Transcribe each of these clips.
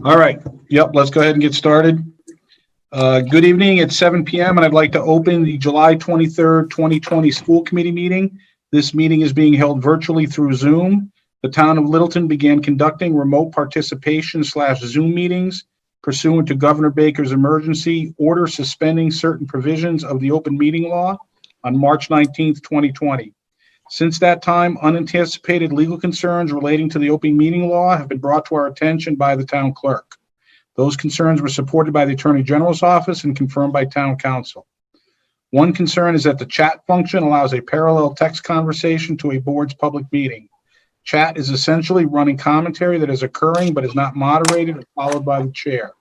All right. Yep. Let's go ahead and get started. Good evening. It's 7 p.m. and I'd like to open the July 23rd, 2020 school committee meeting. This meeting is being held virtually through Zoom. The town of Littleton began conducting remote participation / Zoom meetings pursuant to Governor Baker's emergency order suspending certain provisions of the open meeting law on March 19th, 2020. Since that time, unanticipated legal concerns relating to the open meeting law have been brought to our attention by the town clerk. Those concerns were supported by the Attorney General's office and confirmed by town council. One concern is that the chat function allows a parallel text conversation to a board's public meeting. Chat is essentially running commentary that is occurring but is not moderated or followed by the chair.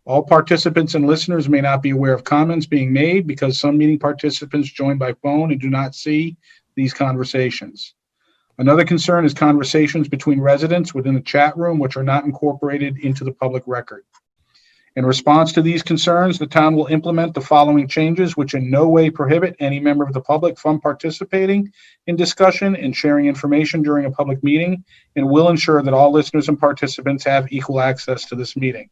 All participants and listeners may not be aware of comments being made because some meeting participants join by phone and do not see these conversations. Another concern is conversations between residents within the chat room, which are not incorporated into the public record. In response to these concerns, the town will implement the following changes, which in no way prohibit any member of the public from participating in discussion and sharing information during a public meeting, and will ensure that all listeners and participants have equal access to this meeting.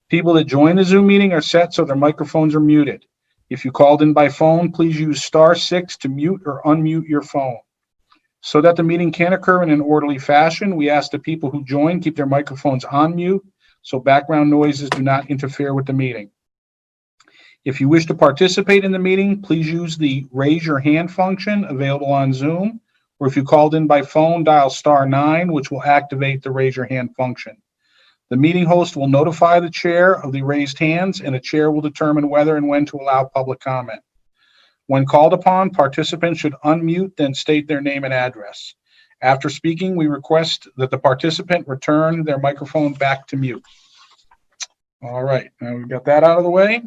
People that join the Zoom meeting are set so their microphones are muted. If you called in by phone, please use *6 to mute or unmute your phone. So that the meeting can occur in an orderly fashion, we ask that people who join keep their microphones on mute so background noises do not interfere with the meeting. If you wish to participate in the meeting, please use the raise your hand function available on Zoom, or if you called in by phone, dial *9, which will activate the raise your hand function. The meeting host will notify the chair of the raised hands, and the chair will determine whether and when to allow public comment. When called upon, participants should unmute, then state their name and address. After speaking, we request that the participant return their microphone back to mute. All right, now we've got that out of the way.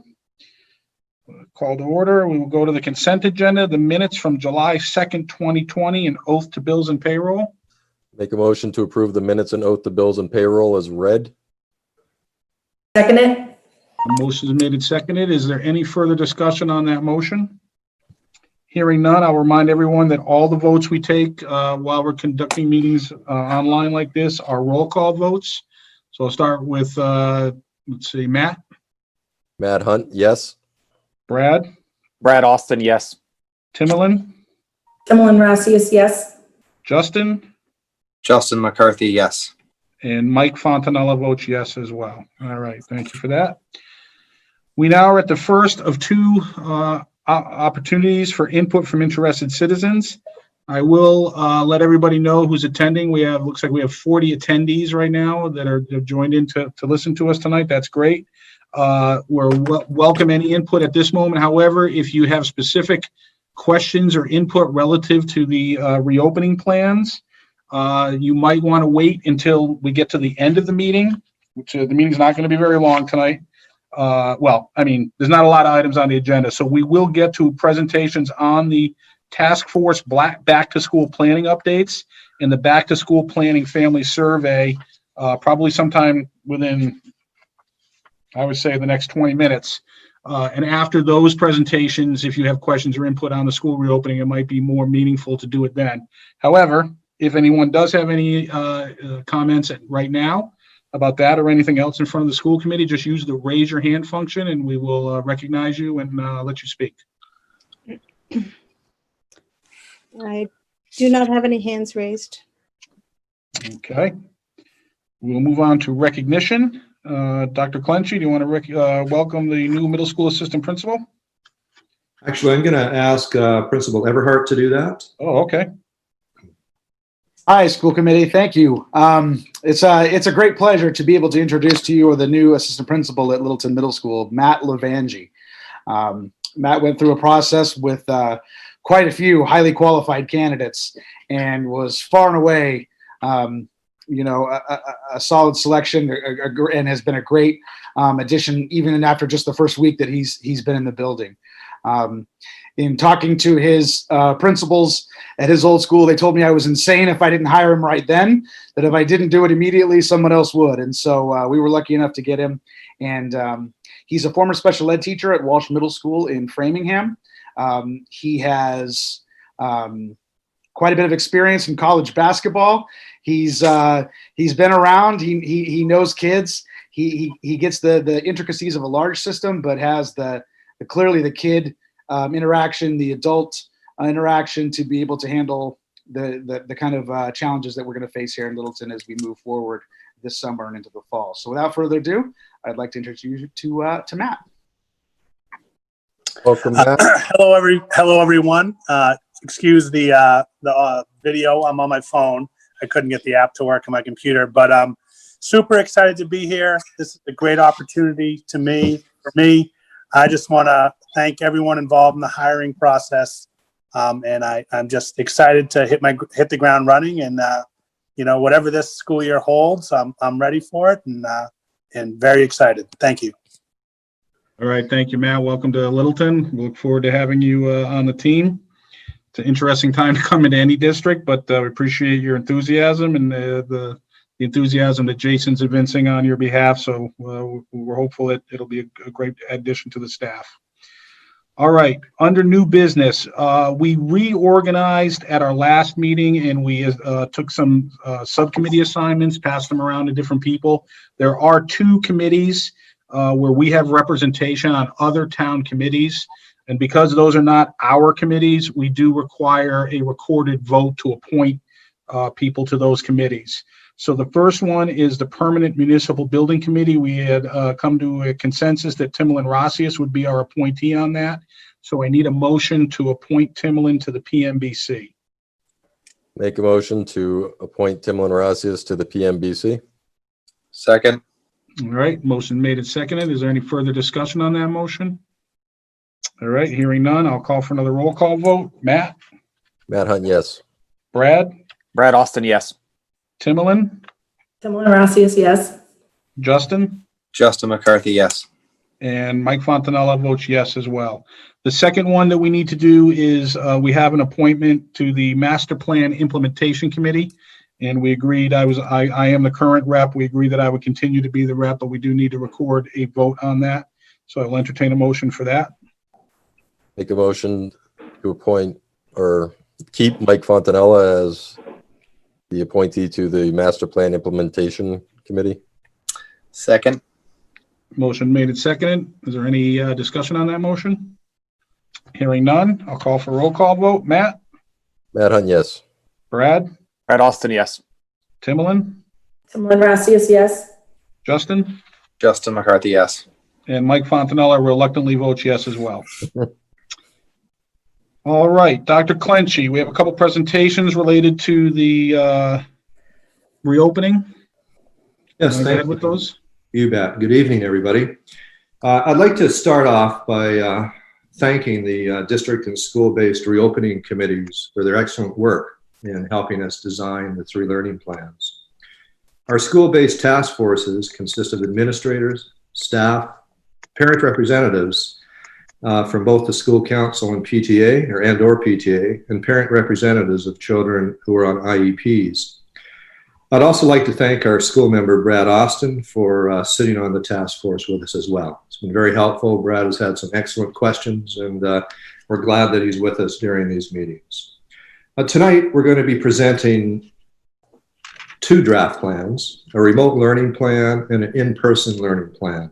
Call to order. We will go to the consent agenda, the minutes from July 2nd, 2020, and oath to bills and payroll. Make a motion to approve the minutes and oath to bills and payroll as read. Second it. The motion is made and seconded. Is there any further discussion on that motion? Hearing none, I'll remind everyone that all the votes we take while we're conducting meetings online like this are roll call votes. So I'll start with, let's see, Matt. Matt Hunt, yes. Brad. Brad Austin, yes. Timmerlin. Timmerlin Rossius, yes. Justin. Justin McCarthy, yes. And Mike Fontanella votes yes as well. All right, thank you for that. We now are at the first of two opportunities for input from interested citizens. I will let everybody know who's attending. Looks like we have 40 attendees right now that have joined in to listen to us tonight. That's great. Welcome any input at this moment. However, if you have specific questions or input relative to the reopening plans, you might want to wait until we get to the end of the meeting, which the meeting's not going to be very long tonight. There's not a lot of items on the agenda, so we will get to presentations on the task force back to school planning updates and the back to school planning family survey, probably sometime within, I would say, the next 20 minutes. And after those presentations, if you have questions or input on the school reopening, it might be more meaningful to do it then. However, if anyone does have any comments right now about that or anything else in front of the school committee, just use the raise your hand function and we will recognize you and let you speak. I do not have any hands raised. Okay. We'll move on to recognition. Dr. Clenchey, do you want to welcome the new middle school assistant principal? Actually, I'm going to ask Principal Everhart to do that. Oh, okay. Hi, school committee. Thank you. It's a great pleasure to be able to introduce to you the new assistant principal at Littleton Middle School, Matt Levangie. Matt went through a process with quite a few highly qualified candidates and was far and away, a solid selection and has been a great addition even after just the first week that he's been in the building. In talking to his principals at his old school, they told me I was insane if I didn't hire him right then, that if I didn't do it immediately, someone else would. And so we were lucky enough to get him. And he's a former special ed teacher at Walsh Middle School in Framingham. He has quite a bit of experience in college basketball. He's been around. He knows kids. He gets the intricacies of a large system, but has clearly the kid interaction, the adult interaction to be able to handle the kind of challenges that we're going to face here in Littleton as we move forward this summer and into the fall. So without further ado, I'd like to introduce you to Matt. Welcome, Matt. Hello, everyone. Excuse the video. I'm on my phone. I couldn't get the app to work on my computer, but I'm super excited to be here. This is a great opportunity for me. I just want to thank everyone involved in the hiring process, and I'm just excited to hit the ground running. And whatever this school year holds, I'm ready for it and very excited. Thank you. All right, thank you, Matt. Welcome to Littleton. We look forward to having you on the team. It's an interesting time to come into any district, but we appreciate your enthusiasm and the enthusiasm that Jason's evincing on your behalf. So we're hopeful that it'll be a great addition to the staff. All right, under new business, we reorganized at our last meeting and we took some subcommittee assignments, passed them around to different people. There are 2 committees where we have representation on other town committees. And because those are not our committees, we do require a recorded vote to appoint people to those committees. So the first one is the Permanent Municipal Building Committee. We had come to a consensus that Timolin Rossius would be our appointee on that. So I need a motion to appoint Timolin to the PMBC. Make a motion to appoint Timolin Rossius to the PMBC. Second. All right, motion made and seconded. Is there any further discussion on that motion? All right, hearing none, I'll call for another roll call vote. Matt? Matt Hunt, yes. Brad? Brad Austin, yes. Timolin? Timolin Rossius, yes. Justin? Justin McCarthy, yes. And Mike Fontanella votes yes as well. The second one that we need to do is we have an appointment to the Master Plan Implementation Committee. And we agreed, I am the current rep. We agreed that I would continue to be the rep, but we do need to record a vote on that. So I will entertain a motion for that. Make a motion to appoint or keep Mike Fontanella as the appointee to the Master Plan Implementation Committee. Second. Motion made and seconded. Is there any discussion on that motion? Hearing none, I'll call for a roll call vote. Matt? Matt Hunt, yes. Brad? Brad Austin, yes. Timolin? Timolin Rossius, yes. Justin? Justin McCarthy, yes. And Mike Fontanella reluctantly votes yes as well. All right, Dr. Clenchy, we have a couple presentations related to the reopening. Yes, Go thank ahead you. with those. You bet. Good evening, everybody. I'd like to start off by thanking the district and school-based reopening committees for their excellent work in helping us design the 3 learning plans. Our school-based task forces consist of administrators, staff, parent representatives from both the school council and PTA or PTA, and parent representatives of children who are on IEPs. I'd also like to thank our school member, Brad Austin, for sitting on the task force with us as well. It's been very helpful. Brad has had some excellent questions, and we're glad that he's with us during these meetings. Tonight, we're going to be presenting 2 draft plans, a remote learning plan and an in-person learning plan.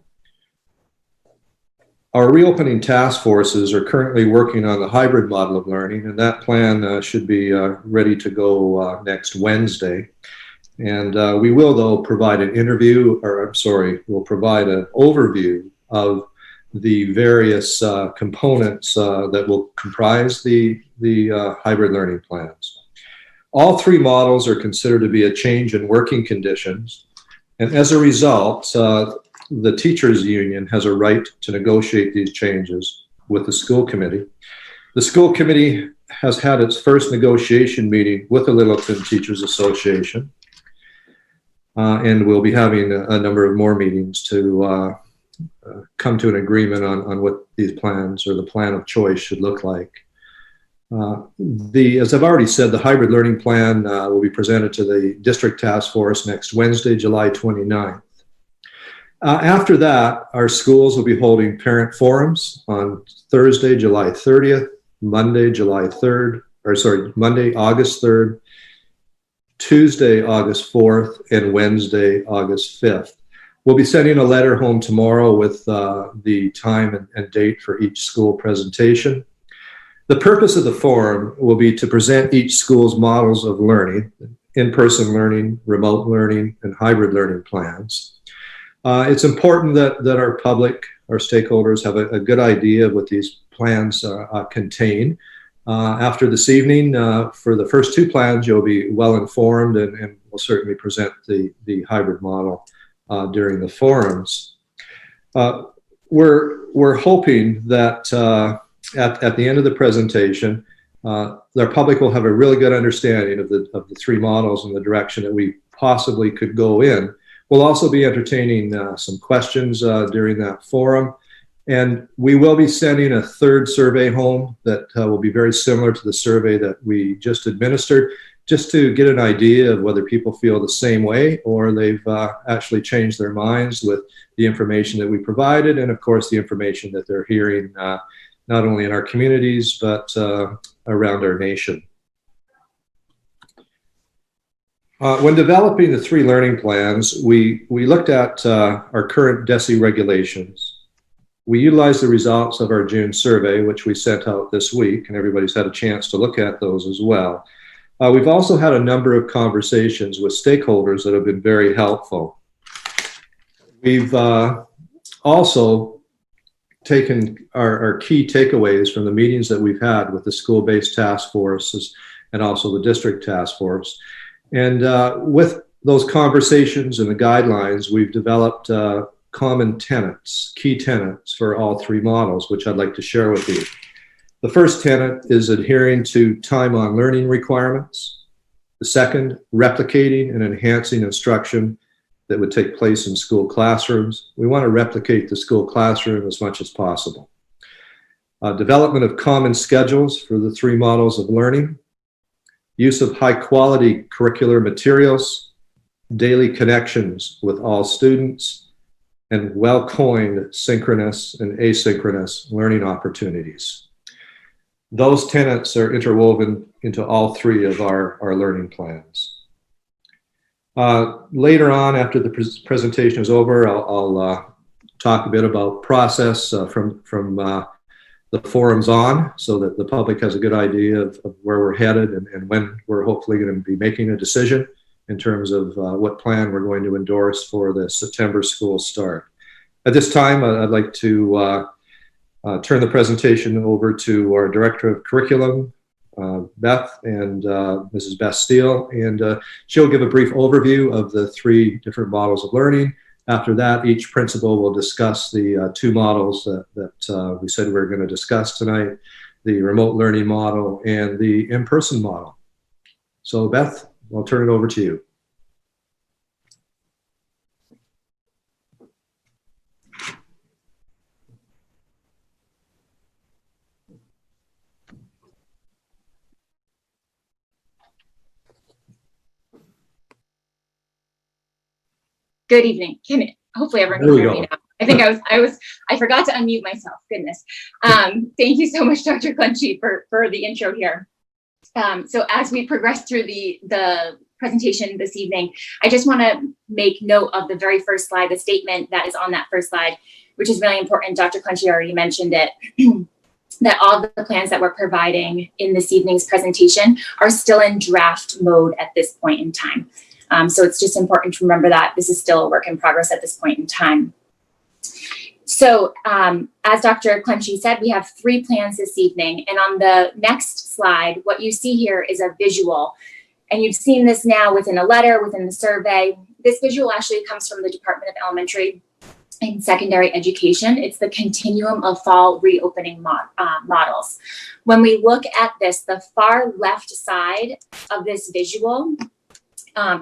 Our reopening task forces are currently working on the hybrid model of learning, and that plan should be ready to go next Wednesday. And we will, though, provide an we'll provide an overview of the various components that will comprise the hybrid learning plans. All 3 models are considered to be a change in working conditions, and as a result, the teachers union has a right to negotiate these changes with the school committee. The school committee has had its first negotiation meeting with the Littleton Teachers Association, and we'll be having a number of more meetings to come to an agreement on what these plans or the plan of choice should look like. As I've already said, the hybrid learning plan will be presented to the district task force next Wednesday, July 29th. After that, our schools will be holding parent forums on Thursday, July 30th, Monday, July 3rd, Monday, August 3rd, Tuesday, August 4th, and Wednesday, August 5th. We'll be sending a letter home tomorrow with the time and date for each school presentation. The purpose of the forum will be to present each school's models of learning, in-person learning, remote learning, and hybrid learning plans. It's important that our public, our stakeholders have a good idea of what these plans contain. After this evening, for the first two plans, you'll be well informed, and we'll certainly present the hybrid model during the forums. We're hoping that at the end of the presentation, the public will have a really good understanding of the three models and the direction that we possibly could go in. We'll also be entertaining some questions during that forum. And we will be sending a third survey home that will be very similar to the survey that we just administered, just to get an idea of whether people feel the same way or they've actually changed their minds with the information that we provided, and of course the information that they're hearing not only in our communities but around our nation. When developing the three learning plans, we looked at our current DESE regulations. We utilized the results of our June survey, which we sent out this week, and everybody's had a chance to look at those as well. We've also had a number of conversations with stakeholders that have been very helpful. We've also taken our key takeaways from the meetings that we've had with the school-based task forces and also the district task force. And with those conversations and the guidelines, we've developed common tenets, key tenets for all three models, which I'd like to share with you. The first tenet is adhering to time on learning requirements. The second, replicating and enhancing instruction that would take place in school classrooms. We want to replicate the school classroom as much as possible. Development of common schedules for the three models of learning. Use of high quality curricular materials. Daily connections with all students. And well-coined synchronous and asynchronous learning opportunities. Those tenets are interwoven into all three of our learning plans. Later on, after the presentation is over, I'll talk a bit about process from the forums on, so that the public has a good idea of where we're headed and when we're hopefully going to be making a decision in terms of what plan we're going to endorse for the September school start. At this time, I'd like to turn the presentation over to our Director of Curriculum, Beth, and Mrs. Beth Steele, and she'll give a brief overview of the three different models of learning. After that, each principal will discuss the two models that we said we were going to discuss tonight, the remote learning model and the in-person model. So Beth, I'll turn it over to you. Good evening. Hopefully everyone can hear me now. I think I forgot to unmute myself. Goodness. Thank you so much, Dr. Schcmte, for the intro here. So as we progress through the presentation this evening, I just want to make note of the very first slide, the statement that is on that first slide, which is really important. Dr. Schcmte already mentioned it, that all the plans that we're providing in this evening's presentation are still in draft mode at this point in time. So it's just important to remember that this is still a work in progress at this point in time. So as Dr. Schcmte said, we have three plans this evening. And on the next slide, what you see here is a visual. And you've seen this now within a letter, within the survey. This visual actually comes from the Department of Elementary and Secondary Education. It's the continuum of fall reopening models. When we look at this, the far left side of this visual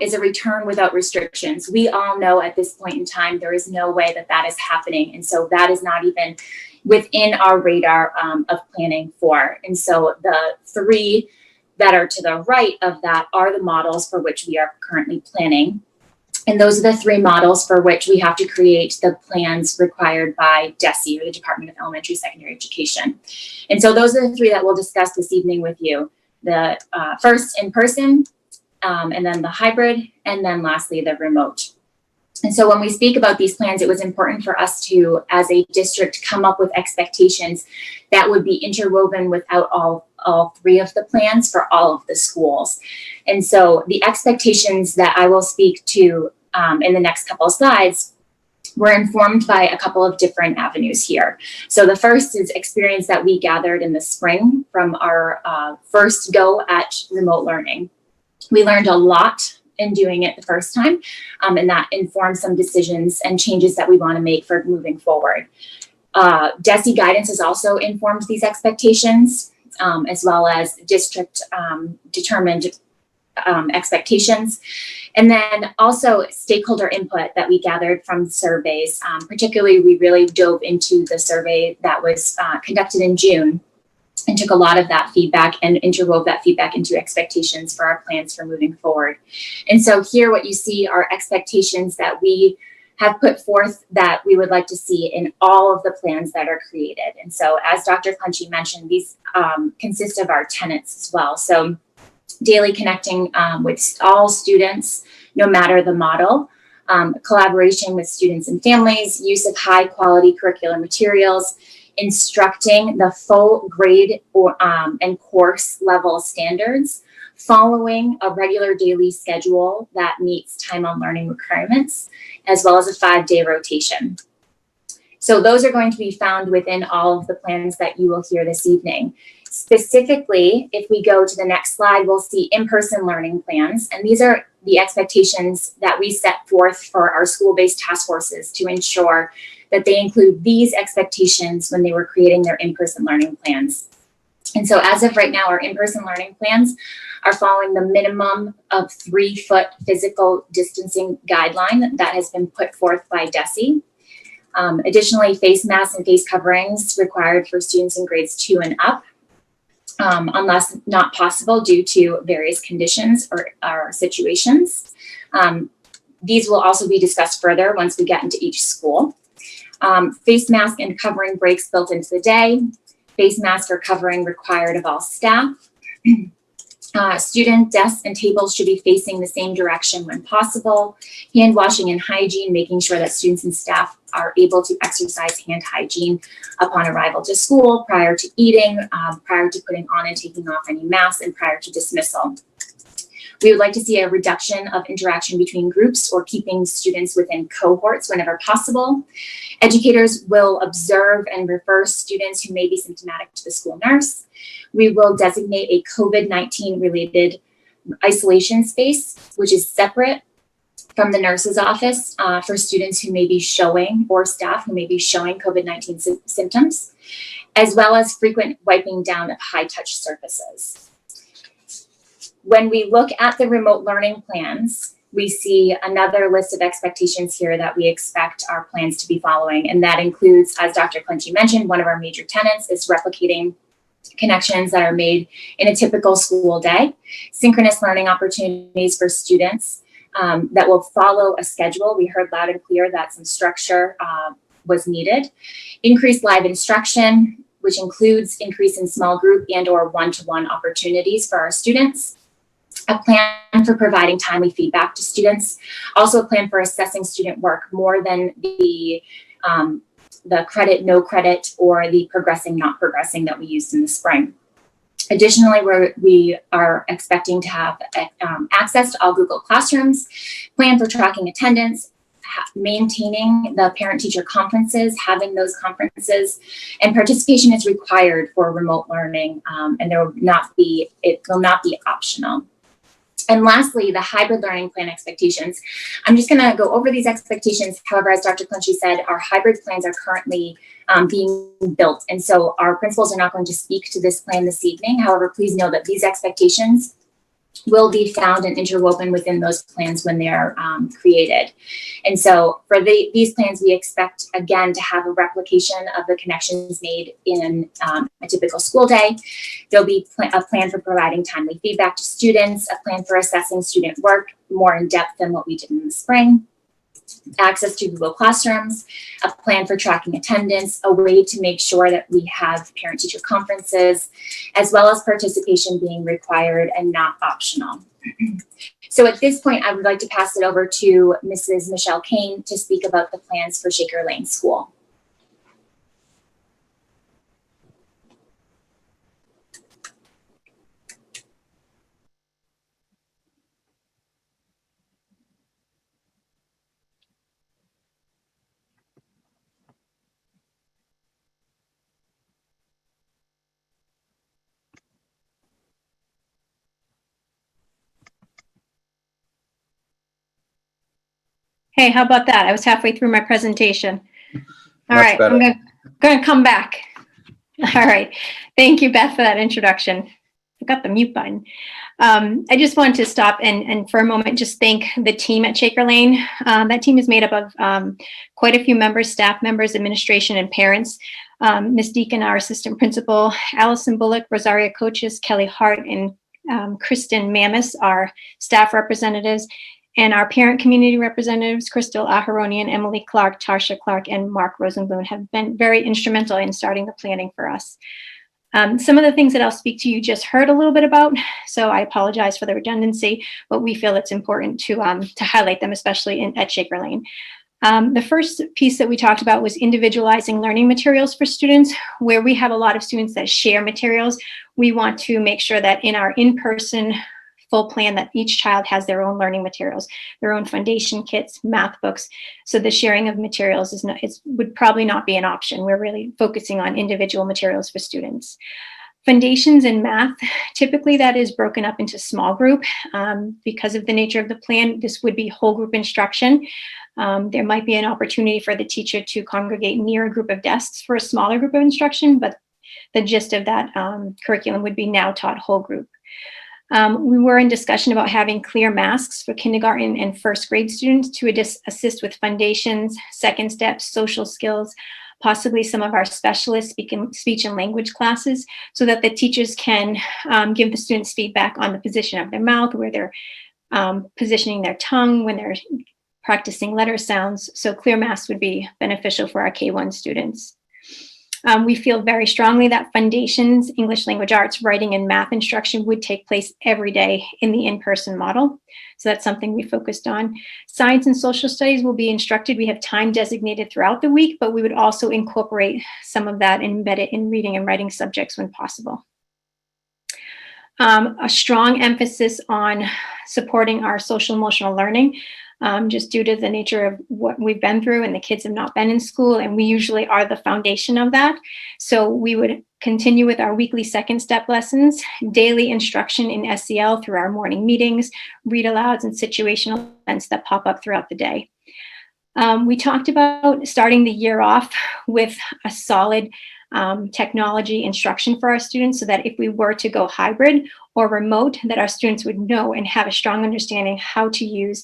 is a return without restrictions. We all know at this point in time, there is no way that that is happening. And so that is not even within our radar of planning for. And so the three that are to the right of that are the models for which we are currently planning. And those are the three models for which we have to create the plans required by DESE, or the Department of Elementary Secondary Education. And so those are the three that we'll discuss this evening with you. the first in person, and then the hybrid, and then lastly, the remote. And so when we speak about these plans, it was important for us to, as a district, come up with expectations that would be interwoven without all three of the plans for all of the schools. And so the expectations that I will speak to in the next couple of slides were informed by a couple of different avenues here. So the first is experience that we gathered in the spring from our first go at remote learning. We learned a lot in doing it the first time, and that informed some decisions and changes that we want to make for moving forward. DESE guidance has also informed these expectations, as well as district determined expectations. And then also stakeholder input that we gathered from surveys. Particularly, we really dove into the survey that was conducted in June and took a lot of that feedback and interwove that feedback into expectations for our plans for moving forward. And so here what you see are expectations that we have put forth that we would like to see in all of the plans that are created. And so as Dr. Clenchey mentioned, these consist of our tenets as well. So daily connecting with all students, no matter the model, collaboration with students and families, use of high quality curricular materials, instructing the full grade or and course level standards, following a regular daily schedule that meets time on learning requirements, as well as a 5-day rotation. So those are going to be found within all of the plans that you will hear this evening. Specifically, if we go to the next slide, we'll see in-person learning plans. And these are the expectations that we set forth for our school-based task forces to ensure that they include these expectations when they were creating their in-person learning plans. And so as of right now, our in-person learning plans are following the minimum of 3-foot physical distancing guideline that has been put forth by DESE. Additionally, face masks and face coverings required for students in grades 2 and up, unless not possible due to various conditions or situations. These will also be discussed further once we get into each school. Face mask and covering breaks built into the day. Face mask or covering required of all staff. Student desks and tables should be facing the same direction when possible. Hand washing and hygiene, making sure that students and staff are able to exercise hand hygiene upon arrival to school, prior to eating, prior to putting on and taking off any masks, and prior to dismissal. We would like to see a reduction of interaction between groups or keeping students within cohorts whenever possible. Educators will observe and refer students who may be symptomatic to the school nurse. We will designate a COVID-19 related isolation space, which is separate from the nurse's office for students who may be showing, or staff who may be showing COVID-19 symptoms, as well as frequent wiping down of high touch surfaces. When we look at the remote learning plans, we see another list of expectations here that we expect our plans to be following. And that includes, as Dr. Clenchey mentioned, one of our major tenets is replicating connections that are made in a typical school day, synchronous learning opportunities for students that will follow a schedule. We heard loud and clear that some structure was needed. Increased live instruction, which includes increase in small group and or one-to-one opportunities for our students. A plan for providing timely feedback to students. Also a plan for assessing student work more than the credit, no credit, or the progressing, not progressing that we used in the spring. Additionally, we are expecting to have access to all Google Classrooms, plan for tracking attendance, maintaining the parent-teacher conferences, having those conferences, and participation is required for remote learning, and it will not be optional. And lastly, the hybrid learning plan expectations. I'm just going to go over these expectations. However, as Dr. Clenchey said, our hybrid plans are currently being built. And so our principals are not going to speak to this plan this evening. However, please know that these expectations will be found and interwoven within those plans when they are created. And so for these plans, we expect, again, to have a replication of the connections made in a typical school day. There'll be a plan for providing timely feedback to students, a plan for assessing student work more in depth than what we did in the spring, access to Google Classrooms, a plan for tracking attendance, a way to make sure that we have parent-teacher conferences, as well as participation being required and not optional. So at this point, I would like to pass it over to Mrs. Michelle Kane to speak about the plans for Shaker Lane School. Hey, how about that? I was halfway through my presentation. All Much right, better. I'm gonna come back. All right, thank you, Beth, for that introduction. I got the mute button. I just wanted to stop and for a moment just thank the team at Shaker Lane. That team is made up of quite a few members, staff members, administration, and parents. Ms. Deacon, our assistant principal, Allison Bullock, Rosaria coaches, Kelly Hart, and Kristen Mammis, our staff representatives, and our parent community representatives, Crystal Aharonian, Emily Clark, Tarsha Clark, and Mark Rosenblum have been very instrumental in starting the planning for us. Some of the things that I'll speak to you just heard a little bit about, so I apologize for the redundancy, but we feel it's important to highlight them, especially at Shaker Lane. The first piece that we talked about was individualizing learning materials for students. Where we have a lot of students that share materials, we want to make sure that in our in-person full plan that each child has their own learning materials, their own foundation kits, math books. So the sharing of materials would probably not be an option. We're really focusing on individual materials for students. Foundations in math, typically that is broken up into small group. Because of the nature of the plan, this would be whole group instruction. There might be an opportunity for the teacher to congregate near a group of desks for a smaller group of instruction, but the gist of that curriculum would be now taught whole group. We were in discussion about having clear masks for kindergarten and first grade students to assist with foundations, second steps, social skills, possibly some of our specialist speech and language classes, so that the teachers can give the students feedback on the position of their mouth, where they're positioning their tongue, when they're practicing letter sounds. So clear masks would be beneficial for our K-1 students. We feel very strongly that foundations, English language arts, writing, and math instruction would take place every day in the in-person model. So that's something we focused on. Science and social studies will be instructed. We have time designated throughout the week, but we would also incorporate some of that and embed it in reading and writing subjects when possible. A strong emphasis on supporting our social emotional learning. Just due to the nature of what we've been through, and the kids have not been in school, and we usually are the foundation of that. So we would continue with our weekly second step lessons, daily instruction in SEL through our morning meetings, read alouds, and situational events that pop up throughout the day. We talked about starting the year off with a solid technology instruction for our students, so that if we were to go hybrid or remote, that our students would know and have a strong understanding how to use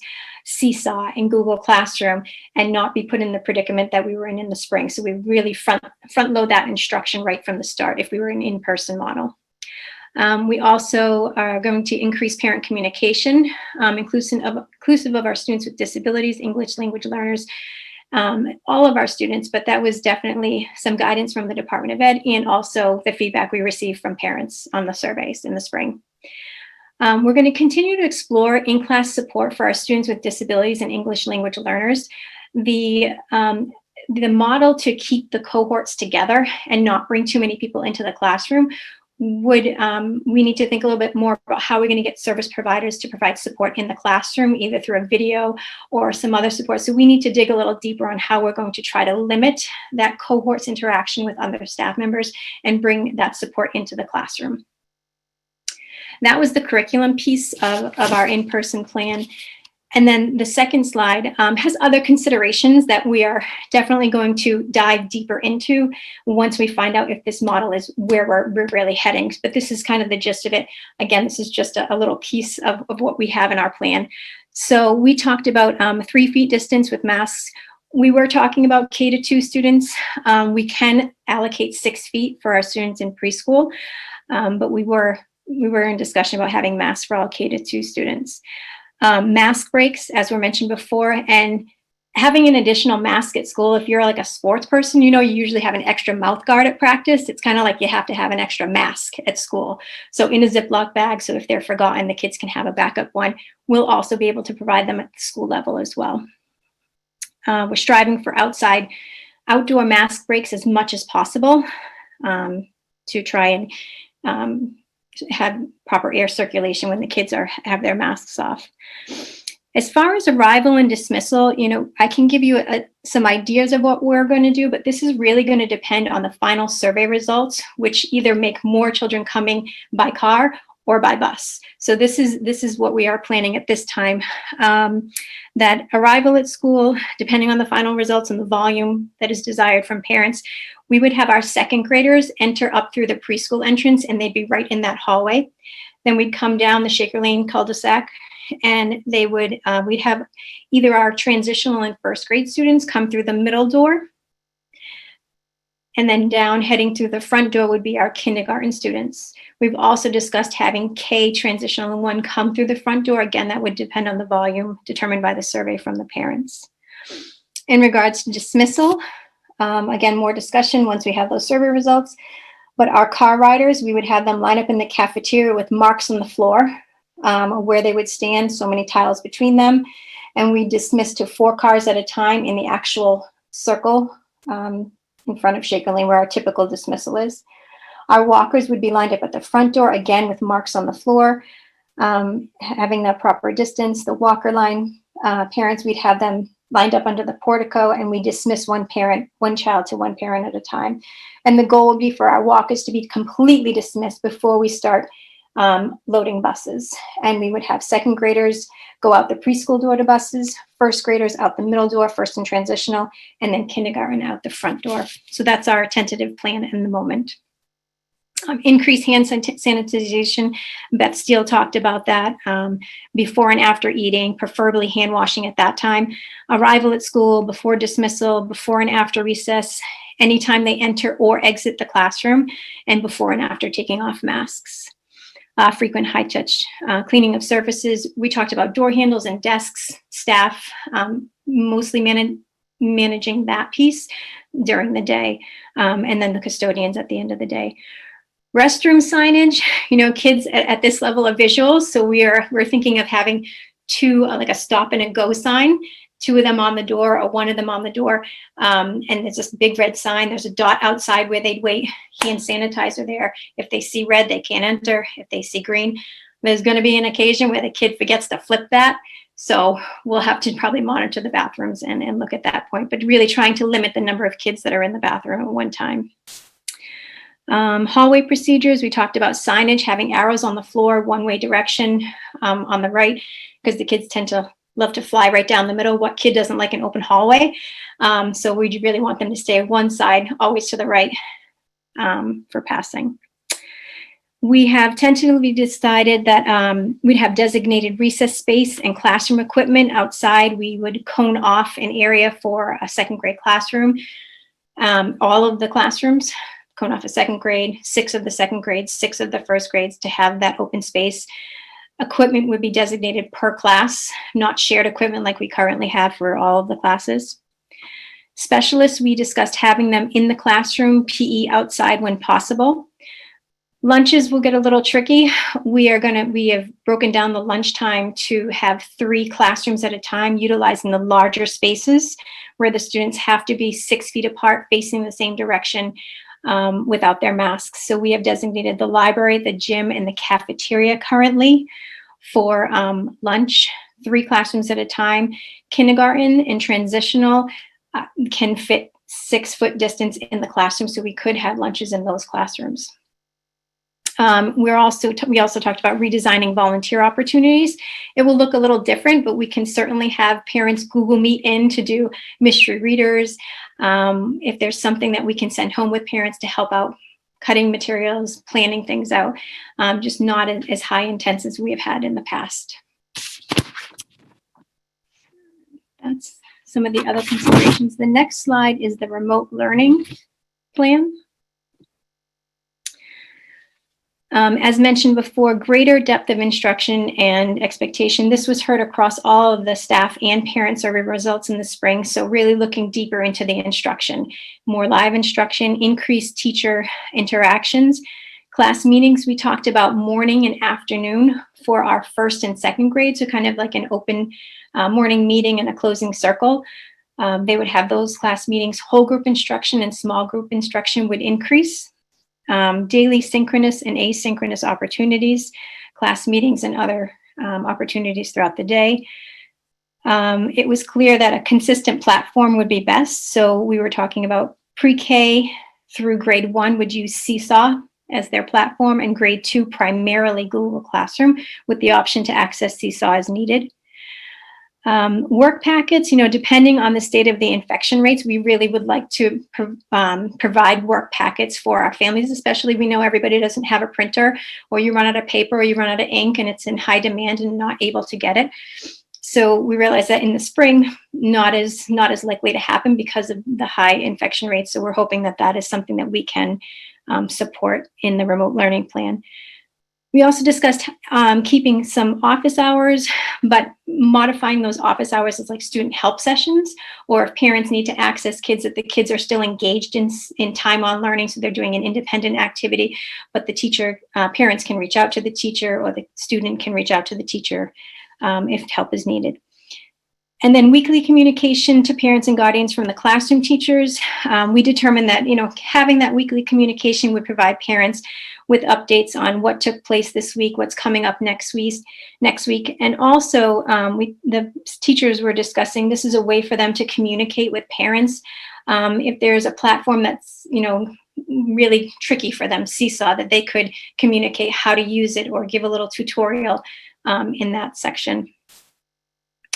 Seesaw and Google Classroom and not be put in the predicament that we were in the spring. So we really front load that instruction right from the start if we were an in-person model. We also are going to increase parent communication, inclusive of our students with disabilities, English language learners, all of our students, but that was definitely some guidance from the Department of Ed and also the feedback we received from parents on the surveys in the spring. We're going to continue to explore in-class support for our students with disabilities and English language learners. The model to keep the cohorts together and not bring too many people into the classroom we need to think a little bit more about how we're going to get service providers to provide support in the classroom, either through a video or some other support. So we need to dig a little deeper on how we're going to try to limit that cohort's interaction with other staff members and bring that support into the classroom. That was the curriculum piece of our in-person plan. And then the second slide has other considerations that we are definitely going to dive deeper into once we find out if this model is where we're really heading. But this is kind of the gist of it. Again, this is just a little piece of what we have in our plan. So we talked about 3 feet distance with masks. We were talking about K-2 students. We can allocate 6 feet for our students in preschool, but we were in discussion about having masks for all K-2 students. Mask breaks, as were mentioned before, and Having an additional mask at school, if you're like a sports person, you usually have an extra mouth guard at practice. It's kind of like you have to have an extra mask at school. So in a Ziploc bag, so if they're forgotten, the kids can have a backup one. We'll also be able to provide them at the school level as well. We're striving for outdoor mask breaks as much as possible to try and have proper air circulation when the kids have their masks off. As far as arrival and dismissal, I can give you some ideas of what we're going to do, but this is really going to depend on the final survey results, which either make more children coming by car or by bus. So this is what we are planning at this time. That arrival at school, depending on the final results and the volume that is desired from parents, we would have our second graders enter up through the preschool entrance, and they'd be right in that hallway. Then we'd come down the Shaker Lane cul-de-sac, and we'd have either our transitional and first grade students come through the middle door, and then down heading through the front door would be our kindergarten students. We've also discussed having K transitional and 1 come through the front door. Again, that would depend on the volume determined by the survey from the parents. In regards to dismissal, again, more discussion once we have those survey results. But our car riders, we would have them line up in the cafeteria with marks on the floor where they would stand, so many tiles between them. And we dismiss to 4 cars at a time in the actual circle in front of Shaker Lane where our typical dismissal is. Our walkers would be lined up at the front door, again, with marks on the floor, having that proper distance. The walker line parents, we'd have them lined up under the portico, and we dismiss one child to one parent at a time. And the goal would be for our walkers to be completely dismissed before we start loading buses. And we would have second graders go out the preschool door to buses, first graders out the middle door, first and transitional, and then kindergarten out the front door. So that's our tentative plan in the moment. Increase hand sanitization. Beth Steele talked about that. Before and after eating, preferably hand washing at that time. Arrival at school, before dismissal, before and after recess, anytime they enter or exit the classroom, and before and after taking off masks. Frequent high touch cleaning of surfaces. We talked about door handles and desks, staff, mostly managing that piece during the day, and then the custodians at the end of the day. Restroom signage, kids at this level of visuals. So we're thinking of having 2, like a stop and a go sign, 2 of them on the door or 1 of them on the door. And it's just a big red sign. There's a dot outside where they'd wait, hand sanitizer there. If they see red, they can't enter. If they see green, there's going to be an occasion where the kid forgets to flip that. So we'll have to probably monitor the bathrooms and look at that point, but really trying to limit the number of kids that are in the bathroom at one time. Hallway procedures, we talked about signage, having arrows on the floor, one-way direction on the right, because the kids tend to love to fly right down the middle. What kid doesn't like an open hallway? So we really want them to stay one side, always to the right for passing. We have tentatively decided that we'd have designated recess space and classroom equipment outside. We would cone off an area for a second grade classroom. All of the classrooms, cone off a second grade, 6 of the second grades, 6 of the first grades to have that open space. Equipment would be designated per class, not shared equipment like we currently have for all of the classes. Specialists, we discussed having them in the classroom, PE outside when possible. Lunches will get a little tricky. We have broken down the lunchtime to have 3 classrooms at a time, utilizing the larger spaces where the students have to be 6 feet apart, facing the same direction without their masks. So we have designated the library, the gym, and the cafeteria currently for lunch, 3 classrooms at a time. Kindergarten and transitional can fit 6-foot distance in the classroom, so we could have lunches in those classrooms. We also talked about redesigning volunteer opportunities. It will look a little different, but we can certainly have parents Google Meet in to do mystery readers. If there's something that we can send home with parents to help out cutting materials, planning things out, just not as high intense as we have had in the past. That's some of the other considerations. The next slide is the remote learning plan. As mentioned before, greater depth of instruction and expectation. This was heard across all of the staff and parent survey results in the spring. So really looking deeper into the instruction, more live instruction, increased teacher interactions. Class meetings, we talked about morning and afternoon for our first and second grade. So kind of like an open morning meeting and a closing circle. They would have those class meetings. Whole group instruction and small group instruction would increase. Daily synchronous and asynchronous opportunities, class meetings and other opportunities throughout the day. It was clear that a consistent platform would be best. So we were talking about pre-K through grade 1 would use Seesaw as their platform, and grade 2 primarily Google Classroom with the option to access Seesaw as needed. Work packets, depending on the state of the infection rates, we really would like to provide work packets for our families, especially we know everybody doesn't have a printer, or you run out of paper, or you run out of ink and it's in high demand and not able to get it. So we realized that in the spring, not as likely to happen because of the high infection rates. So we're hoping that that is something that we can support in the remote learning plan. We also discussed keeping some office hours, but modifying those office hours as like student help sessions, or if parents need to access kids, that the kids are still engaged in time on learning, so they're doing an independent activity, but the teacher, parents can reach out to the teacher, or the student can reach out to the teacher if help is needed. And then weekly communication to parents and guardians from the classroom teachers. We determined that, having that weekly communication would provide parents with updates on what took place this week, what's coming up next week. And also the teachers were discussing, this is a way for them to communicate with parents. If there's a platform that's, really tricky for them, Seesaw, that they could communicate how to use it or give a little tutorial in that section.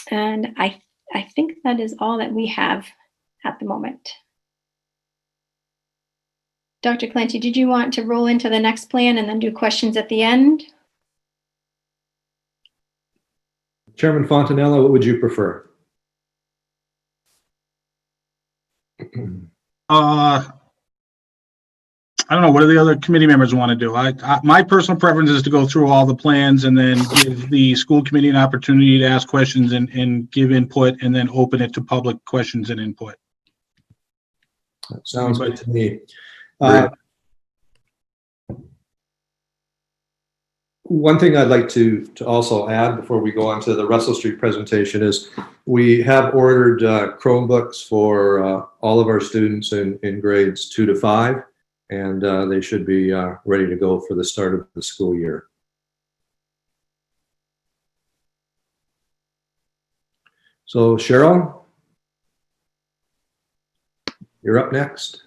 And I think that is all that we have at the moment. Dr. Clancy, did you want to roll into the next plan and then do questions at the end? Chairman Fontanella, what would you prefer? I don't know. What do the other committee members want to do? My personal preference is to go through all the plans and then give the school committee an opportunity to ask questions and give input, and then open it to public questions and input. That sounds good to me. One thing I'd like to also add before we go on to the Russell Street presentation is we have ordered Chromebooks for all of our students in grades 2 to 5. And they should be ready to go for the start of the school year. So Cheryl, you're up next.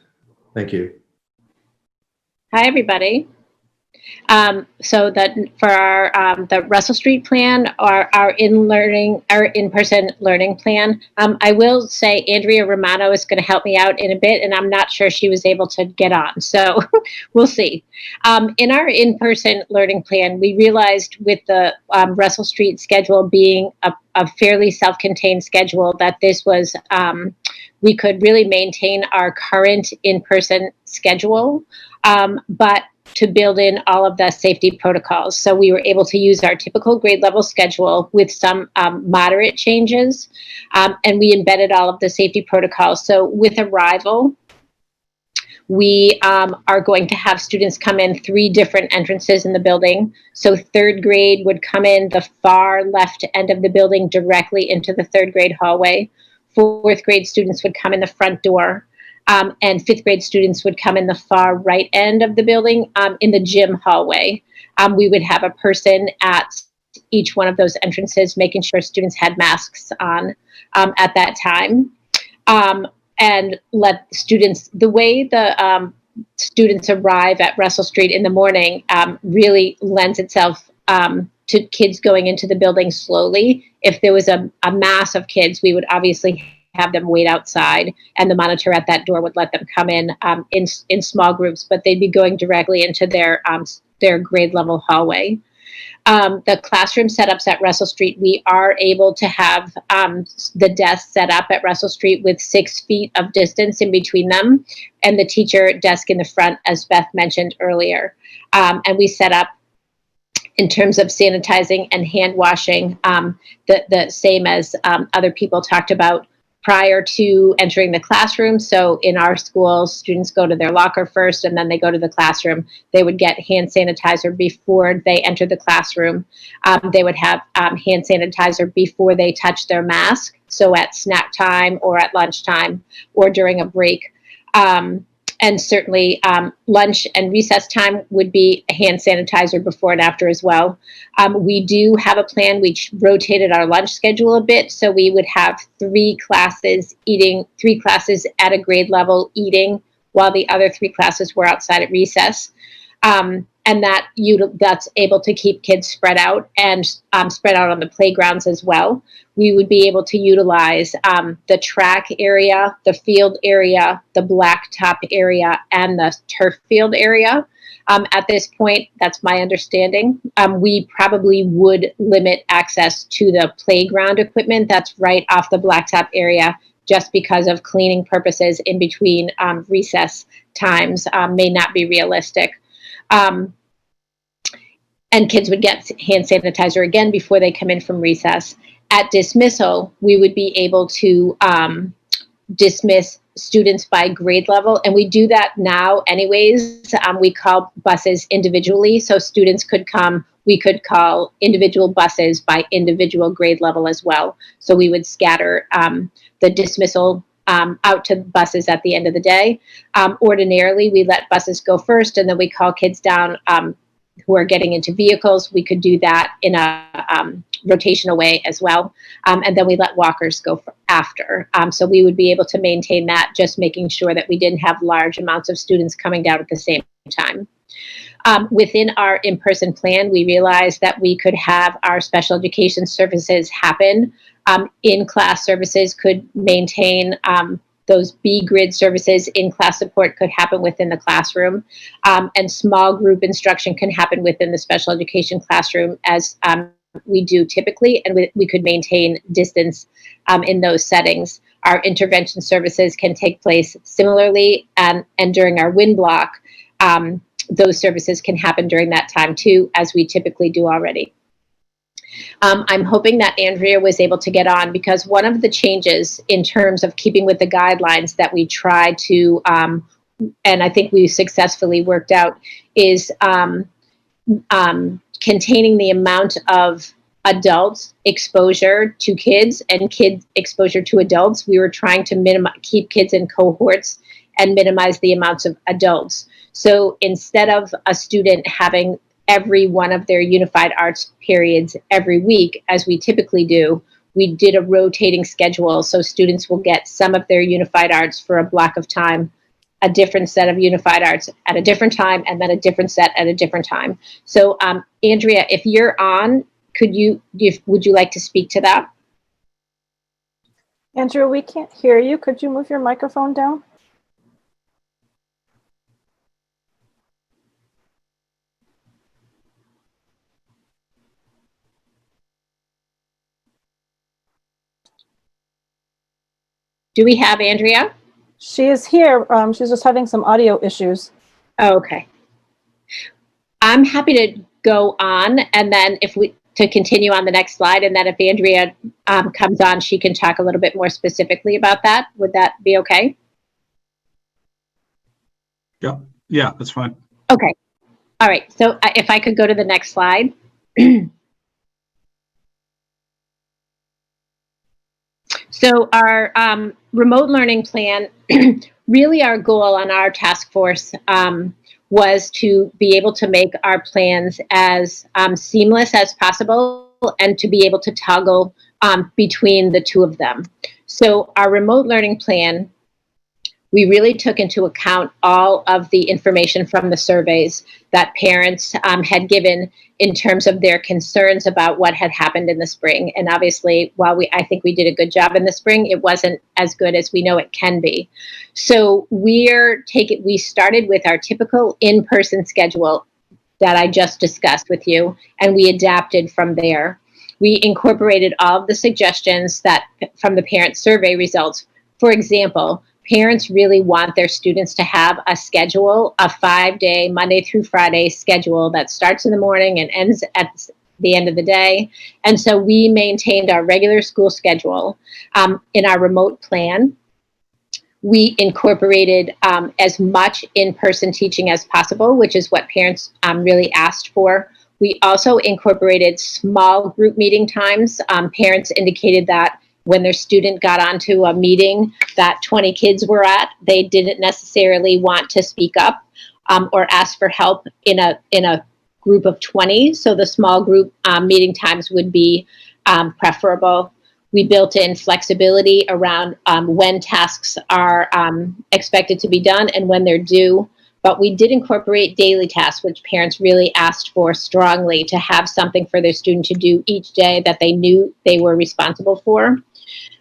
Thank you. Hi, everybody. So that for our the Russell Street plan, or our in-person learning plan, I will say Andrea Romano is going to help me out in a bit, and I'm not sure she was able to get on, so we'll see. In our in-person learning plan, we realized with the Russell Street schedule being a fairly self-contained schedule, that this was we could really maintain our current in-person schedule, but to build in all of the safety protocols. So we were able to use our typical grade level schedule with some moderate changes, and we embedded all of the safety protocols. So with arrival, we are going to have students come in 3 different entrances in the building. So 3rd grade would come in the far left end of the building directly into the 3rd grade hallway. 4th grade students would come in the front door. And 5th grade students would come in the far right end of the building in the gym hallway. We would have a person at each one of those entrances, making sure students had masks on at that time. And let students, the way the students arrive at Russell Street in the morning really lends itself to kids going into the building slowly. If there was a mass of kids, we would obviously have them wait outside, and the monitor at that door would let them come in small groups, but they'd be going directly into their grade level hallway. The classroom setups at Russell Street, we are able to have the desks set up at Russell Street with 6 feet of distance in between them, and the teacher desk in the front, as Beth mentioned earlier. And we set up, in terms of sanitizing and hand washing, the same as other people talked about prior to entering the classroom. So in our school, students go to their locker first and then they go to the classroom. They would get hand sanitizer before they enter the classroom. They would have hand sanitizer before they touch their mask. So at snack time or at lunchtime or during a break. And certainly lunch and recess time would be a hand sanitizer before and after as well. We do have a plan. We rotated our lunch schedule a bit. So we would have 3 classes at a grade level eating while the other 3 classes were outside at recess. And that's able to keep kids spread out and spread out on the playgrounds as well. We would be able to utilize the track area, the field area, the blacktop area, and the turf field area. At this point, that's my understanding. We probably would limit access to the playground equipment that's right off the blacktop area, just because of cleaning purposes in between recess times may not be realistic. And kids would get hand sanitizer again before they come in from recess. At dismissal, we would be able to dismiss students by grade level, and we do that now anyways. We call buses individually, so students could come. We could call individual buses by individual grade level as well. So we would scatter the dismissal out to buses at the end of the day. Ordinarily, we let buses go first, and then we call kids down who are getting into vehicles. We could do that in a rotational way as well. And then we let walkers go after. So we would be able to maintain that, just making sure that we didn't have large amounts of students coming down at the same time. Within our in-person plan, we realized that we could have our special education services happen. In-class services could maintain those B-grid services. In-class support could happen within the classroom. And small group instruction can happen within the special education classroom as we do typically, and we could maintain distance in those settings. Our intervention services can take place similarly, and during our WIN block, those services can happen during that time too, as we typically do already. I'm hoping that Andrea was able to get on, because one of the changes in terms of keeping with the guidelines that we try to, and I think we successfully worked out, is containing the amount of adult exposure to kids and kid exposure to adults. We were trying to keep kids in cohorts and minimize the amounts of adults. So instead of a student having every one of their unified arts periods every week, as we typically do, we did a rotating schedule. So students will get some of their unified arts for a block of time, a different set of unified arts at a different time, and then a different set at a different time. So Andrea, if you're on, would you like to speak to that? Andrew, we can't hear you. Could you move your microphone down? Do we have Andrea? She is here. She's just having some audio issues. Oh, okay. I'm happy to go on, and then to continue on the next slide, and then if Andrea comes on, she can talk a little bit more specifically about that. Would that be okay? Yeah, that's fine. Okay. All right. So if I could go to the next slide. So our remote learning plan, really our goal on our task force was to be able to make our plans as seamless as possible and to be able to toggle between the two of them. So our remote learning plan, we really took into account all of the information from the surveys that parents had given in terms of their concerns about what had happened in the spring. And obviously, while I think we did a good job in the spring, it wasn't as good as we know it can be. So we started with our typical in-person schedule that I just discussed with you, and we adapted from there. We incorporated all of the suggestions that from the parent survey results. For example, parents really want their students to have a schedule, a 5-day, Monday through Friday schedule that starts in the morning and ends at the end of the day. And so we maintained our regular school schedule in our remote plan. We incorporated as much in-person teaching as possible, which is what parents really asked for. We also incorporated small group meeting times. Parents indicated that when their student got onto a meeting that 20 kids were at, they didn't necessarily want to speak up or ask for help in a group of 20. So the small group meeting times would be preferable. We built in flexibility around when tasks are expected to be done and when they're due. But we did incorporate daily tasks, which parents really asked for strongly, to have something for their student to do each day that they knew they were responsible for.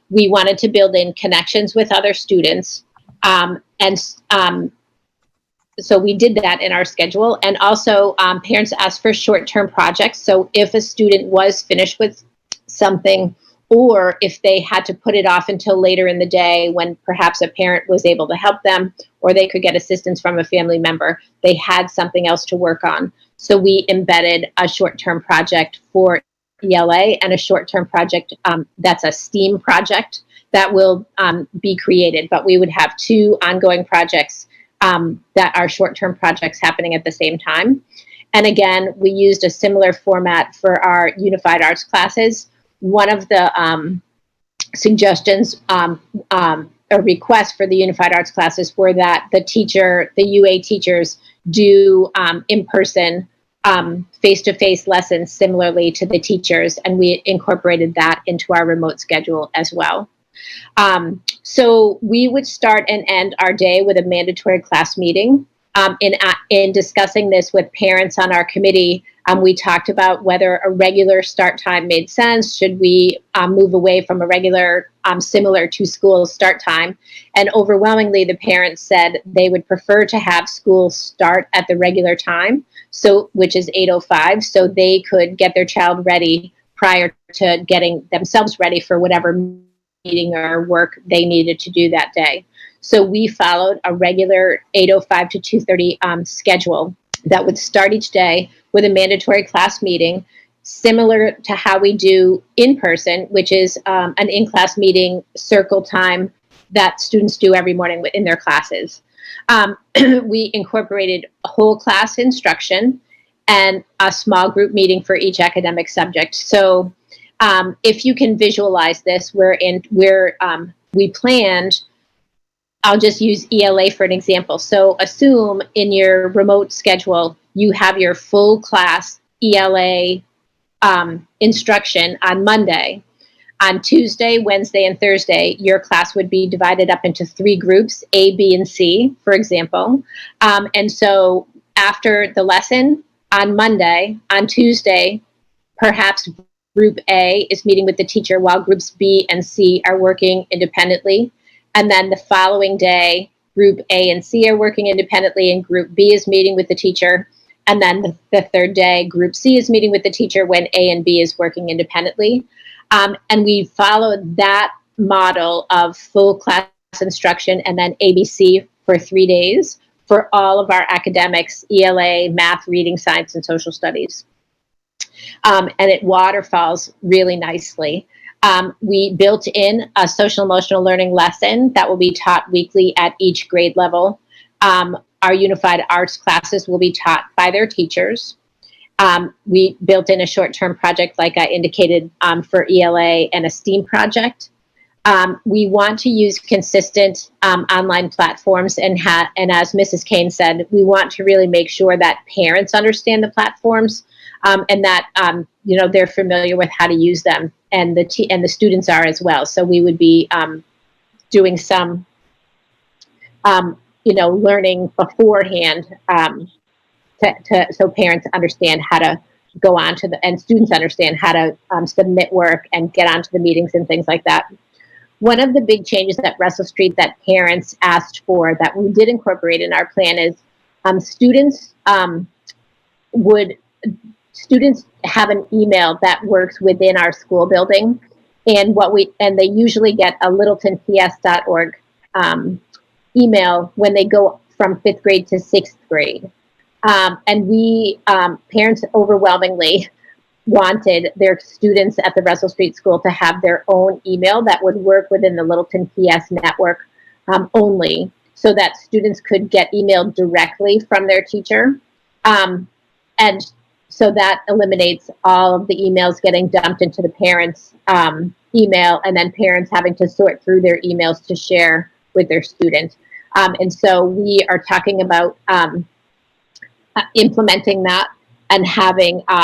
We wanted to build in connections with other students. So we did that in our schedule. And also parents asked for short-term projects. So if a student was finished with something, or if they had to put it off until later in the day when perhaps a parent was able to help them, or they could get assistance from a family member, they had something else to work on. So we embedded a short-term project for ELA and a short-term project that's a STEAM project that will be created. But we would have 2 ongoing projects that are short-term projects happening at the same time. And again, we used a similar format for our Unified Arts classes. One of the suggestions or requests for the Unified Arts classes were that the UA teachers do in-person face-to-face lessons similarly to the teachers, and we incorporated that into our remote schedule as well. So we would start and end our day with a mandatory class meeting. In discussing this with parents on our committee, we talked about whether a regular start time made sense. Should we move away from a regular similar to school start time? And overwhelmingly, the parents said they would prefer to have school start at the regular time, which is 8:05, so they could get their child ready prior to getting themselves ready for whatever meeting or work they needed to do that day. So we followed a regular 8:05 to 2:30 schedule that would start each day with a mandatory class meeting, similar to how we do in person, which is an in-class meeting circle time that students do every morning in their classes. We incorporated whole class instruction and a small group meeting for each academic subject. So if you can visualize this, we planned. I'll just use ELA for an example. So assume in your remote schedule, you have your full class ELA instruction on Monday. On Tuesday, Wednesday, and Thursday, your class would be divided up into 3 groups, A, B, and C, for example. And so after the lesson on Monday, on Tuesday, perhaps Group A is meeting with the teacher while groups B and C are working independently. And then the following day, Group A and C are working independently, and Group B is meeting with the teacher. And then the third day, Group C is meeting with the teacher when A and B is working independently. And we followed that model of full class instruction and then ABC for 3 days for all of our academics, ELA, math, reading, science, and social studies. And it waterfalls really nicely. We built in a social emotional learning lesson that will be taught weekly at each grade level. Our Unified Arts classes will be taught by their teachers. We built in a short-term project, like I indicated, for ELA and a STEAM project. We want to use consistent online platforms, and as Mrs. Kane said, we want to really make sure that parents understand the platforms and that they're familiar with how to use them, and the students are as well. So we would be doing some learning beforehand so parents understand how to go on to and students understand how to submit work and get onto the meetings and things like that. One of the big changes at Russell Street that parents asked for that we did incorporate in our plan is students students have an email that works within our school building, and they usually get a littletonps.org email when they go from 5th grade to 6th grade. And parents overwhelmingly wanted their students at the Russell Street School to have their own email that would work within the Littleton PS network only, so that students could get emailed directly from their teacher. And so that eliminates all of the emails getting dumped into the parents' email, and then parents having to sort through their emails to share with their student. And so we are talking about implementing that and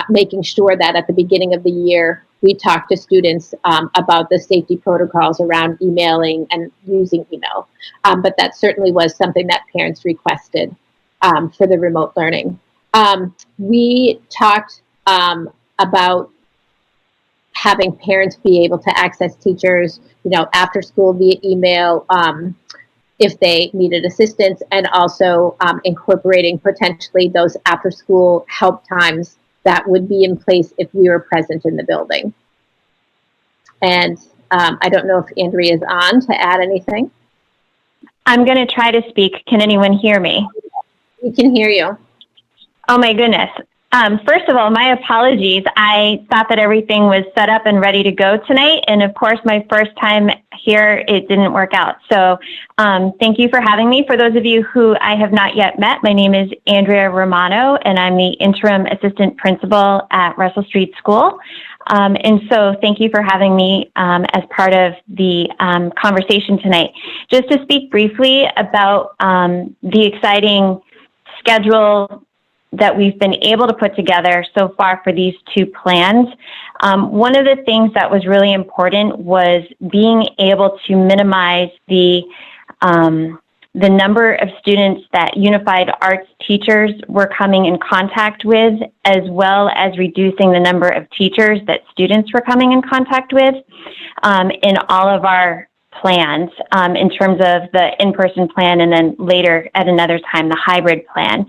making sure that at the beginning of the year, we talk to students about the safety protocols around emailing and using email. But that certainly was something that parents requested for the remote learning. We talked about having parents be able to access teachers, after school via email, if they needed assistance, and also incorporating potentially those after school help times that would be in place if we were present in the building. And I don't know if Andrea is on to add anything. I'm going to try to speak. Can anyone hear me? We can hear you. Oh my goodness. First of all, my apologies. I thought that everything was set up and ready to go tonight. And of course, my first time here, it didn't work out. So thank you for having me. For those of you who I have not yet met, my name is Andrea Romano, and I'm the interim assistant principal at Russell Street School. And so thank you for having me as part of the conversation tonight. Just to speak briefly about the exciting schedule that we've been able to put together so far for these two plans. One of the things that was really important was being able to minimize the number of students that unified arts teachers were coming in contact with, as well as reducing the number of teachers that students were coming in contact with in all of our plans, in terms of the in-person plan, and then later at another time, the hybrid plan.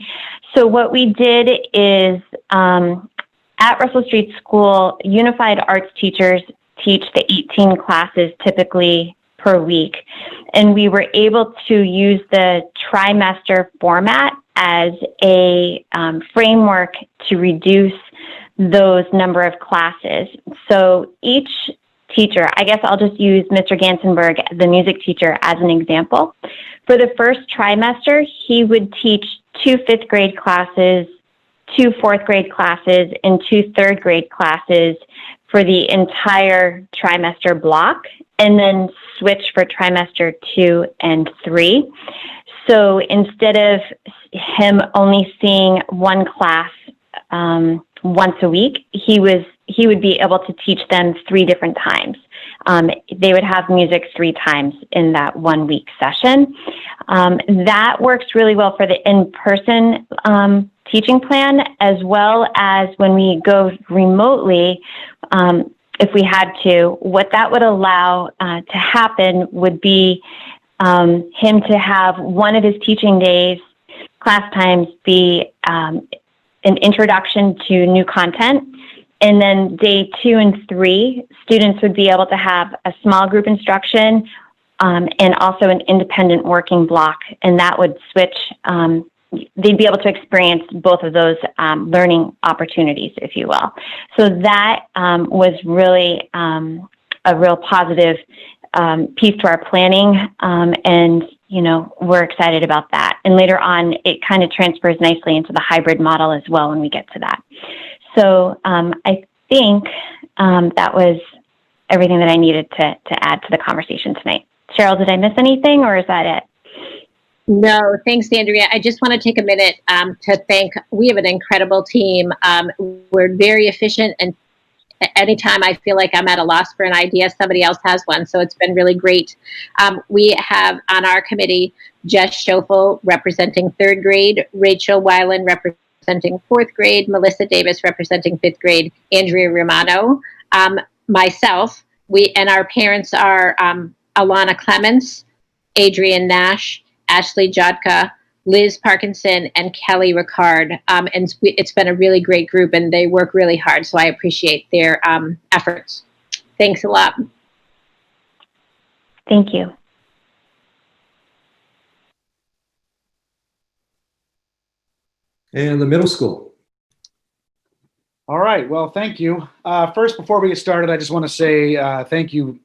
So what we did is at Russell Street School, unified arts teachers teach the 18 classes typically per week. And we were able to use the trimester format as a framework to reduce those number of classes. So each teacher, I guess I'll just use Mr. Gansenberg, the music teacher, as an example. For the first trimester, he would teach 2 5th grade classes, 2 4th grade classes, and 2 3rd grade classes for the entire trimester block, and then switch for trimester 2 and 3. So instead of him only seeing one class once a week, he would be able to teach them 3 different times. They would have music 3 times in that 1 week session. That works really well for the in-person teaching plan, as well as when we go remotely, if we had to. What that would allow to happen would be him to have one of his teaching days, class times, be an introduction to new content. And then day 2 and 3, students would be able to have a small group instruction and also an independent working block. And that would switch, they'd be able to experience both of those learning opportunities, if you will. So that was really a real positive piece to our planning. And, we're excited about that. And later on, it kind of transfers nicely into the hybrid model as well when we get to that. So I think that was everything that I needed to add to the conversation tonight. Cheryl, did I miss anything, or is that it? No, thanks, Andrea. I just want to take a minute to thank, we have an incredible team. We're very efficient, and anytime I feel like I'm at a loss for an idea, somebody else has one. So it's been really great. We have on our committee, Jess Schoeffel representing 3rd grade, Rachel Weiland representing 4th grade, Melissa Davis representing 5th grade, Andrea Romano, myself, and our parents are Alana Clements, Adrian Nash, Ashley Jodka, Liz Parkinson, and Kelly Ricard. And it's been a really great group, and they work really hard. So I appreciate their efforts. Thanks a lot. Thank you. And the middle school. All right. Well, thank you. First, before we get started, I just want to say thank you,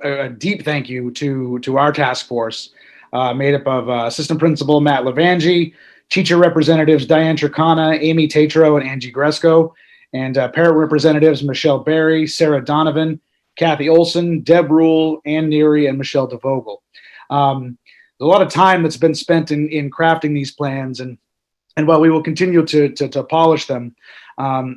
a deep thank you to our task force, made up of Assistant Principal Matt Levangi, teacher representatives Diane Tricana, Amy Tatro, and Angie Gresco, and parent representatives Michelle Berry, Sarah Donovan, Kathy Olson, Deb Rule, Ann Neary, and Michelle DeVogel. There's a lot of time that's been spent in crafting these plans, and while we will continue to polish them,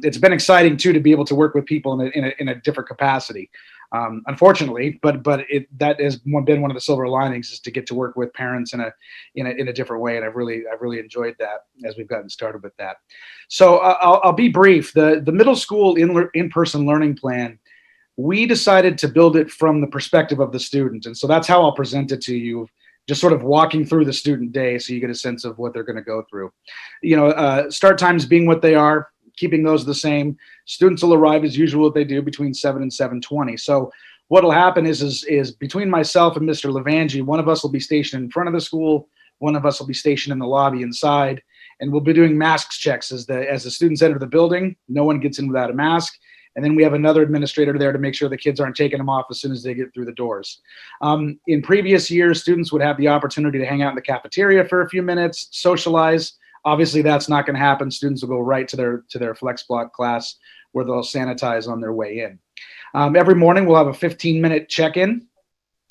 it's been exciting too to be able to work with people in a different capacity. Unfortunately, but that has been one of the silver linings, is to get to work with parents in a different way, and I've really enjoyed that as we've gotten started with that. So I'll be brief. The middle school in-person learning plan, we decided to build it from the perspective of the student, and so that's how I'll present it to you. Just sort of walking through the student day so you get a sense of what they're going to go through. Start times being what they are, keeping those the same. Students will arrive as usual, what they do, between 7 and 7:20. So what'll happen is between myself and Mr. Levangi, one of us will be stationed in front of the school, one of us will be stationed in the lobby inside, and we'll be doing masks checks as the students enter the building. No one gets in without a mask. And then we have another administrator there to make sure the kids aren't taking them off as soon as they get through the doors. In previous years, students would have the opportunity to hang out in the cafeteria for a few minutes, socialize. Obviously, that's not going to happen. Students will go right to their flex block class, where they'll sanitize on their way in. Every morning, we'll have a 15-minute check-in,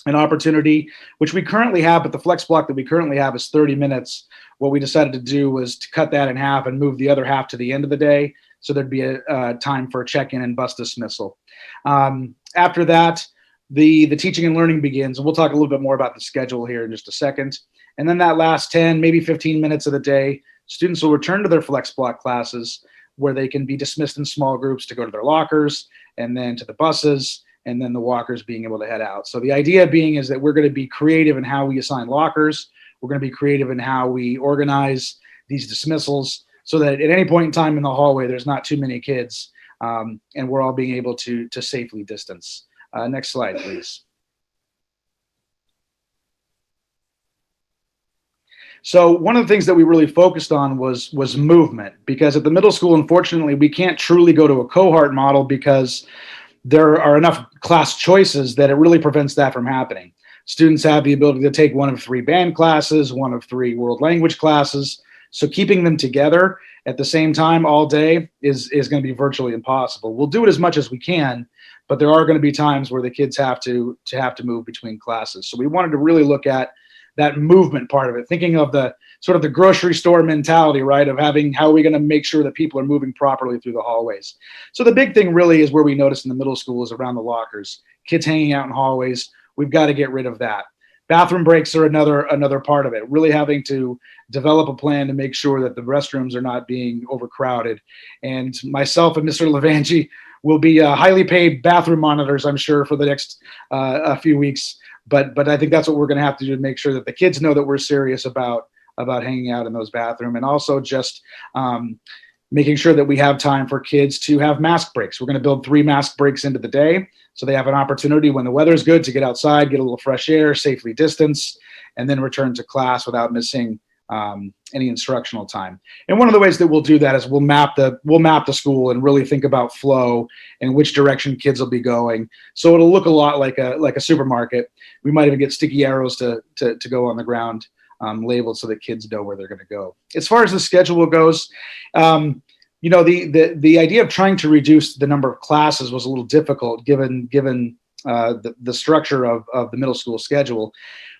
an opportunity, which we currently have, but the flex block that we currently have is 30 minutes. What we decided to do was to cut that in half and move the other half to the end of the day, so there'd be a time for a check-in and bus dismissal. After that, the teaching and learning begins, and we'll talk a little bit more about the schedule here in just a second. And then that last 10, maybe 15 minutes of the day, students will return to their flex block classes, where they can be dismissed in small groups to go to their lockers, and then to the buses, and then the walkers being able to head out. So the idea being is that we're going to be creative in how we assign lockers. We're going to be creative in how we organize these dismissals, so that at any point in time in the hallway, there's not too many kids, and we're all being able to safely distance. Next slide, please. So one of the things that we really focused on was movement, because at the middle school, unfortunately, we can't truly go to a cohort model because there are enough class choices that it really prevents that from happening. Students have the ability to take one of 3 band classes, one of 3 world language classes. So keeping them together at the same time all day is going to be virtually impossible. We'll do it as much as we can, but there are going to be times where the kids have to move between classes. So we wanted to really look at that movement part of it, thinking of the sort of the grocery store mentality, right, of having, how are we going to make sure that people are moving properly through the hallways. So the big thing really is where we notice in the middle school is around the lockers, kids hanging out in hallways. We've got to get rid of that. Bathroom breaks are another part of it, really having to develop a plan to make sure that the restrooms are not being overcrowded. And myself and Mr. Levangi will be highly paid bathroom monitors, I'm sure, for the next a few weeks. But I think that's what we're going to have to do to make sure that the kids know that we're serious about hanging out in those bathrooms, and also just making sure that we have time for kids to have mask breaks. We're going to build 3 mask breaks into the day, so they have an opportunity when the weather's good to get outside, get a little fresh air, safely distance, and then return to class without missing any instructional time. And one of the ways that we'll do that is we'll map the school and really think about flow and which direction kids will be going. So it'll look a lot like a supermarket. We might even get sticky arrows to go on the ground, labeled so that kids know where they're going to go. As far as the schedule goes, the idea of trying to reduce the number of classes was a little difficult given the structure of the middle school schedule.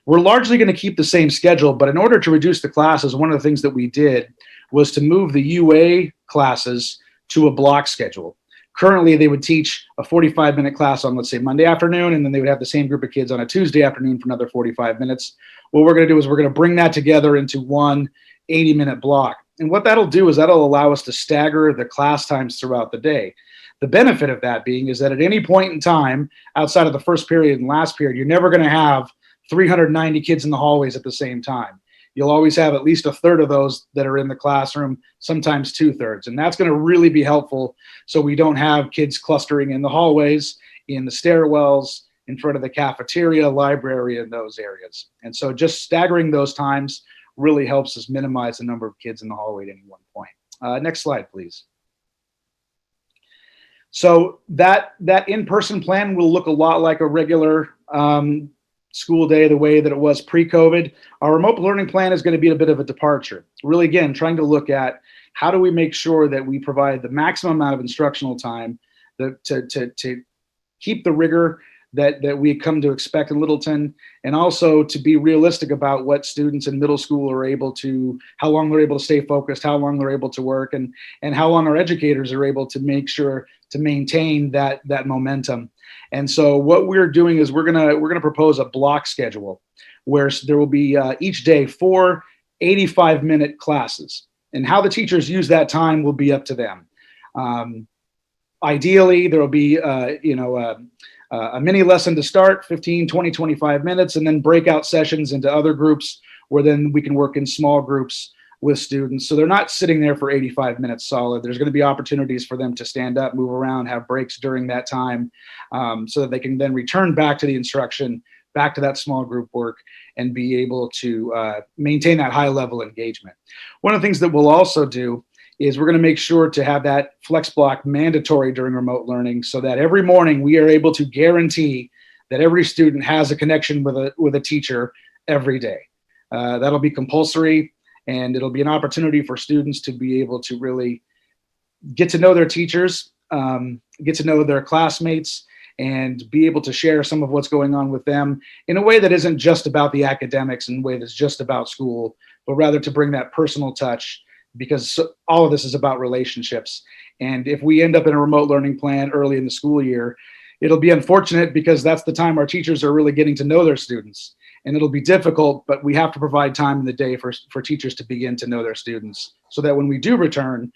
We're largely going to keep the same schedule, but in order to reduce the classes, one of the things that we did was to move the UA classes to a block schedule. Currently, they would teach a 45-minute class on, let's say, Monday afternoon, and then they would have the same group of kids on a Tuesday afternoon for another 45 minutes. What we're going to do is we're going to bring that together into one 80-minute block. And what that'll do is that'll allow us to stagger the class times throughout the day. The benefit of that being is that at any point in time, outside of the first period and last period, you're never going to have 390 kids in the hallways at the same time. you'll always have at least a third of those that are in the classroom, sometimes 2/3. And that's going to really be helpful so we don't have kids clustering in the hallways, in the stairwells, in front of the cafeteria, library, and those areas. And so just staggering those times really helps us minimize the number of kids in the hallway at any one point. Next slide, please. So that in-person plan will look a lot like a regular school day, the way that it was pre-COVID. Our remote learning plan is going to be a bit of a departure. Really, again, trying to look at how do we make sure that we provide the maximum amount of instructional time to keep the rigor that we come to expect in Littleton, and also to be realistic about what students in middle school are able to, how long they're able to stay focused, how long they're able to work, and how long our educators are able to make sure to maintain that momentum. And so what we're doing is we're gonna propose a block schedule where there will be each day 4 85-minute classes, and how the teachers use that time will be up to them. Ideally, there will be a mini lesson to start, 15, 20, 25 minutes, and then breakout sessions into other groups where then we can work in small groups with students. So they're not sitting there for 85 minutes solid. There's going to be opportunities for them to stand up, move around, have breaks during that time, so that they can then return back to the instruction, back to that small group work, and be able to maintain that high level engagement. One of the things that we'll also do is we're going to make sure to have that flex block mandatory during remote learning, so that every morning we are able to guarantee that every student has a connection with a teacher every day. That'll be compulsory, and it'll be an opportunity for students to be able to really get to know their teachers, get to know their classmates, and be able to share some of what's going on with them in a way that isn't just about the academics, in a way that's just about school, but rather to bring that personal touch, because all of this is about relationships. And if we end up in a remote learning plan early in the school year, it'll be unfortunate, because that's the time our teachers are really getting to know their students. And it'll be difficult, but we have to provide time in the day for teachers to begin to know their students, so that when we do return,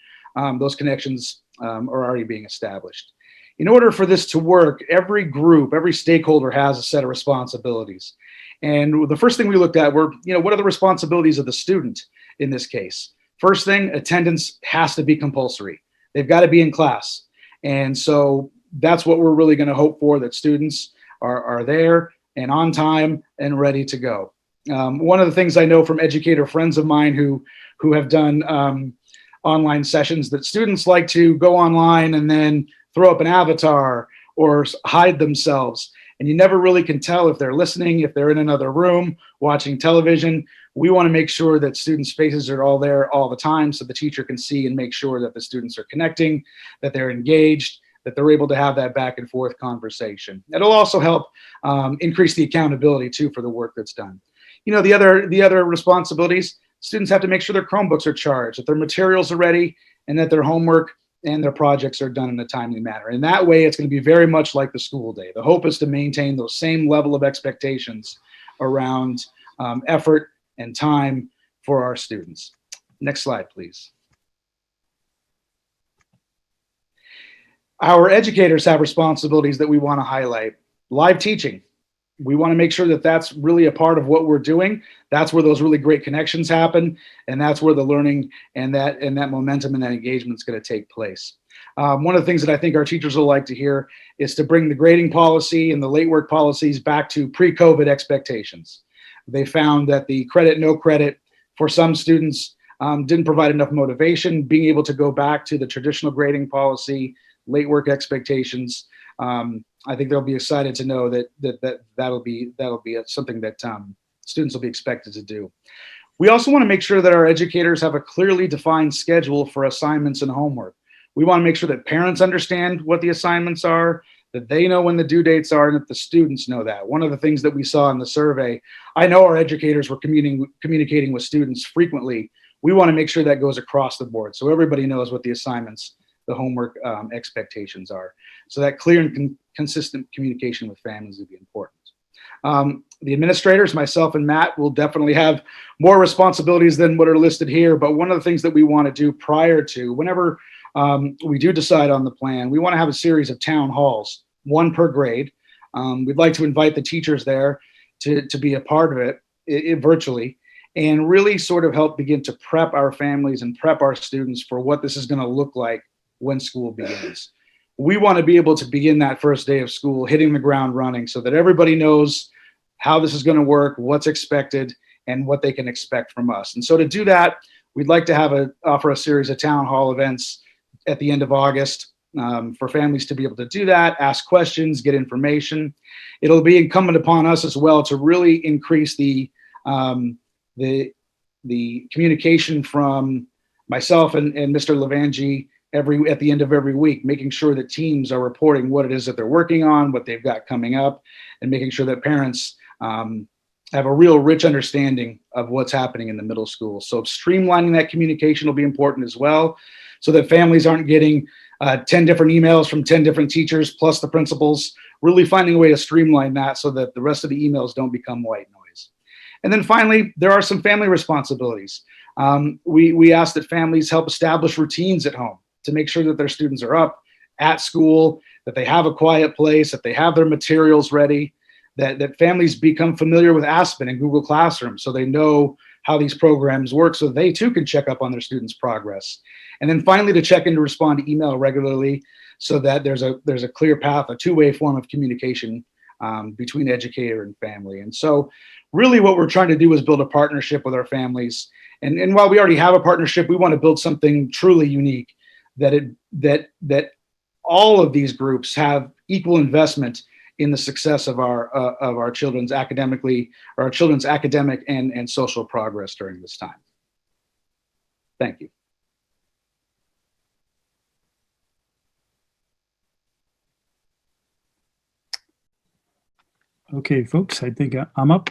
those connections are already being established. In order for this to work, every group, every stakeholder has a set of responsibilities. And the first thing we looked at were, what are the responsibilities of the student in this case? First thing, attendance has to be compulsory. They've got to be in class. And so that's what we're really going to hope for, that students are there and on time and ready to go. One of the things I know from educator friends of mine who have done online sessions, that students like to go online and then throw up an avatar or hide themselves. And you never really can tell if they're listening, if they're in another room watching television. We want to make sure that students' faces are all there all the time, so the teacher can see and make sure that the students are connecting, that they're engaged, that they're able to have that back and forth conversation. It'll also help increase the accountability too for the work that's done. The other responsibilities, students have to make sure their Chromebooks are charged, that their materials are ready, and that their homework and their projects are done in a timely manner. And that way, it's going to be very much like the school day. The hope is to maintain those same level of expectations around effort and time for our students. Next slide, please. Our educators have responsibilities that we want to highlight. Live teaching. We want to make sure that that's really a part of what we're doing. That's where those really great connections happen, and that's where the learning and that momentum and that engagement is going to take place. One of the things that I think our teachers will like to hear is to bring the grading policy and the late work policies back to pre-COVID expectations. They found that the credit, no credit for some students didn't provide enough motivation. Being able to go back to the traditional grading policy, late work expectations, I think they'll be excited to know that'll be something that students will be expected to do. We also want to make sure that our educators have a clearly defined schedule for assignments and homework. We want to make sure that parents understand what the assignments are, that they know when the due dates are, and that the students know that. One of the things that we saw in the survey, I know our educators were communicating with students frequently. We want to make sure that goes across the board, so everybody knows what the assignments, the homework expectations are. So that clear and consistent communication with families would be important. The administrators, myself and Matt, will definitely have more responsibilities than what are listed here, but one of the things that we want to do prior to, whenever we do decide on the plan, we want to have a series of town halls, one per grade. We'd like to invite the teachers there to be a part of it virtually, and really sort of help begin to prep our families and prep our students for what this is going to look like when school begins. We want to be able to begin that first day of school hitting the ground running so that everybody knows how this is going to work, what's expected, and what they can expect from us. And so to do that, we'd like to offer a series of town hall events at the end of August for families to be able to do that, ask questions, get information. It'll be incumbent upon us as well to really increase the communication from myself and Mr. Levangie at the end of every week, making sure that teams are reporting what it is that they're working on, what they've got coming up, and making sure that parents have a real rich understanding of what's happening in the middle school. So streamlining that communication will be important as well, so that families aren't getting 10 different emails from 10 different teachers plus the principals, really finding a way to streamline that so that the rest of the emails don't become white noise. And then finally, there are some family responsibilities. We ask that families help establish routines at home to make sure that their students are up at school, that they have a quiet place, that they have their materials ready, that families become familiar with Aspen and Google Classroom so they know how these programs work so they too can check up on their students' progress. And then finally, to check in to respond to email regularly so that there's a clear path, a two-way form of communication between educator and family. And so really what we're trying to do is build a partnership with our families. And while we already have a partnership, we want to build something truly unique that all of these groups have equal investment in the success of our children's academic and social progress during this time. Thank you. Okay, folks, I think I'm up.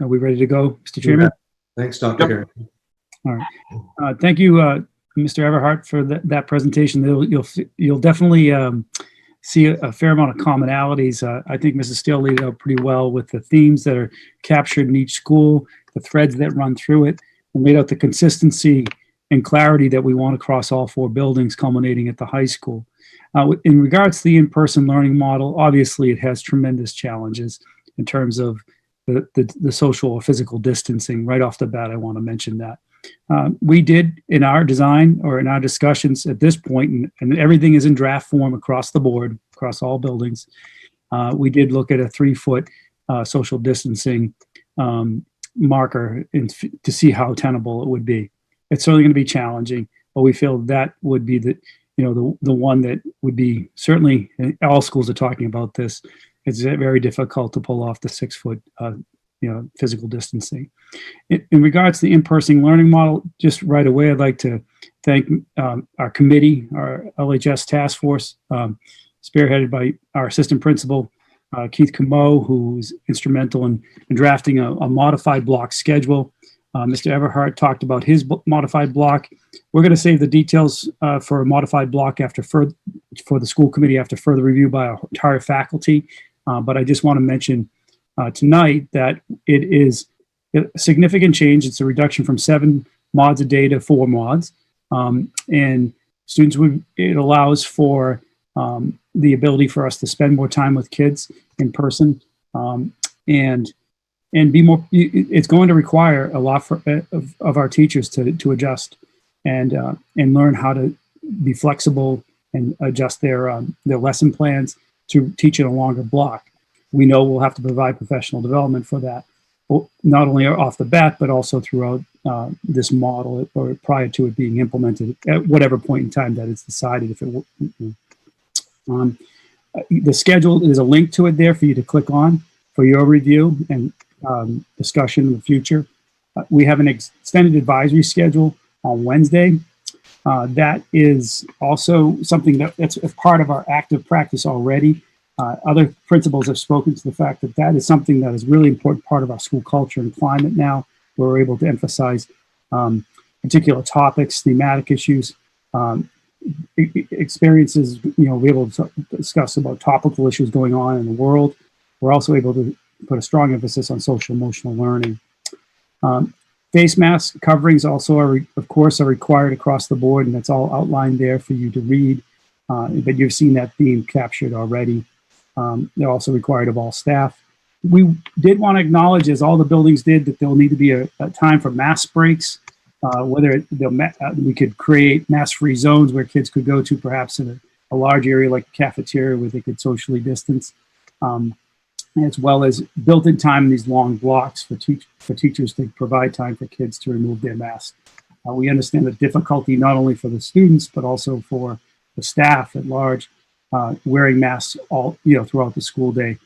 Are we ready to go, Mr. Chairman? Yeah. Thanks, Dr. Harrington. All right. Thank you, Mr. Everhart, for that presentation. You'll definitely see a fair amount of commonalities. I think Mrs. Steele laid it out pretty well with the themes that are captured in each school, the threads that run through it, and laid out the consistency and clarity that we want across all four buildings, culminating at the high school. In regards to the in-person learning model, obviously it has tremendous challenges in terms of the social or physical distancing. Right off the bat, I want to mention that. We did in our design or in our discussions at this point, and everything is in draft form across the board, across all buildings. We did look at a 3-foot social distancing marker to see how tenable it would be. It's certainly going to be challenging, but we feel that would be the one that would be, certainly all schools are talking about this. It's very difficult to pull off the 6-foot physical distancing. In regards to the in-person learning model, just right away, I'd like to thank our committee, our LHS task force, spearheaded by our assistant principal, Keith Camo, who's instrumental in drafting a modified block schedule. Mr. Everhart talked about his modified block. We're going to save the details for a modified block for the school committee after further review by our entire faculty. But I just want to mention tonight that it is a significant change. It's a reduction from 7 mods a day to 4 mods. And it allows for the ability for us to spend more time with kids in person and be more. It's going to require a lot of our teachers to adjust and learn how to be flexible and adjust their lesson plans to teach in a longer block. We know we'll have to provide professional development for that, not only off the bat, but also throughout this model or prior to it being implemented at whatever point in time that it's decided. If it the schedule, there's a link to it there for you to click on for your review and discussion in the future. We have an extended advisory schedule on Wednesday. That is also something that's a part of our active practice already. Other principals have spoken to the fact that is something that is a really important part of our school culture and climate now, where we're able to emphasize particular topics, thematic issues, experiences, we're able to discuss about topical issues going on in the world. We're also able to put a strong emphasis on social emotional learning. Face mask coverings also are required across the board, and that's all outlined there for you to read. But you've seen that theme captured already. They're also required of all staff. we did want to acknowledge, as all the buildings did, that there'll need to be a time for mask breaks, whether we could create mask-free zones where kids could go to, perhaps in a large area like a cafeteria where they could socially distance, as well as built-in time in these long blocks for teachers to provide time for kids to remove their masks. We understand the difficulty not only for the students, but also for the staff at large, wearing masks all throughout the school day.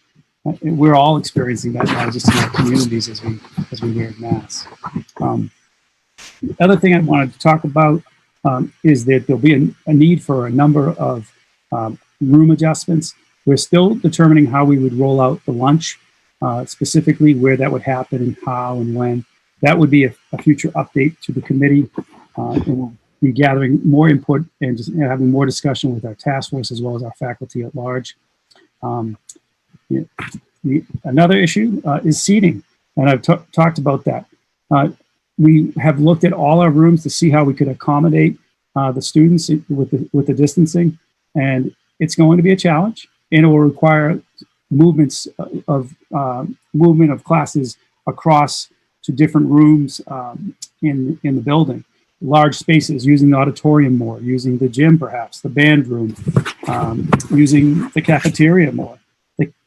We're all experiencing that now, just in our communities as we wear masks. The other thing I wanted to talk about is that there'll be a need for a number of room adjustments. We're still determining how we would roll out the lunch, specifically where that would happen and how and when. That would be a future update to the committee, and we'll be gathering more input and just having more discussion with our task force as well as our faculty at large. Another issue is seating, and I've talked about that. We have looked at all our rooms to see how we could accommodate the students with the distancing, and it's going to be a challenge, and it will require movement of classes across to different rooms in the building. Large spaces, using the auditorium more, using the gym perhaps, the band room, using the cafeteria more.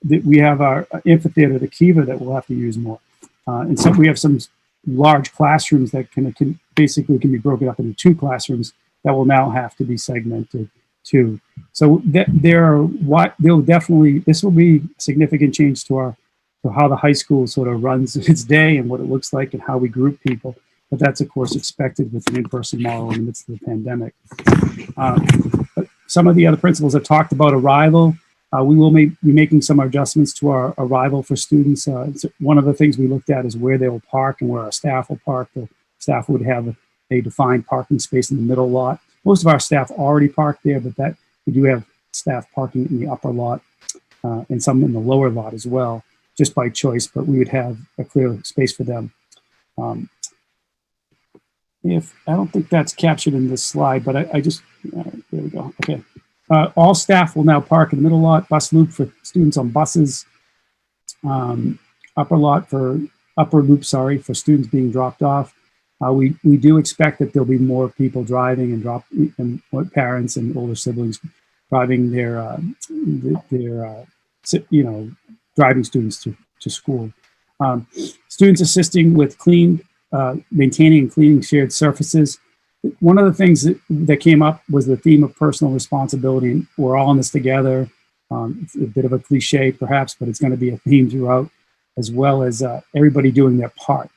We have our amphitheater, the Kiva, that we'll have to use more. And we have some large classrooms that can be broken up into 2 classrooms that will now have to be segmented too. So this will be a significant change to how the high school sort of runs its day and what it looks like and how we group people. But that's, of course, expected with an in-person model in the midst of the pandemic. But some of the other principals have talked about arrival. We will be making some adjustments to our arrival for students. One of the things we looked at is where they will park and where our staff will park. The staff would have a defined parking space in the middle lot. Most of our staff already park there, but we do have staff parking in the upper lot and some in the lower lot as well, just by choice, but we would have a clear space for them. I don't think that's captured in this slide, but there we go, okay. All staff will now park in the middle lot, bus loop for students on buses, upper loop, for students being dropped off. We do expect that there'll be more people driving and parents and older siblings driving driving students to school. Students assisting with maintaining and cleaning shared surfaces. One of the things that came up was the theme of personal responsibility. We're all in this together. It's a bit of a cliche perhaps, but it's going to be a theme throughout, as well as everybody doing their part.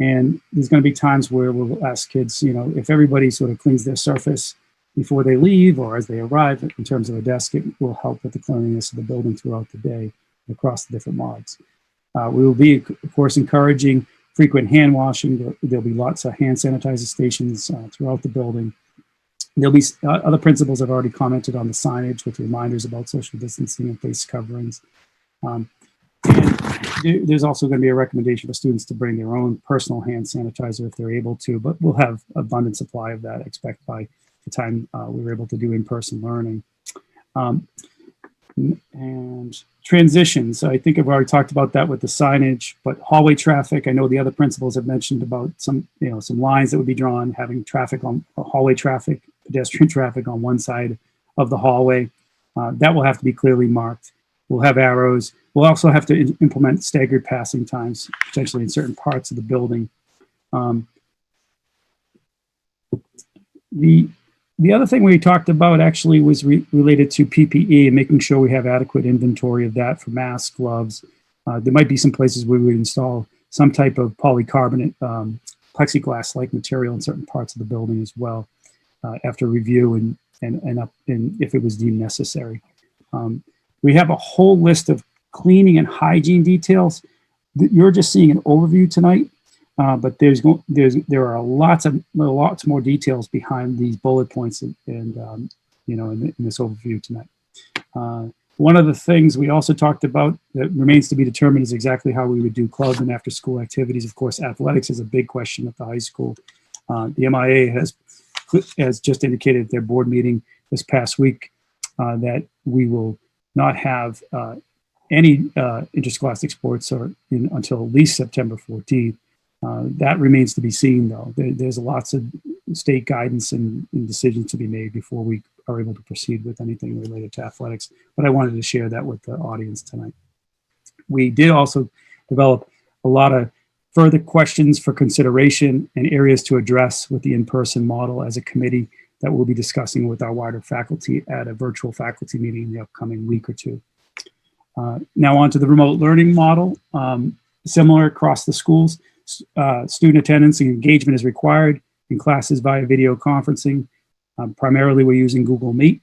And there's going to be times where we'll ask kids, if everybody sort of cleans their surface before they leave or as they arrive in terms of a desk, it will help with the cleanliness of the building throughout the day across the different mods. We will be, of course, encouraging frequent hand washing. There'll be lots of hand sanitizer stations throughout the building. There'll be other principals have already commented on the signage with reminders about social distancing and face coverings. And there's also going to be a recommendation for students to bring their own personal hand sanitizer if they're able to, but we'll have abundant supply of that, I expect, by the time we're able to do in-person learning. And transitions, I think I've already talked about that with the signage, but hallway traffic, I know the other principals have mentioned about some lines that would be drawn, having traffic on hallway traffic, pedestrian traffic on one side of the hallway. That will have to be clearly marked. We'll have arrows. We'll also have to implement staggered passing times, potentially in certain parts of the building. The other thing we talked about actually was related to PPE and making sure we have adequate inventory of that for masks, gloves. There might be some places where we would install some type of polycarbonate plexiglass-like material in certain parts of the building as well, after review and if it was deemed necessary. We have a whole list of cleaning and hygiene details. You're just seeing an overview tonight. But there are lots more details behind these bullet points and in this overview tonight. One of the things we also talked about that remains to be determined is exactly how we would do club and after school activities. Of course, athletics is a big question at the high school. The MIA has just indicated at their board meeting this past week that we will not have any interscholastic sports until at least September 14th. That remains to be seen, though. There's lots of state guidance and decisions to be made before we are able to proceed with anything related to athletics. But I wanted to share that with the audience tonight. We did also develop a lot of further questions for consideration and areas to address with the in-person model as a committee that we'll be discussing with our wider faculty at a virtual faculty meeting in the upcoming week or two. Now on to the remote learning model. Similar across the schools, student attendance and engagement is required in classes via video conferencing. Primarily, we're using Google Meet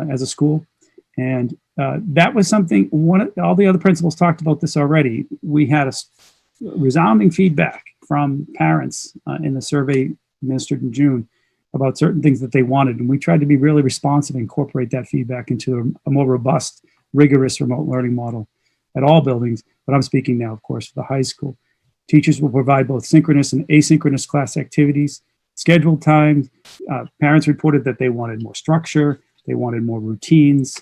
as a school. And that was something, all the other principals talked about this already. We had a resounding feedback from parents in the survey administered in June about certain things that they wanted. And we tried to be really responsive and incorporate that feedback into a more robust, rigorous remote learning model at all buildings. But I'm speaking now, of course, for the high school. Teachers will provide both synchronous and asynchronous class activities, scheduled times. Parents reported that they wanted more structure. They wanted more routines.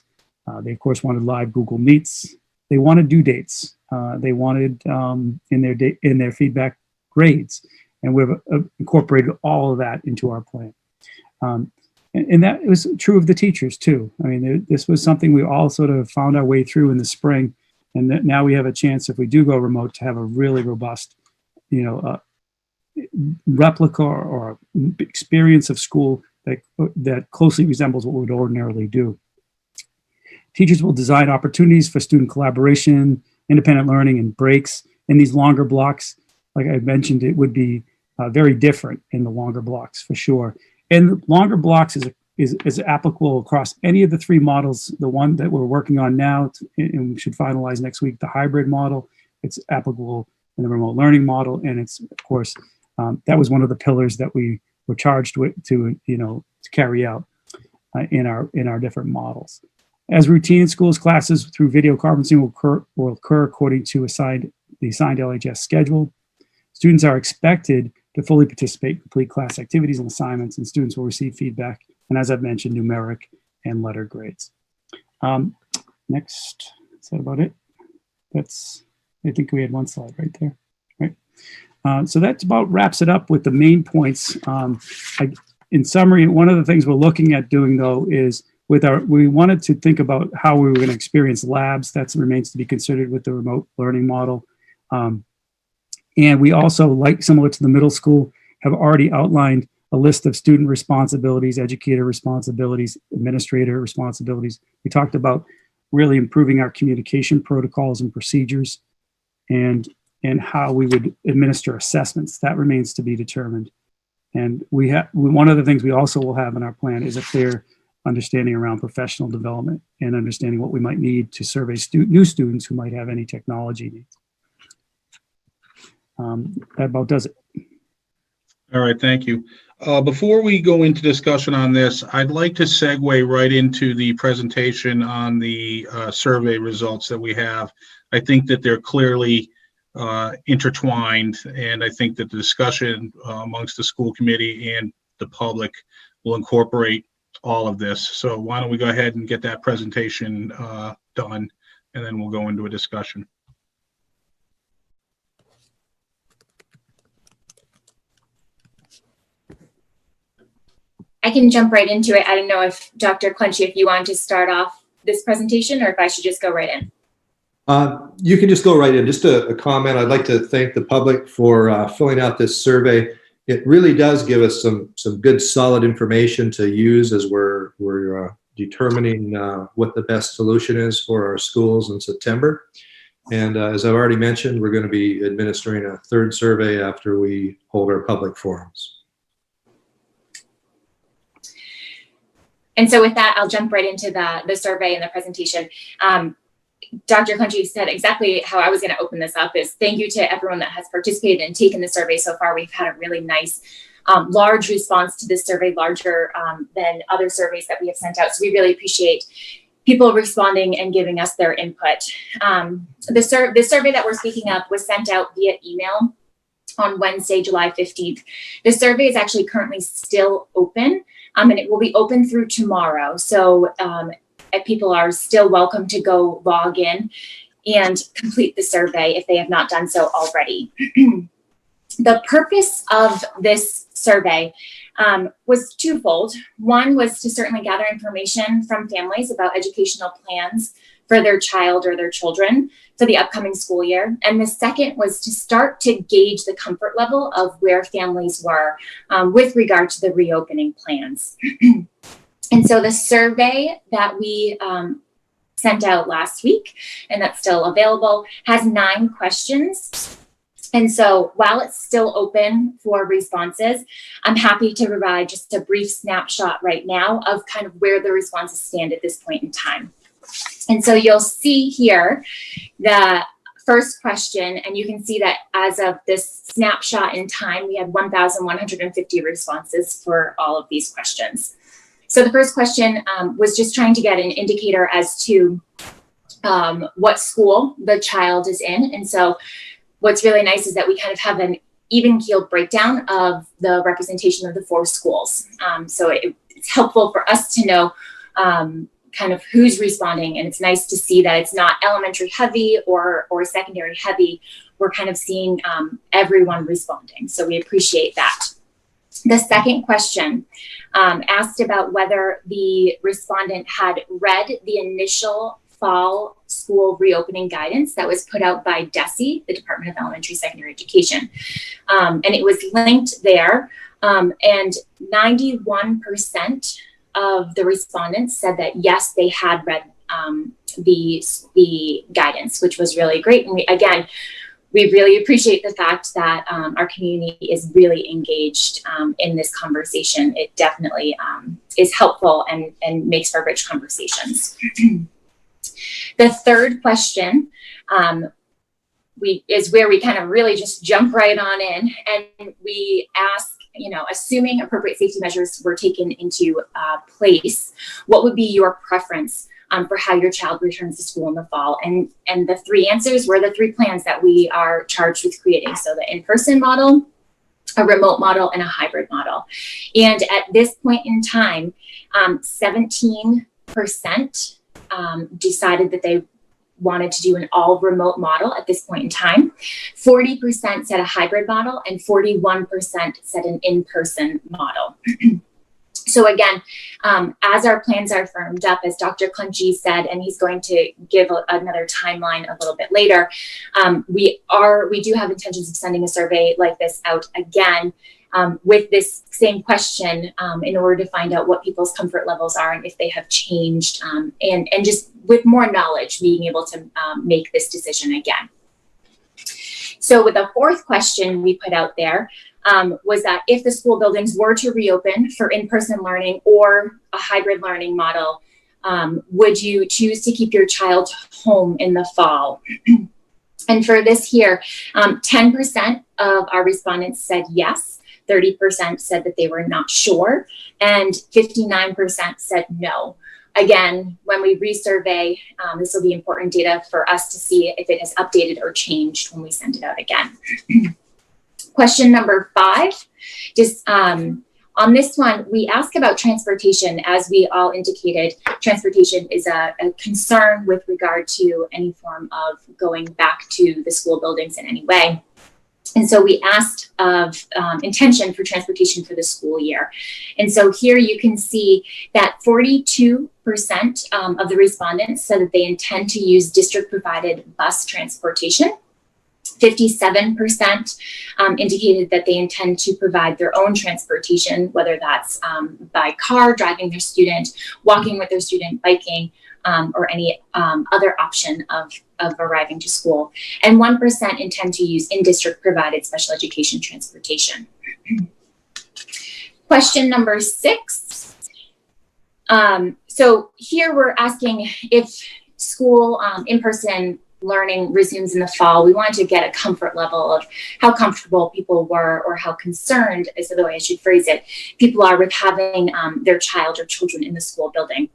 They, of course, wanted live Google Meets. They wanted due dates. They wanted, in their feedback, grades. And we've incorporated all of that into our plan. And that was true of the teachers, too. I mean, this was something we all sort of found our way through in the spring. And that now we have a chance, if we do go remote, to have a really robust, replica or experience of school that closely resembles what we would ordinarily do. Teachers will design opportunities for student collaboration, independent learning, and breaks in these longer blocks. Like I mentioned, it would be very different in the longer blocks for sure. And longer blocks is applicable across any of the three models. The one that we're working on now, and we should finalize next week, the hybrid model. It's applicable in the remote learning model, and it's, of course, that was one of the pillars that we were charged with to carry out in our different models. As routine in schools, classes through video conferencing will occur according to the assigned LHS schedule. Students are expected to fully participate in complete class activities and assignments, and students will receive feedback. And as I've mentioned, numeric and letter grades. Next, is that about it? I think we had one slide right there, right? So that about wraps it up with the main points. In summary, one of the things we're looking at doing, though, is we wanted to think about how we were going to experience labs. That remains to be considered with the remote learning model. And we also, similar to the middle school, have already outlined a list of student responsibilities, educator responsibilities, administrator responsibilities. We talked about really improving our communication protocols and procedures and how we would administer assessments. That remains to be determined. And one of the things we also will have in our plan is a clear understanding around professional development and understanding what we might need to survey new students who might have any technology needs. That about does it. All right, thank you. Before we go into discussion on this, I'd like to segue right into the presentation on the survey results that we have. I think that they're clearly intertwined, and I think that the discussion amongst the school committee and the public will incorporate all of this. So why don't we go ahead and get that presentation done, and then we'll go into a discussion. I can jump right into it. I don't know if Dr. Clenchey, if you want to start off this presentation or if I should just go right in. You can just go right in. Just a comment. I'd like to thank the public for filling out this survey. It really does give us some good, solid information to use as we're determining what the best solution is for our schools in September. And as I've already mentioned, we're going to be administering a third survey after we hold our public forums. And so with that, I'll jump right into the survey and the presentation. Dr. Clenchey said exactly how I was going to open this up is thank you to everyone that has participated and taken the survey so far. We've had a really nice, large response to this survey, larger than other surveys that we have sent out. So we really appreciate people responding and giving us their input. The survey that we're speaking of was sent out via email on Wednesday, July 15th. The survey is actually currently still open. And it will be open through tomorrow. So people are still welcome to go log in. and complete the survey if they have not done so already. The purpose of this survey was twofold. One was to certainly gather information from families about educational plans for their child or their children for the upcoming school year. And the second was to start to gauge the comfort level of where families were with regard to the reopening plans. And so the survey that we sent out last week, and that's still available, has 9 questions. And so while it's still open for responses, I'm happy to provide just a brief snapshot right now of kind of where the responses stand at this point in time. And so you'll see here the first question, and you can see that as of this snapshot in time, we had 1,150 responses for all of these questions. So the first question was just trying to get an indicator as to what school the child is in. And so what's really nice is that we kind of have an even-keeled breakdown of the representation of the 4 schools. So it's helpful for us to know kind of who's responding, and it's nice to see that it's not elementary heavy or secondary heavy. We're kind of seeing everyone responding, so we appreciate that. The second question asked about whether the respondent had read the initial fall school reopening guidance that was put out by DESE, the Department of Elementary Secondary Education. And it was linked there, and 91% of the respondents said that yes, they had read the guidance, which was really great. And we really appreciate the fact that our community is really engaged in this conversation. It definitely is helpful and makes for rich conversations. The third question is where we kind of really just jump right on in, and we ask, assuming appropriate safety measures were taken into place, what would be your preference for how your child returns to school in the fall? And the 3 answers were the 3 plans that we are charged with creating. So the in-person model, a remote model, and a hybrid model. And at this point in time, 17% decided that they wanted to do an all remote model at this point in time. 40% said a hybrid model, and 41% said an in-person model. So again, as our plans are firmed up, as Dr. Schcmte said, and he's going to give another timeline a little bit later, we do have intentions of sending a survey like this out again with this same question in order to find out what people's comfort levels are and if they have changed, and just with more knowledge, being able to make this decision again. So with the 4th question we put out there, was that if the school buildings were to reopen for in-person learning or a hybrid learning model, would you choose to keep your child home in the fall? And for this here, 10% of our respondents said yes, 30% said that they were not sure, and 59% said no. Again, when we resurvey, this will be important data for us to see if it has updated or changed when we send it out again. Question number 5, just on this one, we ask about transportation. As we all indicated, transportation is a concern with regard to any form of going back to the school buildings in any way. And so we asked of intention for transportation for the school year. And so here you can see that 42% of the respondents said that they intend to use district provided bus transportation. 57% indicated that they intend to provide their own transportation, whether that's by car, driving their student, walking with their student, biking, or any other option of arriving to school. And 1% intend to use in-district provided special education transportation. Question number 6. So here we're asking if school in-person learning resumes in the fall. We wanted to get a comfort level of how comfortable people were, or how concerned is the way I should phrase it, people are with having their child or children in the school building.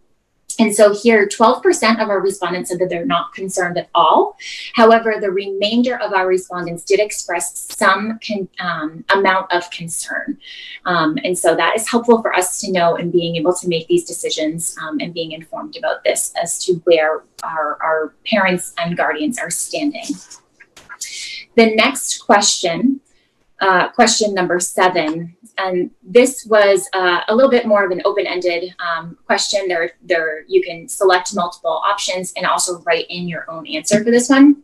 And so here, 12% of our respondents said that they're not concerned at all. However, the remainder of our respondents did express some amount of concern. And so that is helpful for us to know in being able to make these decisions and being informed about this as to where our parents and guardians are standing. The next question, question number 7, and this was a little bit more of an open-ended question. You can select multiple options and also write in your own answer for this one.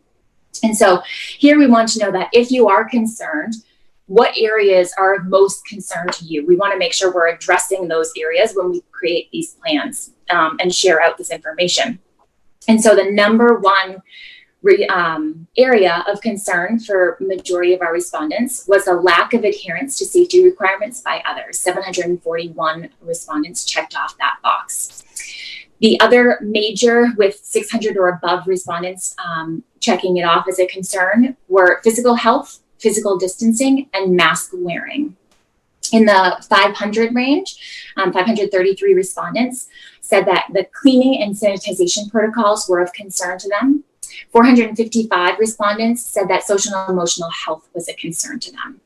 And so here we want to know that if you are concerned, what areas are of most concern to you? We want to make sure we're addressing those areas when we create these plans and share out this information. And so the number one area of concern for majority of our respondents was a lack of adherence to safety requirements by others. 741 respondents checked off that box. The other major, with 600 or above respondents checking it off as a concern, were physical health, physical distancing, and mask wearing. In the 500 range, 533 respondents said that the cleaning and sanitization protocols were of concern to them. 455 respondents said that social and emotional health was a concern to them.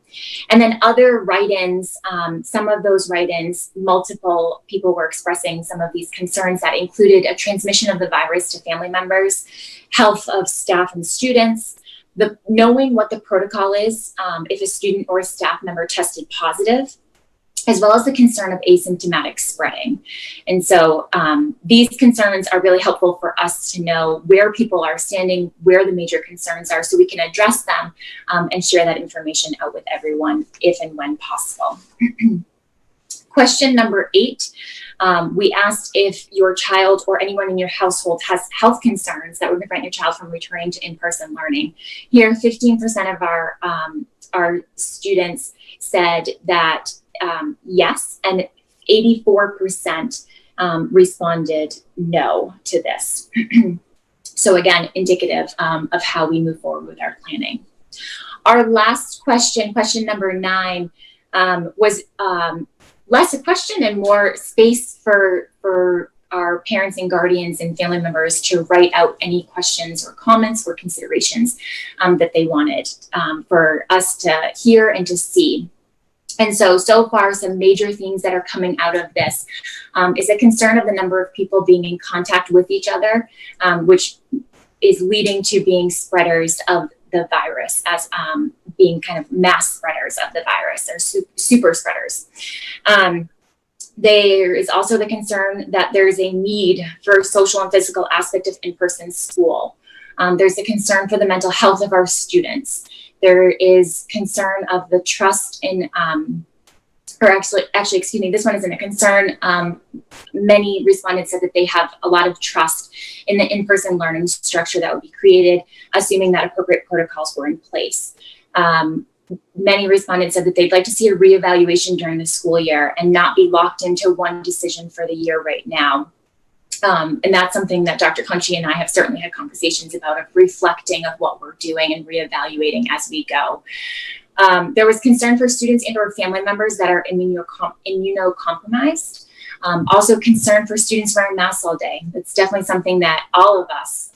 And then other write-ins, some of those write-ins, multiple people were expressing some of these concerns that included a transmission of the virus to family members, health of staff and students, knowing what the protocol is if a student or a staff member tested positive, as well as the concern of asymptomatic spreading. And so these concerns are really helpful for us to know where people are standing, where the major concerns are, so we can address them and share that information out with everyone if and when possible. Question number 8, we asked if your child or anyone in your household has health concerns that would prevent your child from returning to in-person learning. Here, 15% of our students said that yes, and 84% responded no to this. So again, indicative of how we move forward with our planning. Our last question, question number 9, was less a question and more space for our parents and guardians and family members to write out any questions or comments or considerations that they wanted for us to hear and to see. And so far, some major themes that are coming out of this is a concern of the number of people being in contact with each other, which is leading to being spreaders of the virus, as being kind of mass spreaders of the virus, or super spreaders. There is also the concern that there's a need for social and physical aspect of in-person school. There's a concern for the mental health of our students. There is concern of the trust in, excuse me, this one isn't a concern. Many respondents said that they have a lot of trust in the in-person learning structure that would be created, assuming that appropriate protocols were in place. Many respondents said that they'd like to see a reevaluation during the school year and not be locked into one decision for the year right now. And that's something that Dr. Clunchy and I have certainly had conversations about, of reflecting of what we're doing and reevaluating as we go. There was concern for students and or family members that are immunocompromised. Also concern for students wearing masks all day. It's definitely something that all of us,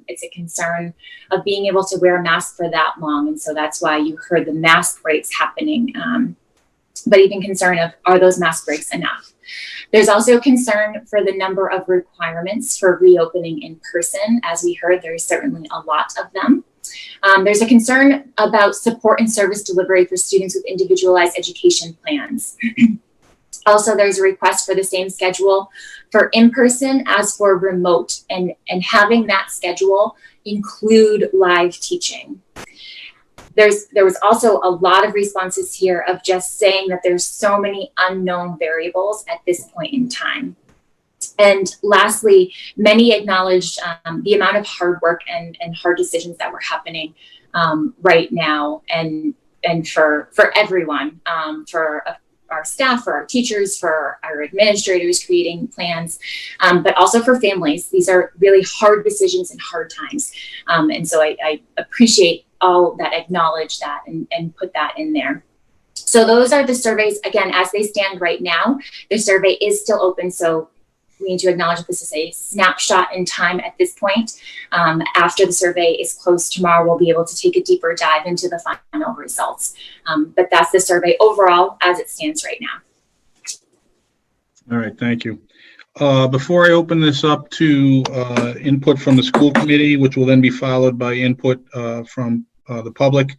it's a concern of being able to wear a mask for that long. And so that's why you heard the mask breaks happening. But even concern of, are those mask breaks enough? There's also concern for the number of requirements for reopening in person. As we heard, there's certainly a lot of them. There's a concern about support and service delivery for students with individualized education plans. Also, there's a request for the same schedule for in-person as for remote, and having that schedule include live teaching. There was also a lot of responses here of just saying that there's so many unknown variables at this point in time. And lastly, many acknowledged the amount of hard work and hard decisions that were happening right now, and for everyone, for our staff, for our teachers, for our administrators creating plans, but also for families. These are really hard decisions and hard times. And so I appreciate all that acknowledge that and put that in there. So those are the surveys, again, as they stand right now. The survey is still open, so we need to acknowledge that this is a snapshot in time at this point. After the survey is closed tomorrow, we'll be able to take a deeper dive into the final results. But that's the survey overall as it stands right now. All right, thank you. Before I open this up to input from the school committee, which will then be followed by input from the public,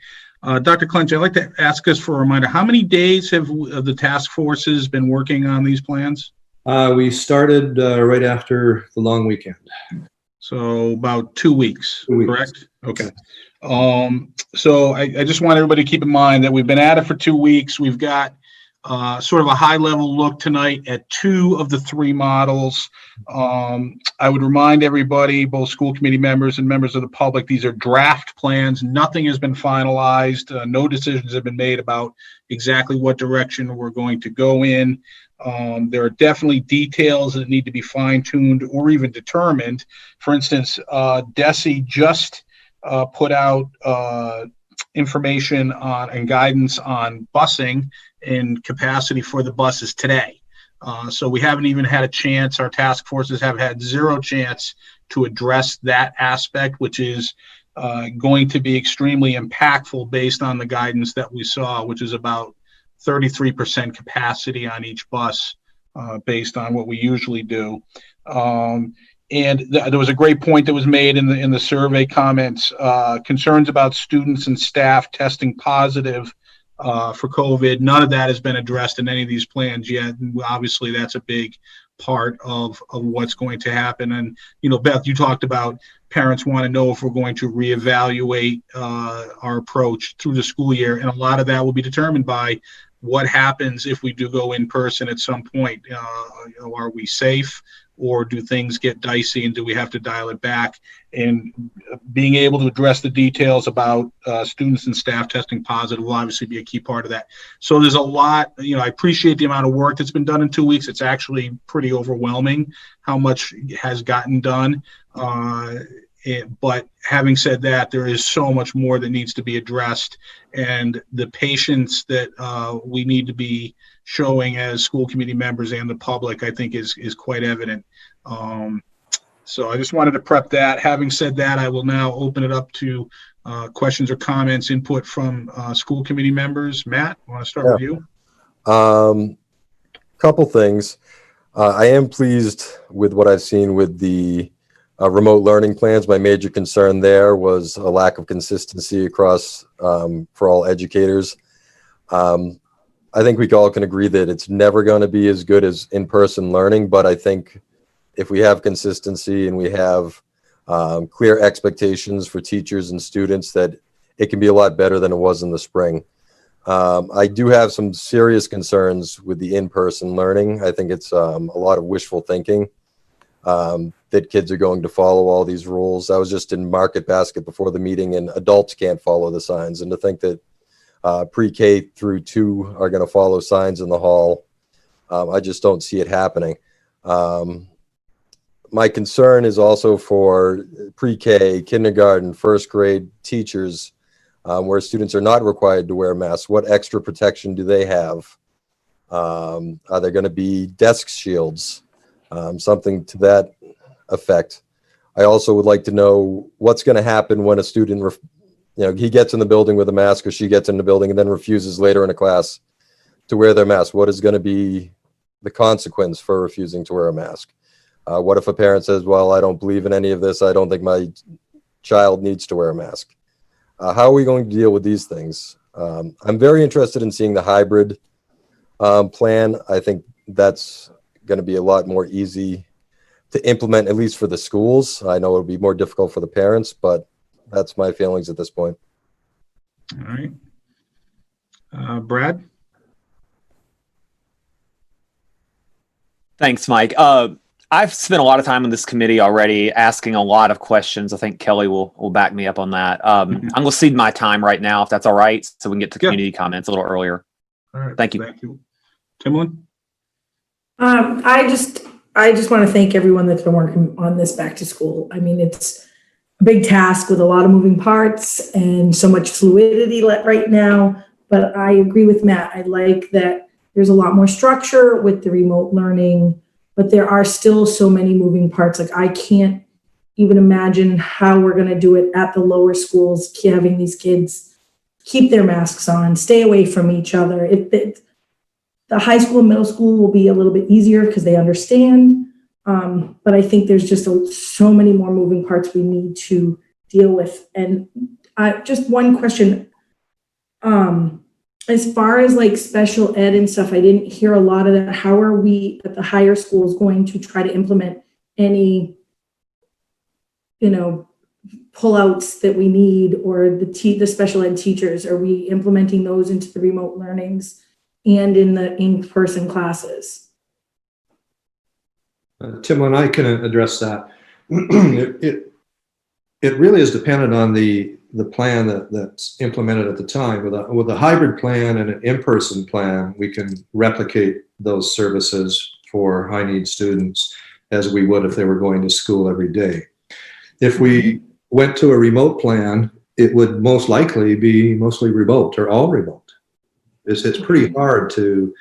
Dr. Clench, I'd like to ask us for a reminder, how many days have the task forces been working on these plans? We started right after the long weekend. So about 2 weeks, 2 weeks. correct? Okay. So I just want everybody to keep in mind that we've been at it for 2 weeks. We've got sort of a high level look tonight at 2 of the 3 models. I would remind everybody, both school committee members and members of the public, these are draft plans. Nothing has been finalized. No decisions have been made about exactly what direction we're going to go in. There are definitely details that need to be fine-tuned or even determined. For instance, DESE just put out information on and guidance on busing and capacity for the buses today. So we haven't even had a chance, our task forces have had 0 chance to address that aspect, which is going to be extremely impactful based on the guidance that we saw, which is about 33% capacity on each bus based on what we usually do. And there was a great point that was made in the survey comments, concerns about students and staff testing positive for COVID. None of that has been addressed in any of these plans yet. And obviously, that's a big part of what's going to happen. And, you know, Beth, you talked about parents want to know if we're going to reevaluate our approach through the school year. And a lot of that will be determined by what happens if we do go in person at some point. You know, are we safe? Or do things get dicey and do we have to dial it back? And being able to address the details about students and staff testing positive will obviously be a key part of that. So there's a lot, you know, I appreciate the amount of work that's been done in 2 weeks. It's actually pretty overwhelming how much has gotten done. But having said that, there is so much more that needs to be addressed, and the patience that we need to be showing as school committee members and the public, I think is quite evident. So I just wanted to prep that. Having said that, I will now open it up to questions or comments, input from school committee members. Matt, I want to start with you. Couple things. I am pleased with what I've seen with the remote learning plans. My major concern there was a lack of consistency across for all educators. I think we all can agree that it's never going to be as good as in-person learning, but I think if we have consistency and we have clear expectations for teachers and students, that it can be a lot better than it was in the spring. I do have some serious concerns with the in-person learning. I think it's a lot of wishful thinking that kids are going to follow all these rules. I was just in Market Basket before the meeting, and adults can't follow the signs, and to think that pre-K through 2 are going to follow signs in the hall, I just don't see it happening. My concern is also for pre-K, kindergarten, first grade teachers, where students are not required to wear masks. What extra protection do they have? Are there going to be desk shields? Something to that effect. I also would like to know what's going to happen when a student, he gets in the building with a mask, or she gets in the building and then refuses later in a class to wear their mask. What is going to be the consequence for refusing to wear a mask? What if a parent says, well, I don't believe in any of this. I don't think my child needs to wear a mask. How are we going to deal with these things? I'm very interested in seeing the hybrid plan. I think that's going to be a lot more easy to implement, at least for the schools. I know it'll be more difficult for the parents, but that's my feelings at this point. All right. Brad? Thanks, Mike. I've spent a lot of time on this committee already, asking a lot of questions. I think Kelly will back me up on that. I'm going to cede my time right now, if that's all right, so we can get to community comments a little earlier. All right. Thank you. Thank you. Timlin? I just want to thank everyone that's been working on this back to school. I mean, it's a big task with a lot of moving parts and so much fluidity right now. But I agree with Matt. I like that there's a lot more structure with the remote learning but there are still so many moving parts. Like I can't even imagine how we're going to do it at the lower schools, having these kids keep their masks on, stay away from each other. The high school and middle school will be a little bit easier because they understand. But I think there's just so many more moving parts we need to deal with. And just one question. As far as like special ed and stuff, I didn't hear a lot of that. How are we at the higher schools going to try to implement any, pullouts that we need, or the special ed teachers? Are we implementing those into the remote learnings and in the in-person classes? Tim and I can address that. It really is dependent on the plan that's implemented at the time. With a hybrid plan and an in-person plan, we can replicate those services for high need students as we would if they were going to school every day. If we went to a remote plan, it would most likely be mostly remote or all remote. It's pretty hard to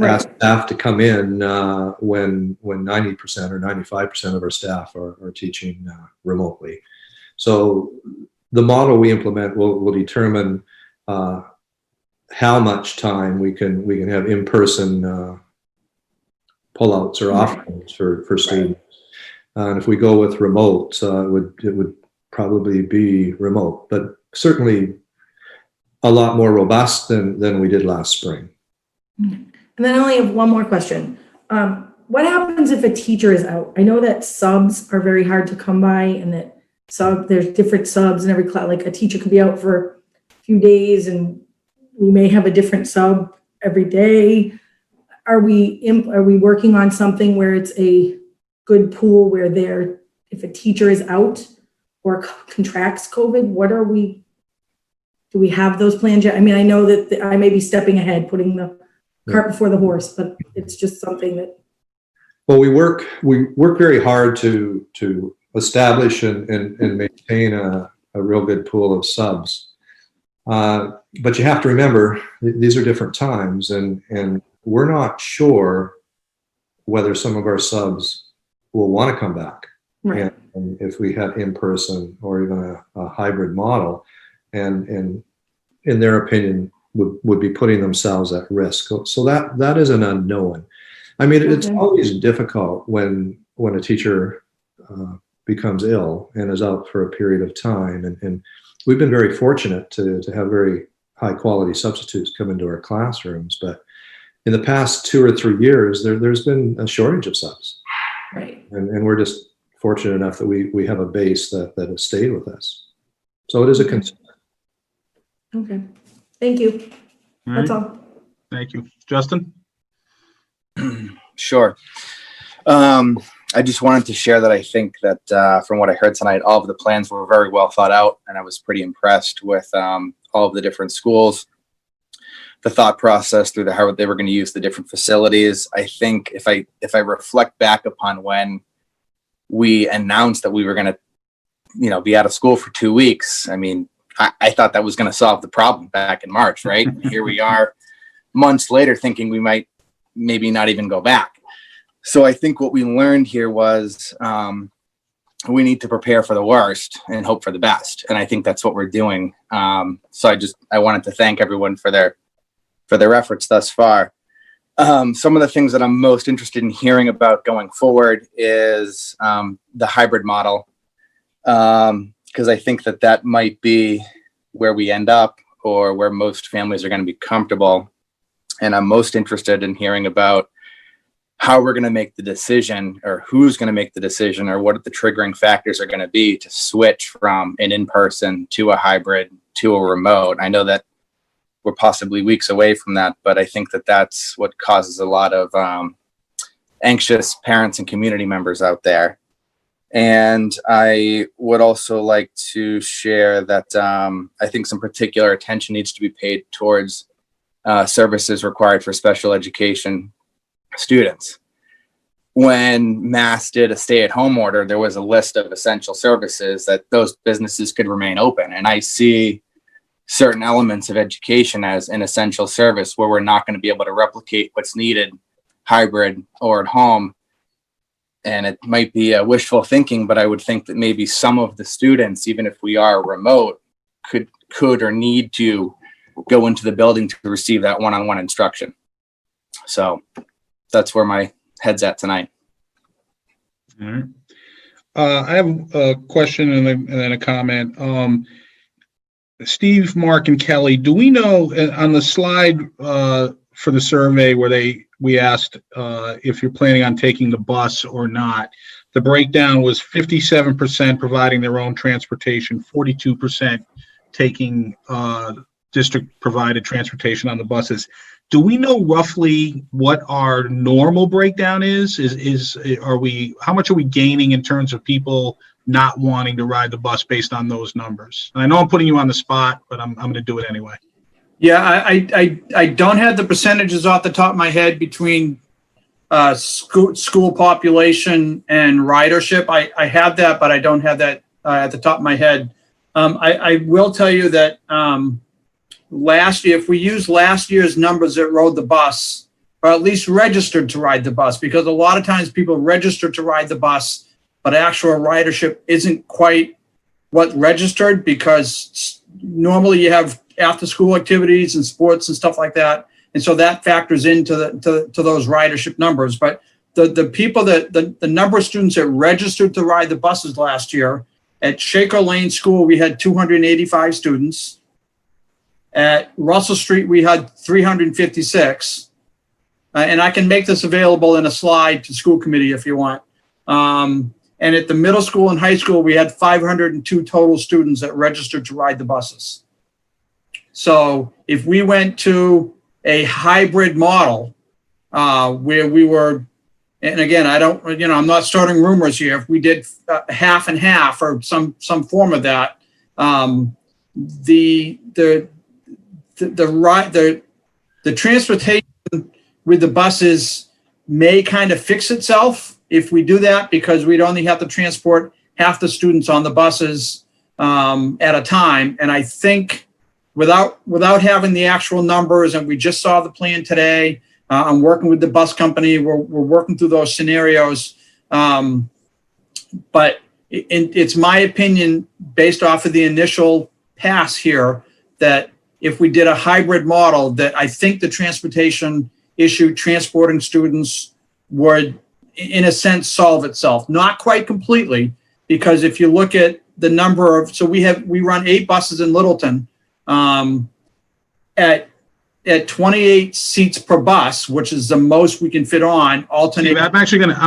ask staff to come in when 90% or 95% of our staff are teaching remotely. So the model we implement will determine how much time we can have in-person pullouts or offerings for students. And if we go with remote, it would probably be remote, but certainly a lot more robust than we did last spring. And then I only have one more question. What happens if a teacher is out? I know that subs are very hard to come by, and that there's different subs in every class. Like a teacher could be out for a few days, and we may have a different sub every day. Are we working on something where it's a good pool where if a teacher is out or contracts COVID, do we have those plans yet? I mean, I know that I may be stepping ahead, putting the cart before the horse, but it's just something that. Well, we work very hard to establish and maintain a real good pool of subs. But you have to remember, these are different times, and we're not sure whether some of our subs will want to come back. Right. And if we have in-person or even a hybrid model, and in their opinion would be putting themselves at risk. So that is an unknown. I mean, it's always difficult when a teacher becomes ill and is out for a period of time. And we've been very fortunate to have very high quality substitutes come into our classrooms. But in the past 2 or 3 years, there's been a shortage of subs. Right. And we're just fortunate enough that we have a base that has stayed with us. So it is a concern. Okay. Thank you. That's all. Thank you. Justin? Sure. I just wanted to share that I think that from what I heard tonight, all of the plans were very well thought out, and I was pretty impressed with all of the different schools, the thought process through how they were going to use the different facilities. I think if I reflect back upon when we announced that we were going to, be out of school for 2 weeks, I mean, I thought that was going to solve the problem back in March, right? Here we are months later thinking we might maybe not even go back. So I think what we learned here was we need to prepare for the worst and hope for the best. And I think that's what we're doing. So I wanted to thank everyone for their efforts thus far. Some of the things that I'm most interested in hearing about going forward is the hybrid model. Because I think that might be where we end up, or where most families are going to be comfortable. And I'm most interested in hearing about how we're going to make the decision, or who's going to make the decision, or what the triggering factors are going to be to switch from an in-person to a hybrid to a remote. I know that we're possibly weeks away from that, but I think that's what causes a lot of anxious parents and community members out there. And I would also like to share that I think some particular attention needs to be paid towards services required for special education students. When Mass did a stay-at-home order, there was a list of essential services that those businesses could remain open. And I see certain elements of education as an essential service where we're not going to be able to replicate what's needed hybrid or at home and it might be a wishful thinking, but I would think that maybe some of the students, even if we are remote, could or need to go into the building to receive that one-on-one instruction. So that's where my head's at tonight. All right. I have a question and then a comment. Steve, Mark, and Kelly, do we know on the slide for the survey where we asked if you're planning on taking the bus or not, the breakdown was 57% providing their own transportation, 42% taking district provided transportation on the buses. Do we know roughly what our normal breakdown is? How much are we gaining in terms of people not wanting to ride the bus based on those numbers? And I know I'm putting you on the spot, but I'm going to do it anyway. Yeah, I don't have the percentages off the top of my head between school population and ridership. I have that, but I don't have that at the top of my head. I will tell you that last year, if we use last year's numbers that rode the bus, or at least registered to ride the bus, because a lot of times people register to ride the bus, but actual ridership isn't quite what registered, because normally you have after school activities and sports and stuff like that. And so that factors into to those ridership numbers. But the people the number of students that registered to ride the buses last year at Shaker Lane School, we had 285 students. At Russell Street, we had 356. And I can make this available in a slide to school committee if you want. And at the middle school and high school, we had 502 total students that registered to ride the buses. So if we went to a hybrid model where we were, and again, I'm not starting rumors here. If we did half and half or some form of that, the transportation with the buses may kind of fix itself if we do that, because we'd only have to transport half the students on the buses at a time. And I think without having the actual numbers, and we just saw the plan today, I'm working with the bus company. We're working through those scenarios. But it's my opinion, based off of the initial pass here, that if we did a hybrid model, that I think the transportation issue, transporting students, would, in a sense, solve itself. Not quite completely, because if you look at the number of, so we run 8 buses in Littleton at 28 seats per bus, which is the most we can fit on. Alternating. Steve, I'm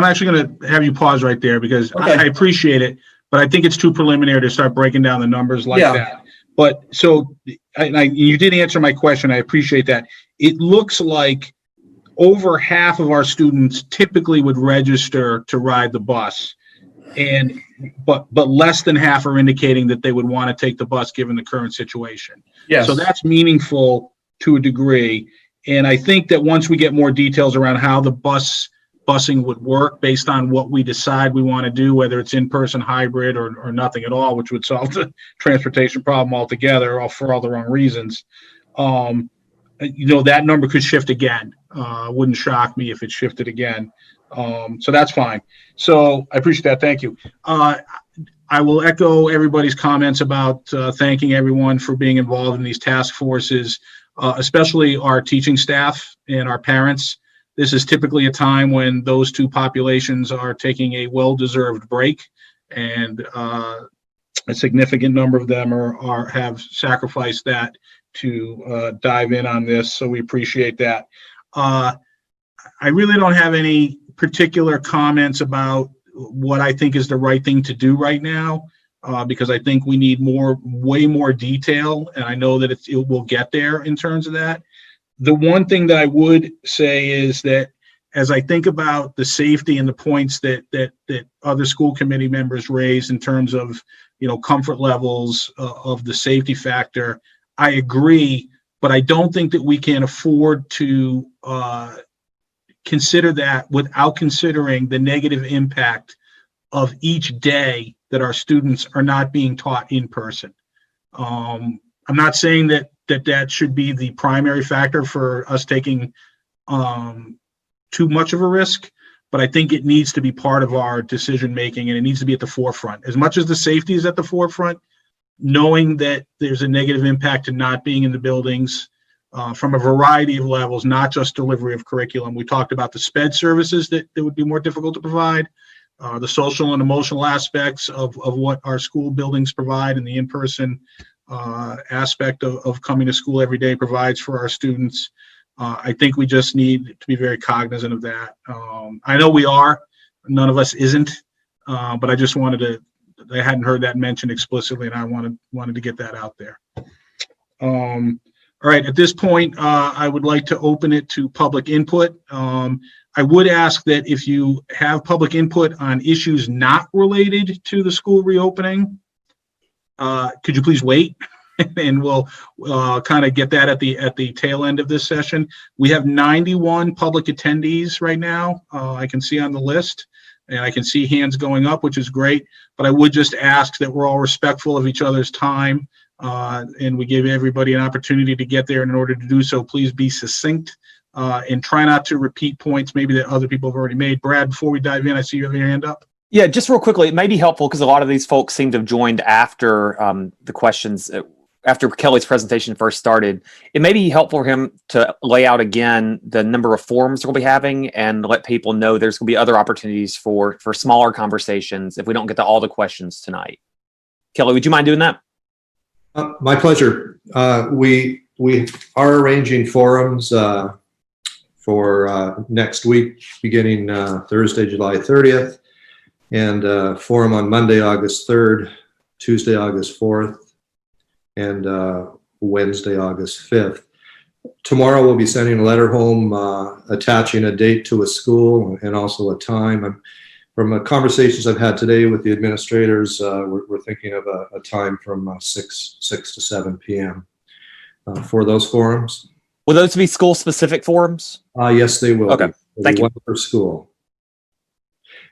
actually gonna have you pause right there, because Okay. I appreciate it, but I think it's too preliminary to start breaking down the numbers like that. But so, you did answer my question. I appreciate that. It looks like over half of our students typically would register to ride the bus, but less than half are indicating that they would want to take the bus given the current situation. Yes. So that's meaningful to a degree. And I think that once we get more details around how the busing would work based on what we decide we want to do, whether it's in-person, hybrid, or nothing at all, which would solve the transportation problem altogether, or for all the wrong reasons, that number could shift again. Wouldn't shock me if it shifted again. So that's fine. So I appreciate that. Thank you. I will echo everybody's comments about thanking everyone for being involved in these task forces, especially our teaching staff and our parents. This is typically a time when those two populations are taking a well-deserved break, and a significant number of them have sacrificed that to dive in on this. So we appreciate that. I really don't have any particular comments about what I think is the right thing to do right now, because I think we need way more detail, and I know that it will get there in terms of that. The one thing that I would say is that as I think about the safety and the points that other school committee members raised in terms of, comfort levels of the safety factor, I agree, but I don't think that we can afford to consider that without considering the negative impact of each day that our students are not being taught in person. I'm not saying that should be the primary factor for us taking too much of a risk, but I think it needs to be part of our decision making, and it needs to be at the forefront. As much as the safety is at the forefront, knowing that there's a negative impact to not being in the buildings from a variety of levels, not just delivery of curriculum. We talked about the SPED services that would be more difficult to provide, the social and emotional aspects of what our school buildings provide, and the in-person aspect of coming to school every day provides for our students. I think we just need to be very cognizant of that. I know we are, none of us isn't, but I just I hadn't heard that mentioned explicitly, and I wanted to get that out there. All right, at this point, I would like to open it to public input. I would ask that if you have public input on issues not related to the school reopening, could you please wait? And we'll kind of get that at the tail end of this session. We have 91 public attendees right now. I can see on the list, and I can see hands going up, which is great. But I would just ask that we're all respectful of each other's time, and we give everybody an opportunity to get there. And in order to do so, please be succinct and try not to repeat points maybe that other people have already made. Brad, before we dive in, I see you have your hand up. Yeah, just real quickly, it may be helpful because a lot of these folks seem to have joined after the questions, after Kelly's presentation first started. It may be helpful for him to lay out again the number of forums we'll be having and let people know there's going to be other opportunities for smaller conversations if we don't get to all the questions tonight. Kelly, would you mind doing that? My pleasure. We are arranging forums for next week, beginning Thursday, July 30th, and forum on Monday, August 3rd, Tuesday, August 4th, and Wednesday, August 5th. Tomorrow we'll be sending a letter home attaching a date to a school and also a time. From the conversations I've had today with the administrators, we're thinking of a time from 6 to 7 p.m. For those forums. Will those be school-specific forums? Yes, they will. Okay, thank you. One per school.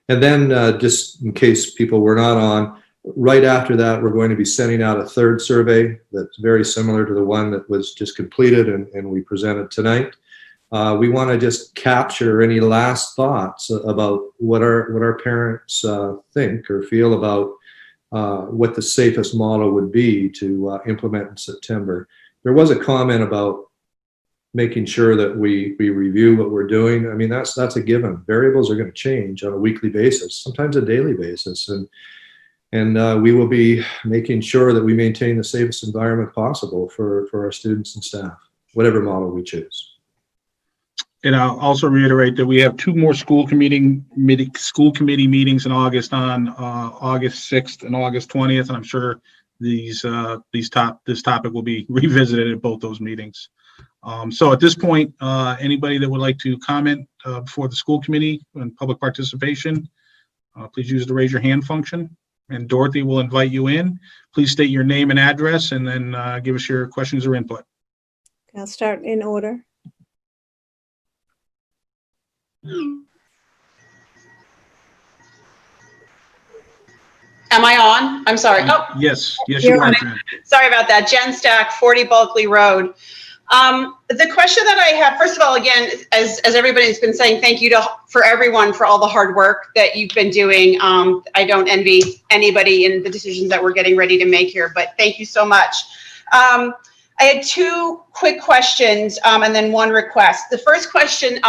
And then just in case people were not on, right after that, we're going to be sending out a third survey that's very similar to the one that was just completed and we presented tonight. We want to just capture any last thoughts about what our parents think or feel about what the safest model would be to implement in September. There was a comment about making sure that we review what we're doing. I mean, that's a given. Variables are going to change on a weekly basis, sometimes a daily basis, and we will be making sure that we maintain the safest environment possible for our students and staff, whatever model we choose. And I'll also reiterate that we have two more school committee meetings in August on August 6th and August 20th, and I'm sure this topic will be revisited at both those meetings. So at this point, anybody that would like to comment before the school committee and public participation, please use the raise your hand function, and Dorothy will invite you in. Please state your name and address, and then give us your questions or input. I'll start in order. Am I on? I'm sorry. Oh, yes, you are. Sorry about that. Jen Stack, 40 Bulkley Road. The question that I have, first of all, again, as everybody's been saying, thank you for everyone for all the hard work that you've been doing. I don't envy anybody in the decisions that we're getting ready to make here, but thank you so much. I had two quick questions and then one request. The first question,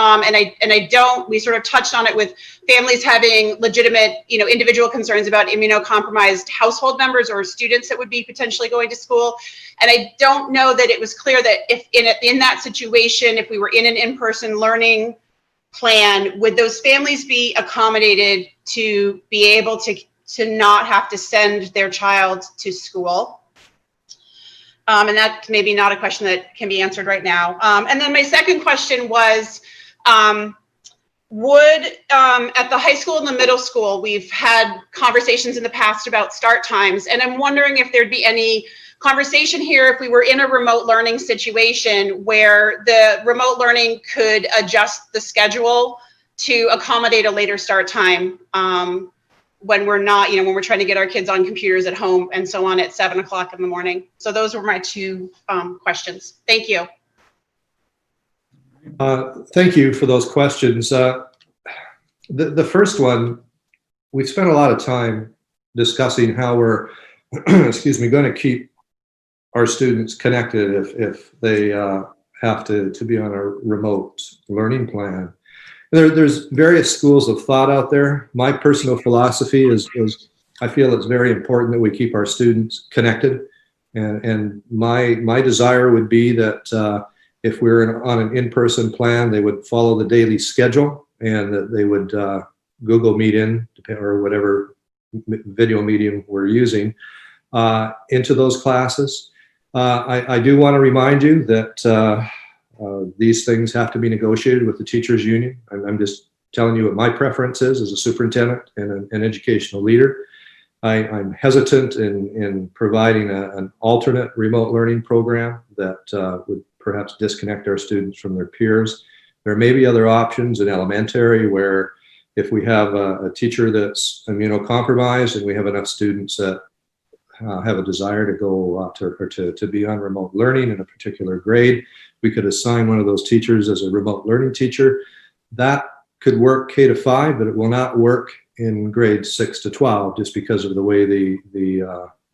we sort of touched on it with families having legitimate, individual concerns about immunocompromised household members or students that would be potentially going to school. And I don't know that it was clear that if in that situation, if we were in an in-person learning plan, would those families be accommodated to be able to not have to send their child to school? And that's maybe not a question that can be answered right now. And then my second question was, would at the high school and the middle school, we've had conversations in the past about start times, and I'm wondering if there'd be any conversation here if we were in a remote learning situation where the remote learning could adjust the schedule to accommodate a later start time when we're not, when we're trying to get our kids on computers at home and so on at 7 o'clock in the morning. So those were my two questions. Thank you. Thank you for those questions. The first one, we spent a lot of time discussing how we're, excuse me, going to keep our students connected if they have to be on a remote learning plan. There's various schools of thought out there. My personal philosophy is I feel it's very important that we keep our students connected. And my desire would be that if we're on an in-person plan, they would follow the daily schedule and that they would Google Meet in, or whatever video medium we're using, into those classes. I do want to remind you that these things have to be negotiated with the teachers union. I'm just telling you what my preference is as a superintendent and an educational leader. I'm hesitant in providing an alternate remote learning program that would perhaps disconnect our students from their peers. There may be other options in elementary where if we have a teacher that's immunocompromised and we have enough students that have a desire to go to be on remote learning in a particular grade, we could assign one of those teachers as a remote learning teacher. That could work K to 5, but it will not work in grades 6 to 12 just because of the way the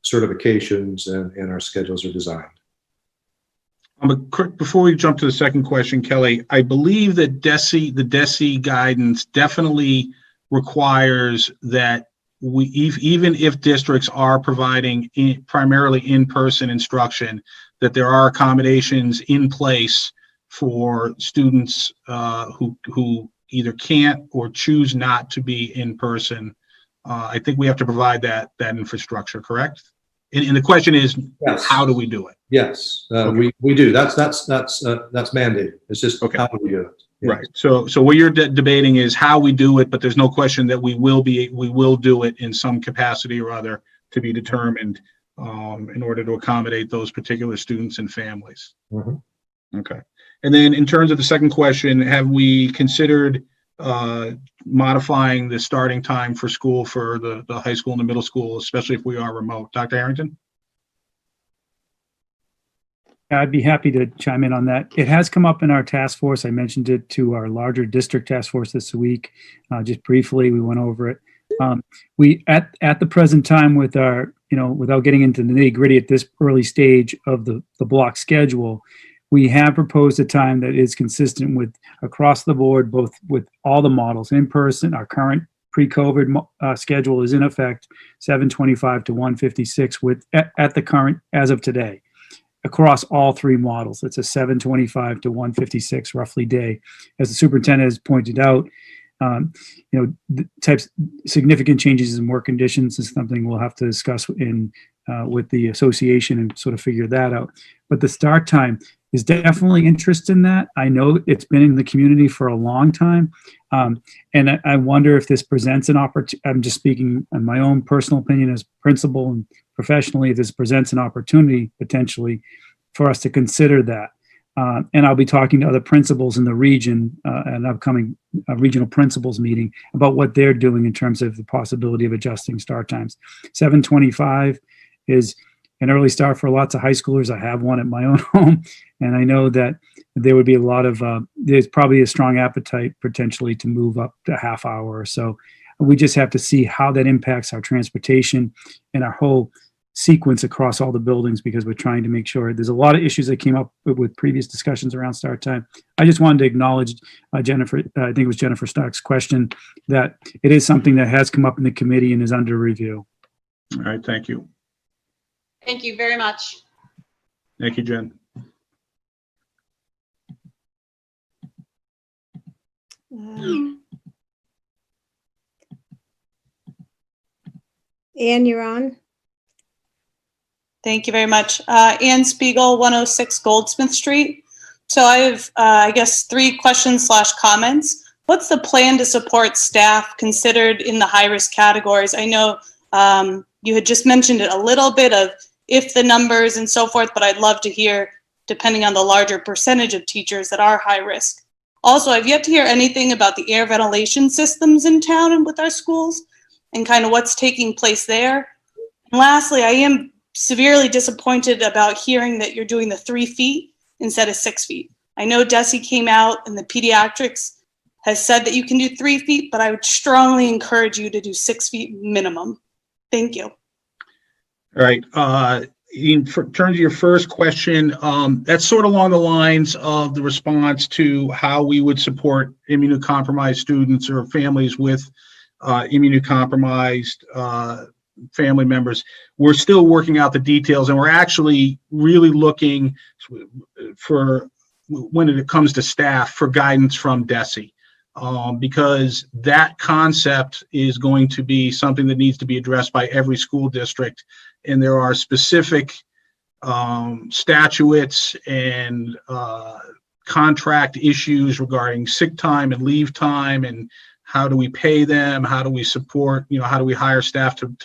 certifications and our schedules are designed. Before we jump to the second question, Kelly, I believe that the DESE guidance definitely requires that even if districts are providing primarily in-person instruction, that there are accommodations in place for students who either can't or choose not to be in person. I think we have to provide that infrastructure, correct? And the question is, yes. How do we do it? Yes, Okay. we do. That's mandated. It's just okay. How do we do it? Yes. Right. So what you're debating is how we do it, but there's no question that we will do it in some capacity or other to be determined in order to accommodate those particular students and families. Mm-hmm. Okay. And then in terms of the second question, have we considered modifying the starting time for school for the high school and the middle school, especially if we are remote? Dr. Harrington? I'd be happy to chime in on that. It has come up in our task force. I mentioned it to our larger district task force this week. Just briefly, we went over it. We at the present time with our, without getting into the nitty-gritty at this early stage of the block schedule, we have proposed a time that is consistent with across the board, both with all the models in person. Our current pre-COVID schedule is in effect 7:25 to 1:56 with at the current as of today. Across all three models, it's a 7:25 to 1:56 roughly day. As the superintendent has pointed out, the significant changes in work conditions is something we'll have to discuss with the association and sort of figure that out. But the start time is definitely interest in that. I know it's been in the community for a long time, and I wonder if this presents an opportunity. I'm just speaking on my own personal opinion as principal and professionally, if this presents an opportunity potentially for us to consider that. And I'll be talking to other principals in the region, an upcoming regional principals meeting about what they're doing in terms of the possibility of adjusting start times. 7:25 is an early start for lots of high schoolers. I have one at my own home, and I know that there would be a lot of, there's probably a strong appetite potentially to move up to a half hour or so. We just have to see how that impacts our transportation and our whole sequence across all the buildings, because we're trying to make sure. There's a lot of issues that came up with previous discussions around start time. I just wanted to acknowledge Jennifer, I think it was Jennifer Stark's question, that it is something that has come up in the committee and is under review. All right, thank you. Thank you very much. Thank you, Jen. Anne, you're on. Thank you very much. Ann Spiegel, 106 Goldsmith Street. So I have, I guess, 3 questions / comments. What's the plan to support staff considered in the high-risk categories? I know you had just mentioned it a little bit of if the numbers and so forth, but I'd love to hear, depending on the larger percentage of teachers that are high risk. Also, I've yet to hear anything about the air ventilation systems in town and with our schools and kind of what's taking place there. And lastly, I am severely disappointed about hearing that you're doing the 3 feet instead of 6 feet. I know DESE came out and the pediatrics has said that you can do 3 feet, but I would strongly encourage you to do 6 feet minimum. Thank you. All right. In terms of your first question, that's sort of along the lines of the response to how we would support immunocompromised students or families with immunocompromised family members. We're still working out the details, and we're actually really looking for, when it comes to staff, for guidance from DESE, because that concept is going to be something that needs to be addressed by every school district. And there are specific statutes and contract issues regarding sick time and leave time, and how do we pay them? How do we support, how do we hire staff to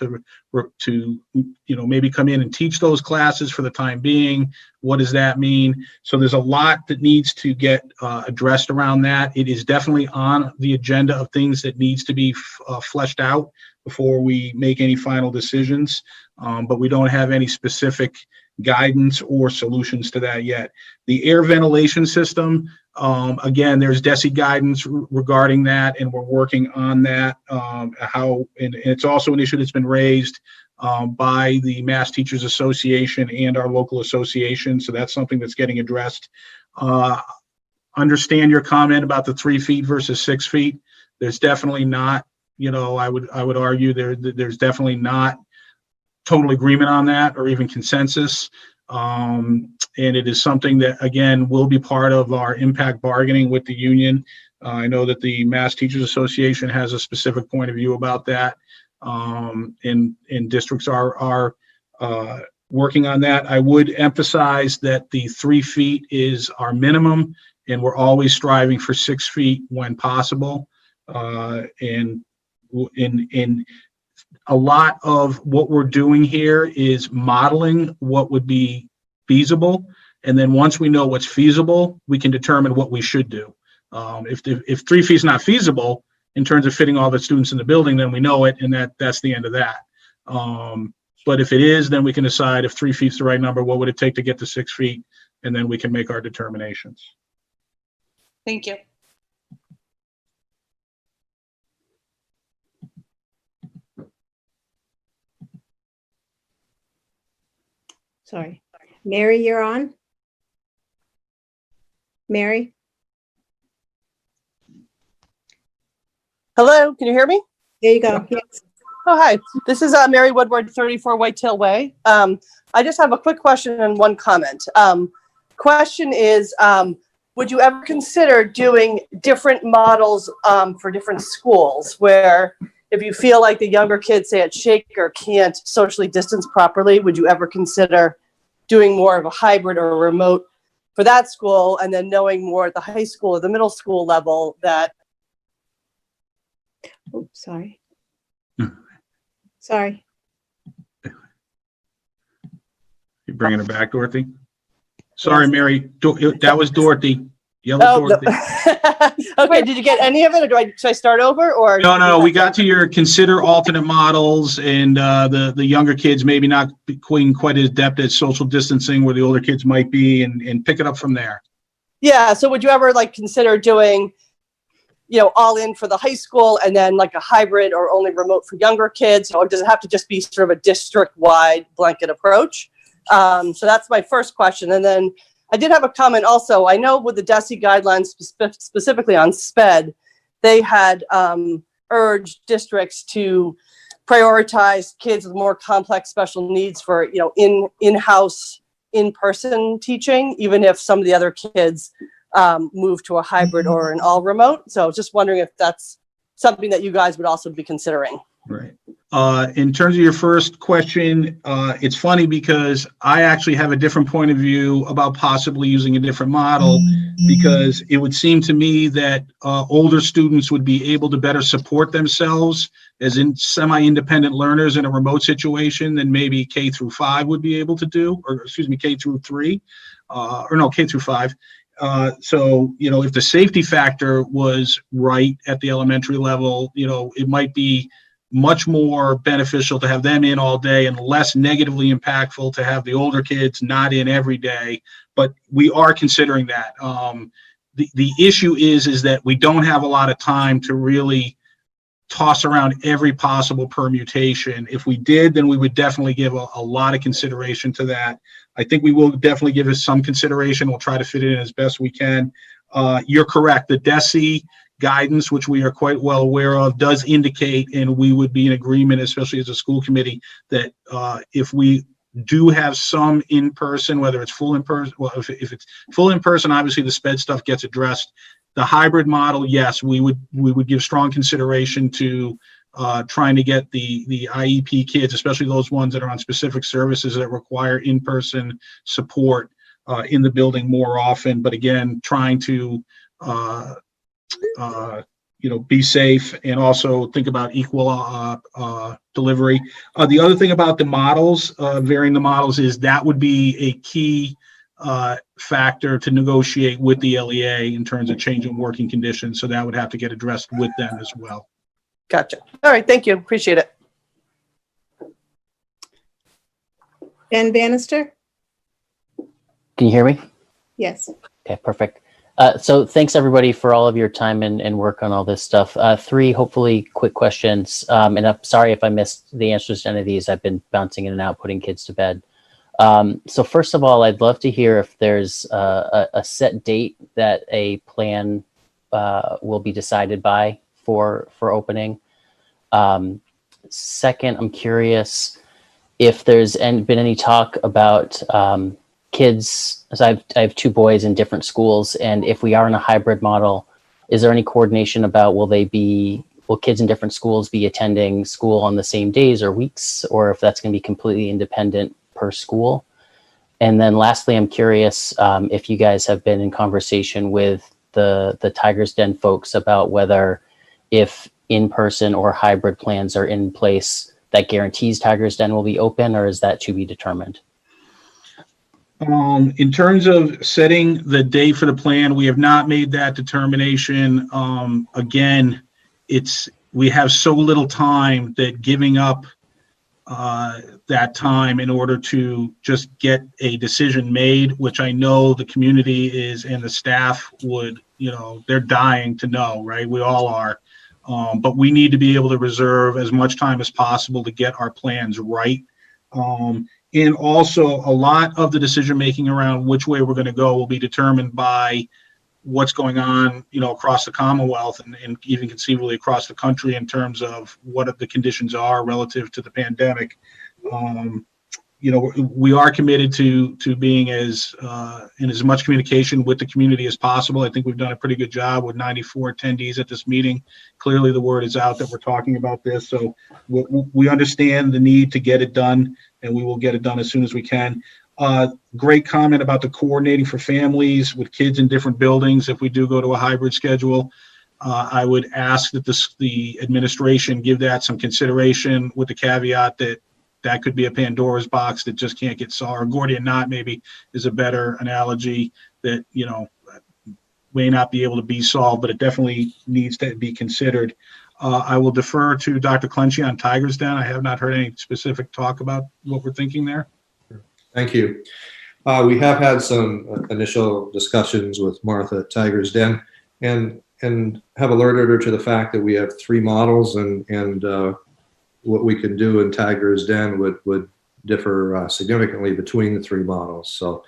maybe come in and teach those classes for the time being? What does that mean? So there's a lot that needs to get addressed around that. It is definitely on the agenda of things that needs to be fleshed out before we make any final decisions. But we don't have any specific guidance or solutions to that yet. The air ventilation system, again, there's DESE guidance regarding that, and we're working on that. And it's also an issue that's been raised by the Mass Teachers Association and our local association. So that's something that's getting addressed. Understand your comment about the 3 feet versus 6 feet. There's definitely not, I would argue there's definitely not total agreement on that, or even consensus. And it is something that, again, will be part of our impact bargaining with the union. I know that the Mass Teachers Association has a specific point of view about that. And districts are working on that. I would emphasize that the 3 feet is our minimum, and we're always striving for 6 feet when possible. And a lot of what we're doing here is modeling what would be feasible. And then once we know what's feasible, we can determine what we should do. If 3 feet is not feasible in terms of fitting all the students in the building, then we know it, and that's the end of that. But if it is, then we can decide if 3 feet is the right number, what would it take to get to 6 feet, and then we can make our determinations. Thank you. Sorry. Mary, you're on. Mary? Hello, can you hear me? There you go. Yes. Oh, hi. This is Mary Woodward, 34 Whitetail Way. I just have a quick question and one comment. Question is, would you ever consider doing different models for different schools, where if you feel like the younger kids, say at Shaker, can't socially distance properly, would you ever consider doing more of a hybrid or a remote for that school, and then knowing more at the high school or the middle school level that... Oh, sorry. Sorry. You bringing her back, Dorothy? Sorry, Mary. That was Dorothy. Yellow Dorothy. No. Okay, did you get any of it, or should I start over? Or No. We got to your consider alternate models, and the younger kids maybe not being quite as adept at social distancing where the older kids might be, and pick it up from there. Yeah. So would you ever consider doing, all in for the high school, and then like a hybrid or only remote for younger kids, or does it have to just be sort of a district-wide blanket approach? So that's my first question, and then I did have a comment also. I know with the DESE guidelines, specifically on SPED, they had urged districts to prioritize kids with more complex special needs for, in-house, in-person teaching, even if some of the other kids move to a hybrid or an all remote. So just wondering if that's something that you guys would also be considering. Right. In terms of your first question, it's funny because I actually have a different point of view about possibly using a different model, because it would seem to me that older students would be able to better support themselves as in semi-independent learners in a remote situation than maybe K through 5 would be able to do, or excuse me, K through 3, K through 5. So, if the safety factor was right at the elementary level, it might be much more beneficial to have them in all day and less negatively impactful to have the older kids not in every day. But we are considering that. the issue is that we don't have a lot of time to really toss around every possible permutation. If we did, then we would definitely give a lot of consideration to that. I think we will definitely give it some consideration. We'll try to fit it in as best we can. You're correct. The DESE guidance, which we are quite well aware of, does indicate, and we would be in agreement, especially as a school committee, that if we do have some in person, whether it's full in person, well, if it's full in person, obviously the sped stuff gets addressed. The hybrid model, yes, we would give strong consideration to trying to get the IEP kids, especially those ones that are on specific services that require in-person support in the building more often. But again, trying to be safe and also think about equal delivery. The other thing about the models, varying the models, is that would be a key factor to negotiate with the LEA in terms of changing working conditions. So that would have to get addressed with them as well. Gotcha. All right. Thank you. Appreciate it. Ben Bannister? Can you hear me? Yes. Okay, perfect. So thanks everybody for all of your time and work on all this stuff. Three hopefully quick questions. And I'm sorry if I missed the answers to any of these. I've been bouncing in and out, putting kids to bed. So first of all, I'd love to hear if there's a set date that a plan will be decided by for opening. Second, I'm curious if there's been any talk about kids, as I have two boys in different schools, and if we are in a hybrid model, is there any coordination about will kids in different schools be attending school on the same days or weeks, or if that's going to be completely independent per school? And then lastly, I'm curious if you guys have been in conversation with the Tiger's Den folks about whether if in-person or hybrid plans are in place that guarantees Tiger's Den will be open, or is that to be determined? In terms of setting the date for the plan, we have not made that determination. Again, we have so little time that giving up that time in order to just get a decision made, which I know the community is and the staff would, they're dying to know, right? We all are. But we need to be able to reserve as much time as possible to get our plans right. And also a lot of the decision making around which way we're going to go will be determined by what's going on, across the Commonwealth and even conceivably across the country in terms of what the conditions are relative to the pandemic. We are committed to being in as much communication with the community as possible. I think we've done a pretty good job with 94 attendees at this meeting. Clearly the word is out that we're talking about this. So we understand the need to get it done, and we will get it done as soon as we can. Great comment about the coordinating for families with kids in different buildings. If we do go to a hybrid schedule, I would ask that the administration give that some consideration, with the caveat that could be a Pandora's box that just can't get solved. Or Gordian knot maybe is a better analogy that, may not be able to be solved, but it definitely needs to be considered. I will defer to Dr. Clenchey on Tiger's Den. I have not heard any specific talk about what we're thinking there. Thank you. We have had some initial discussions with Martha at Tiger's Den and have alerted her to the fact that we have three models and what we can do in Tiger's Den would differ significantly between the three models. So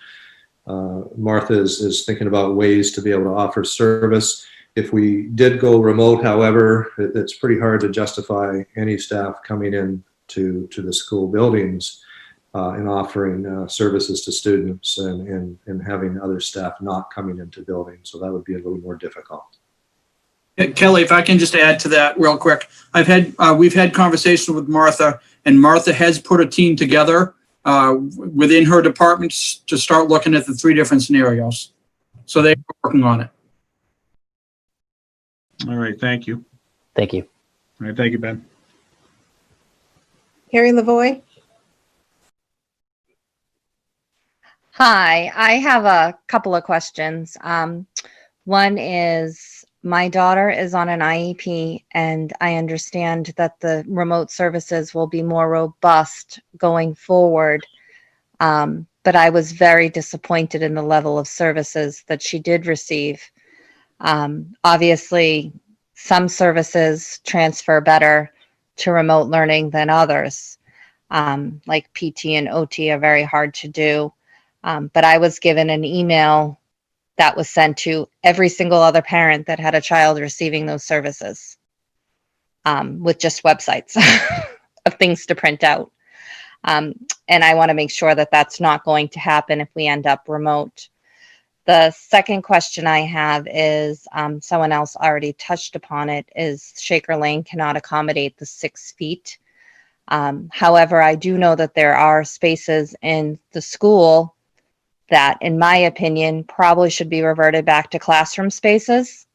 Martha is thinking about ways to be able to offer service. If we did go remote, however, it's pretty hard to justify any staff coming in to the school buildings and offering services to students and having other staff not coming into buildings. So that would be a little more difficult. Kelly, if I can just add to that real quick, we've had conversations with Martha, and Martha has put a team together within her departments to start looking at the three different scenarios. So they're working on it. All right. Thank you. Thank you. All right. Thank you, Ben. Carrie Lavoie? Hi, I have a couple of questions. One is, my daughter is on an IEP, and I understand that the remote services will be more robust going forward. But I was very disappointed in the level of services that she did receive. Obviously, some services transfer better to remote learning than others. Like PT and OT are very hard to do. But I was given an email that was sent to every single other parent that had a child receiving those services, with just websites of things to print out. And I want to make sure that that's not going to happen if we end up remote. The second question I have is, someone else already touched upon it, is Shaker Lane cannot accommodate the 6 feet. However, I do know that there are spaces in the school that, in my opinion, probably should be reverted back to classroom spaces,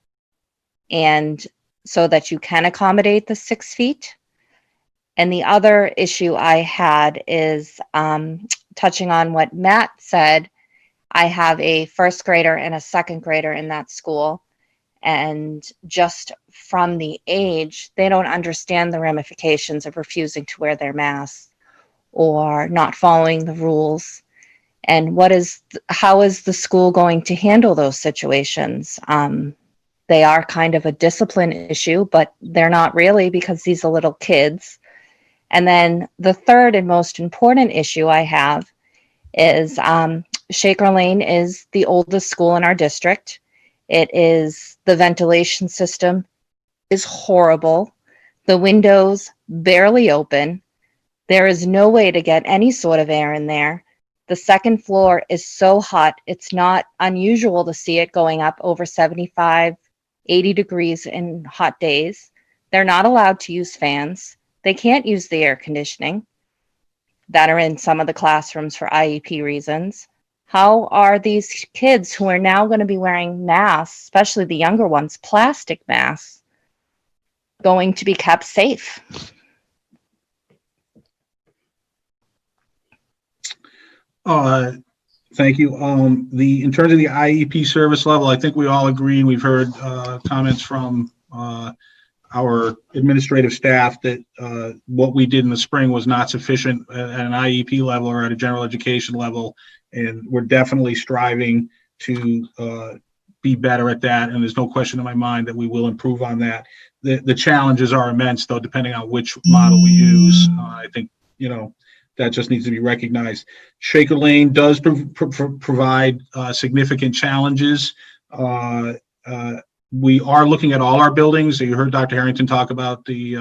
and so that you can accommodate the 6 feet. And the other issue I had is, touching on what Matt said. I have a first grader and a second grader in that school, and just from the age, they don't understand the ramifications of refusing to wear their masks or not following the rules. And how is the school going to handle those situations? They are kind of a discipline issue, but they're not really, because these are little kids. And then the third and most important issue I have is, Shaker Lane is the oldest school in our district. The ventilation system is horrible. The windows barely open. There is no way to get any sort of air in there. The second floor is so hot, it's not unusual to see it going up over 75, 80 degrees in hot days. They're not allowed to use fans. They can't use the air conditioning that are in some of the classrooms for IEP reasons. How are these kids who are now going to be wearing masks, especially the younger ones, plastic masks, going to be kept safe? Thank you. In terms of the IEP service level, I think we all agree, and we've heard comments from our administrative staff that what we did in the spring was not sufficient at an IEP level or at a general education level. And we're definitely striving to be better at that. And there's no question in my mind that we will improve on that. The challenges are immense, though, depending on which model we use. I think, that just needs to be recognized. Shaker Lane does provide significant challenges. We are looking at all our buildings. You heard Dr. Harrington talk about the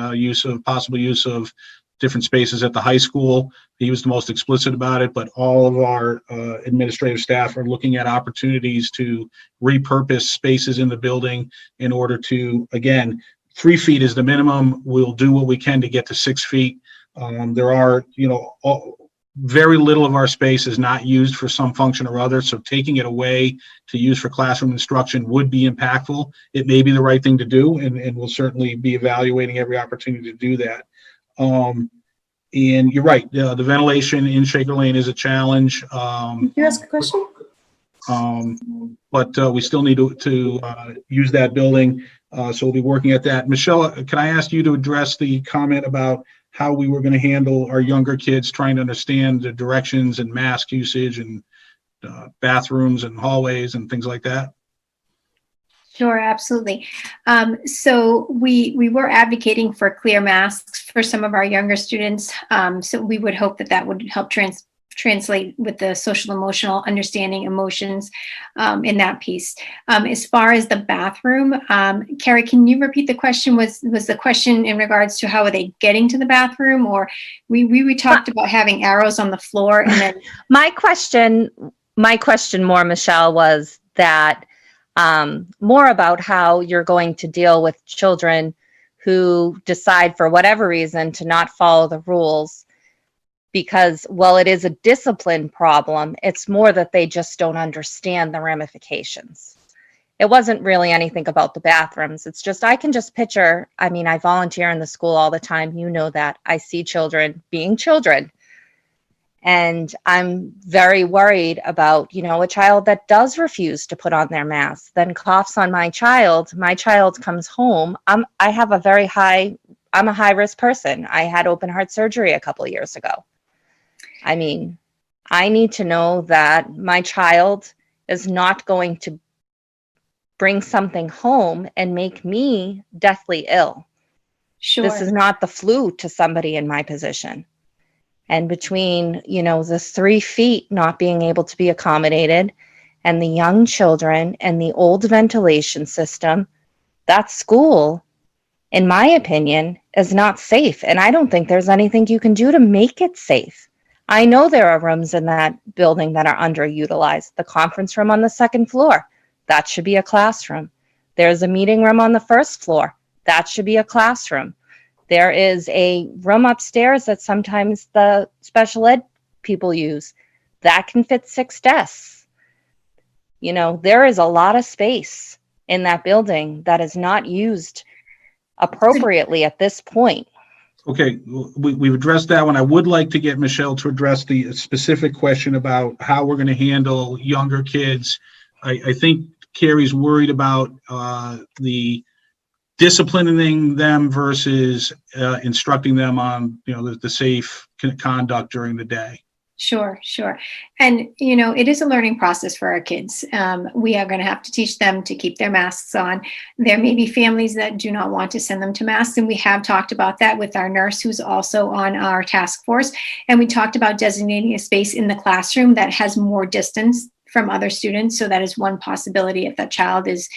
possible use of different spaces at the high school. He was the most explicit about it, but all of our administrative staff are looking at opportunities to repurpose spaces in the building in order to, again, 3 feet is the minimum. We'll do what we can to get to 6 feet. There are, very little of our space is not used for some function or other. So taking it away to use for classroom instruction would be impactful. It may be the right thing to do, and we'll certainly be evaluating every opportunity to do that. And you're right, the ventilation in Shaker Lane is a challenge. Can you ask a question? But we still need to use that building. So we'll be working at that. Michelle, can I ask you to address the comment about how we were going to handle our younger kids trying to understand the directions and mask usage and bathrooms and hallways and things like that? Sure, absolutely. So we were advocating for clear masks for some of our younger students. So we would hope that would help translate with the social emotional understanding emotions in that piece. As far as the bathroom, Carrie, can you repeat the question? Was the question in regards to how are they getting to the bathroom, or we talked about having arrows on the floor? And then my question more, Michelle, was that more about how you're going to deal with children who decide for whatever reason to not follow the rules. Because while it is a discipline problem, it's more that they just don't understand the ramifications. It wasn't really anything about the bathrooms. It's just, I can just picture, I volunteer in the school all the time. You know that. I see children being children. And I'm very worried about, a child that does refuse to put on their mask, then coughs on my child. My child comes home. I'm a high-risk person. I had open heart surgery a couple of years ago. I need to know that my child is not going to bring something home and make me deathly ill. Sure. This is not the flu to somebody in my position. And between, the 3 feet not being able to be accommodated and the young children and the old ventilation system, that school, in my opinion, is not safe. And I don't think there's anything you can do to make it safe. I know there are rooms in that building that are underutilized. The conference room on the 2nd floor, that should be a classroom. There's a meeting room on the 1st floor. That should be a classroom. There is a room upstairs that sometimes the special ed people use. That can fit 6 desks. There is a lot of space in that building that is not used appropriately at this point. Okay, we've addressed that one. I would like to get Michelle to address the specific question about how we're going to handle younger kids. I think Carrie's worried about the disciplining them versus instructing them on, the safe conduct during the day. Sure, sure. And, it is a learning process for our kids. We are going to have to teach them to keep their masks on. There may be families that do not want to send them to masks. And we have talked about that with our nurse, who's also on our task force. And we talked about designating a space in the classroom that has more distance from other students. So that is one possibility. If that child is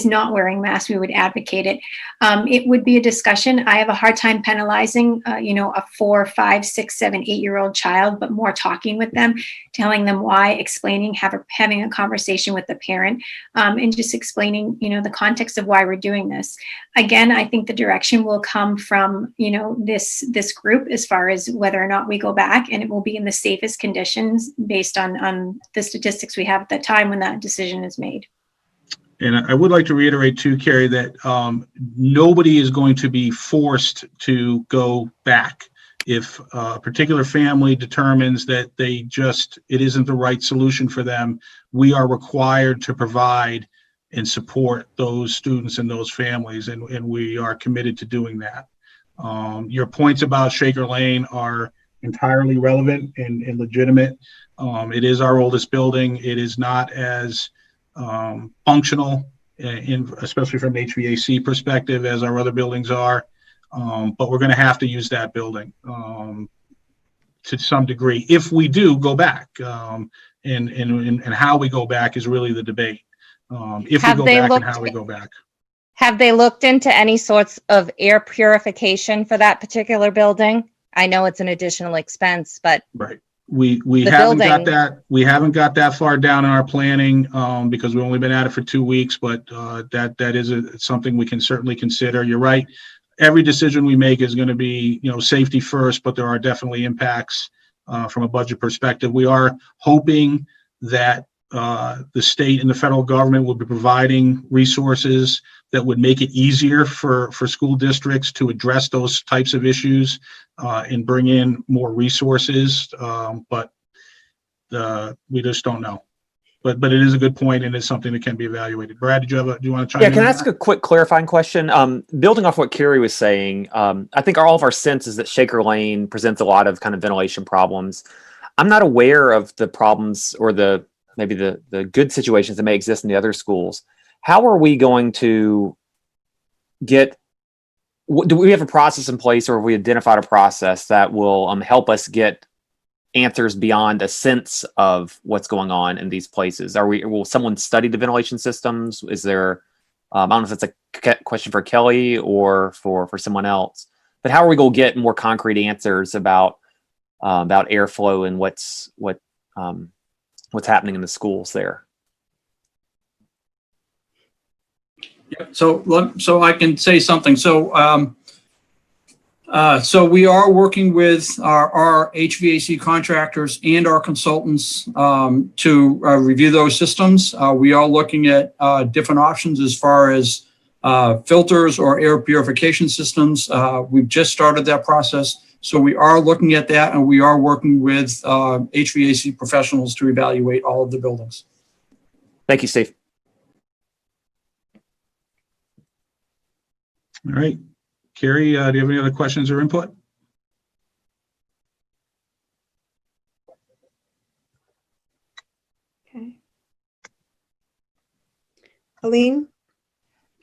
not wearing masks, we would advocate it. It would be a discussion. I have a hard time penalizing, a 4, 5, 6, 7, 8-year-old child, but more talking with them, telling them why, explaining, having a conversation with the parent, and just explaining, the context of why we're doing this. Again, I think the direction will come from, this group as far as whether or not we go back, and it will be in the safest conditions based on the statistics we have at the time when that decision is made. And I would like to reiterate too, Carrie, that nobody is going to be forced to go back. If a particular family determines that it isn't the right solution for them, we are required to provide and support those students and those families, and we are committed to doing that. Your points about Shaker Lane are entirely relevant and legitimate. It is our oldest building. It is not as functional, especially from an HVAC perspective, as our other buildings are. But we're going to have to use that building to some degree if we do go back. And how we go back is really the debate. If we go back and how we go back. Have they looked into any sorts of air purification for that particular building? I know it's an additional expense, but right. We haven't got that. We haven't got that far down in our planning because we've only been at it for 2 weeks. But that is something we can certainly consider. You're right. Every decision we make is going to be, safety first, but there are definitely impacts from a budget perspective. We are hoping that the state and the federal government will be providing resources that would make it easier for school districts to address those types of issues and bring in more resources. But we just don't know. But it is a good point, and it's something that can be evaluated. Brad, do you want to chime in? Yeah, can I ask a quick clarifying question? Building off what Carrie was saying, I think all of our sense is that Shaker Lane presents a lot of kind of ventilation problems. I'm not aware of the problems or maybe the good situations that may exist in the other schools. How are we going to do we have a process in place, or have we identified a process that will help us get answers beyond a sense of what's going on in these places? Will someone study the ventilation systems? Is there, I don't know if it's a question for Kelly or for someone else, but how are we going to get more concrete answers about airflow and what's happening in the schools there? Yeah, so I can say something. So we are working with our HVAC contractors and our consultants to review those systems. We are looking at different options as far as filters or air purification systems. We've just started that process. So we are looking at that, and we are working with HVAC professionals to evaluate all of the buildings. Thank you, Steve. All right. Carrie, do you have any other questions or input? Okay. Colleen?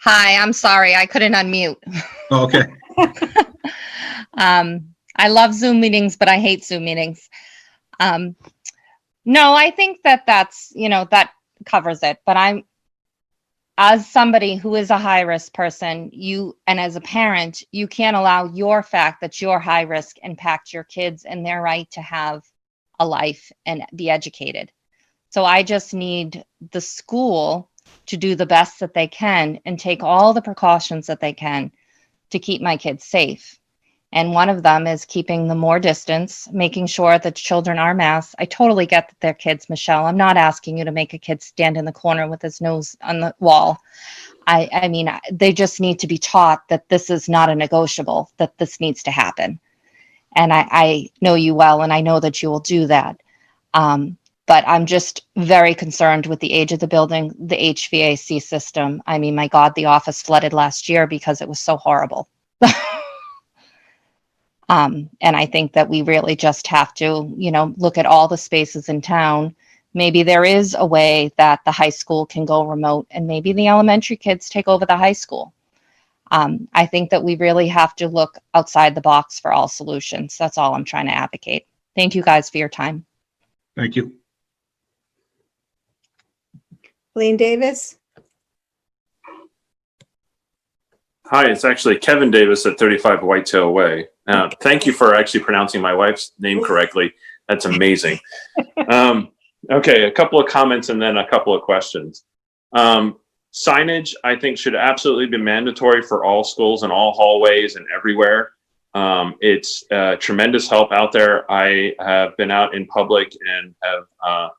Hi, I'm sorry, I couldn't unmute. Oh, okay. I love Zoom meetings, but I hate Zoom meetings. No, I think that that covers it. But as somebody who is a high risk person, and as a parent, you can't allow your fact that you're high risk impact your kids and their right to have a life and be educated. So I just need the school to do the best that they can and take all the precautions that they can to keep my kids safe. And one of them is keeping the more distance, making sure that children are masked. I totally get that they're kids, Michelle. I'm not asking you to make a kid stand in the corner with his nose on the wall. I mean, they just need to be taught that this is not a negotiable, that this needs to happen. And I know you well, and I know that you will do that. But I'm just very concerned with the age of the building, the HVAC system. I mean, my God, the office flooded last year because it was so horrible. And I think that we really just have to, look at all the spaces in town. Maybe there is a way that the high school can go remote, and maybe the elementary kids take over the high school. I think that we really have to look outside the box for all solutions. That's all I'm trying to advocate. Thank you guys for your time. Thank you. Colleen Davis? Hi, it's actually Kevin Davis at 35 Whitetail Way. Thank you for actually pronouncing my wife's name correctly. That's amazing. Okay, a couple of comments and then a couple of questions. Signage, I think, should absolutely be mandatory for all schools and all hallways and everywhere. It's tremendous help out there. I have been out in public and have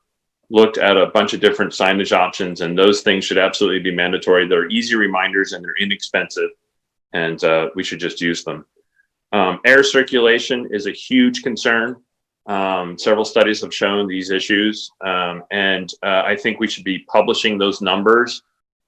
looked at a bunch of different signage options, and those things should absolutely be mandatory. They're easy reminders and they're inexpensive, and we should just use them. Air circulation is a huge concern. Several studies have shown these issues, and I think we should be publishing those numbers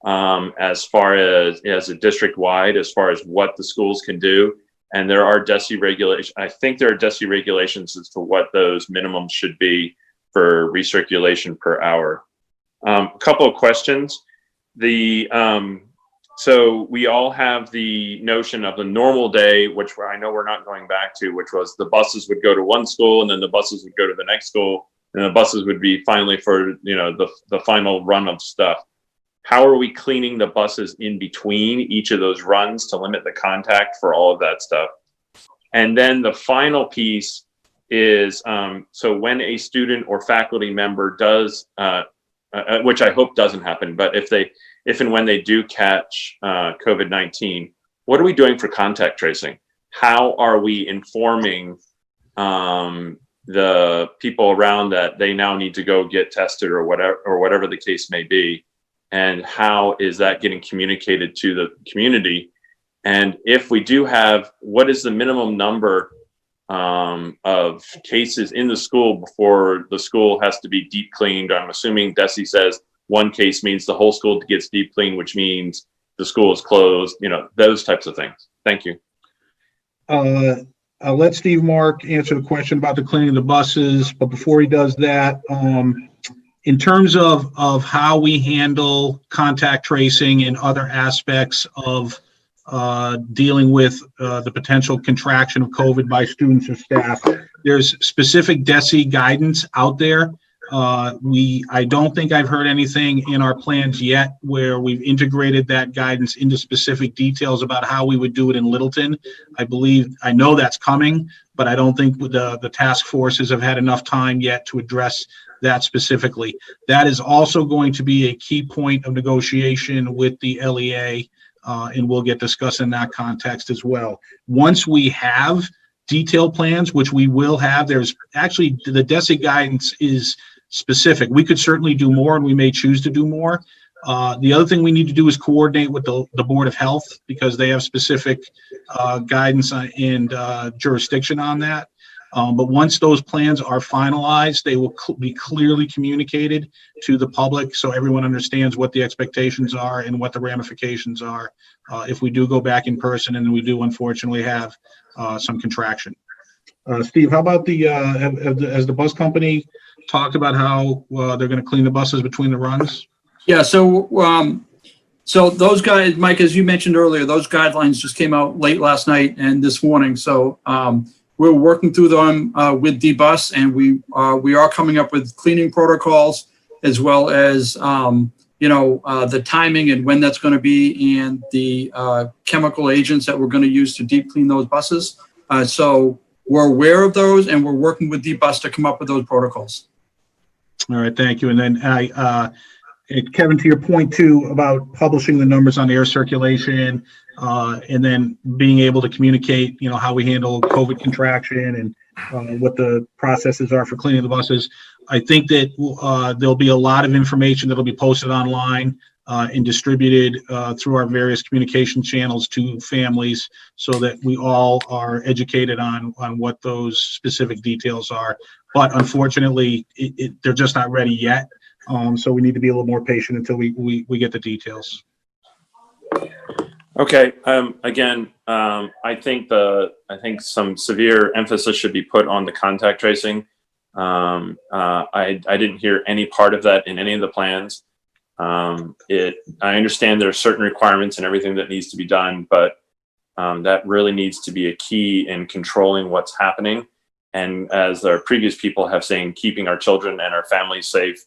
as far as a district-wide, as far as what the schools can do. And there are DESI regulations. I think there are DESI regulations as to what those minimums should be for recirculation per hour. A couple of questions. So we all have the notion of the normal day, which I know we're not going back to, which was the buses would go to one school and then the buses would go to the next school, and the buses would be finally for, the final run of stuff. How are we cleaning the buses in between each of those runs to limit the contact for all of that stuff? And then the final piece is, so when a student or faculty member does, which I hope doesn't happen, but if and when they do catch COVID-19, what are we doing for contact tracing? How are we informing the people around that they now need to go get tested or whatever the case may be? And how is that getting communicated to the community? And if we do have, what is the minimum number of cases in the school before the school has to be deep cleaned? I'm assuming DESI says one case means the whole school gets deep cleaned, which means the school is closed, those types of things. Thank you. I'll let Steve Mark answer the question about the cleaning of the buses, but before he does that, in terms of how we handle contact tracing and other aspects of dealing with the potential contraction of COVID by students or staff, there's specific DESI guidance out there. I don't think I've heard anything in our plans yet where we've integrated that guidance into specific details about how we would do it in Littleton. I know that's coming, but I don't think the task forces have had enough time yet to address that specifically. That is also going to be a key point of negotiation with the LEA, and we'll get discussed in that context as well. Once we have detailed plans, which we will have, there's actually, the DESI guidance is specific. We could certainly do more, and we may choose to do more. The other thing we need to do is coordinate with the Board of Health, because they have specific guidance and jurisdiction on that. But once those plans are finalized, they will be clearly communicated to the public so everyone understands what the expectations are and what the ramifications are if we do go back in person and we do unfortunately have some contraction. Steve, how about has the bus company talked about how they're going to clean the buses between the runs? Yeah, so So those guys, Mike, as you mentioned earlier, those guidelines just came out late last night and this morning. So we're working through them with D-Bus, and we are coming up with cleaning protocols, as well as the timing and when that's going to be, and the chemical agents that we're going to use to deep clean those buses. So we're aware of those, and we're working with D-Bus to come up with those protocols. All right, thank you. And then Kevin, to your point too about publishing the numbers on air circulation, and then being able to communicate, how we handle COVID contraction and what the processes are for cleaning the buses. I think that there'll be a lot of information that'll be posted online and distributed through our various communication channels to families, so that we all are educated on what those specific details are. But unfortunately, they're just not ready yet. So we need to be a little more patient until we get the details. Okay. Again, I think some severe emphasis should be put on the contact tracing. I didn't hear any part of that in any of the plans. I understand there are certain requirements and everything that needs to be done, but that really needs to be a key in controlling what's happening. And as our previous people have saying, keeping our children and our families safe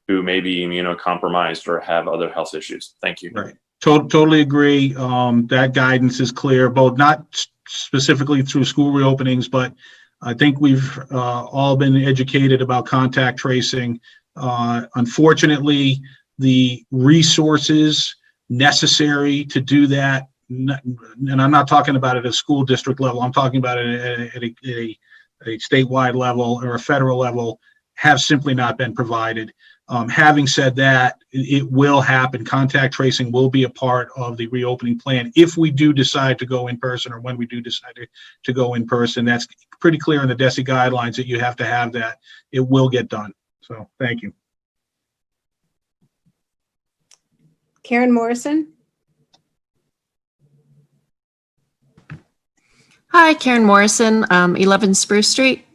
who may be immunocompromised or have other health issues. Thank you. Right. Totally agree. That guidance is clear, both not specifically through school reopenings, but I think we've all been educated about contact tracing. Unfortunately, the resources necessary to do that, and I'm not talking about it at a school district level, I'm talking about it at a statewide level or a federal level, have simply not been provided. Having said that, it will happen. Contact tracing will be a part of the reopening plan if we do decide to go in person, or when we do decide to go in person. That's pretty clear in the DESE guidelines that you have to have that. It will get done. So thank you. Karen Morrison. Hi, Karen Morrison, 11 Spruce Street.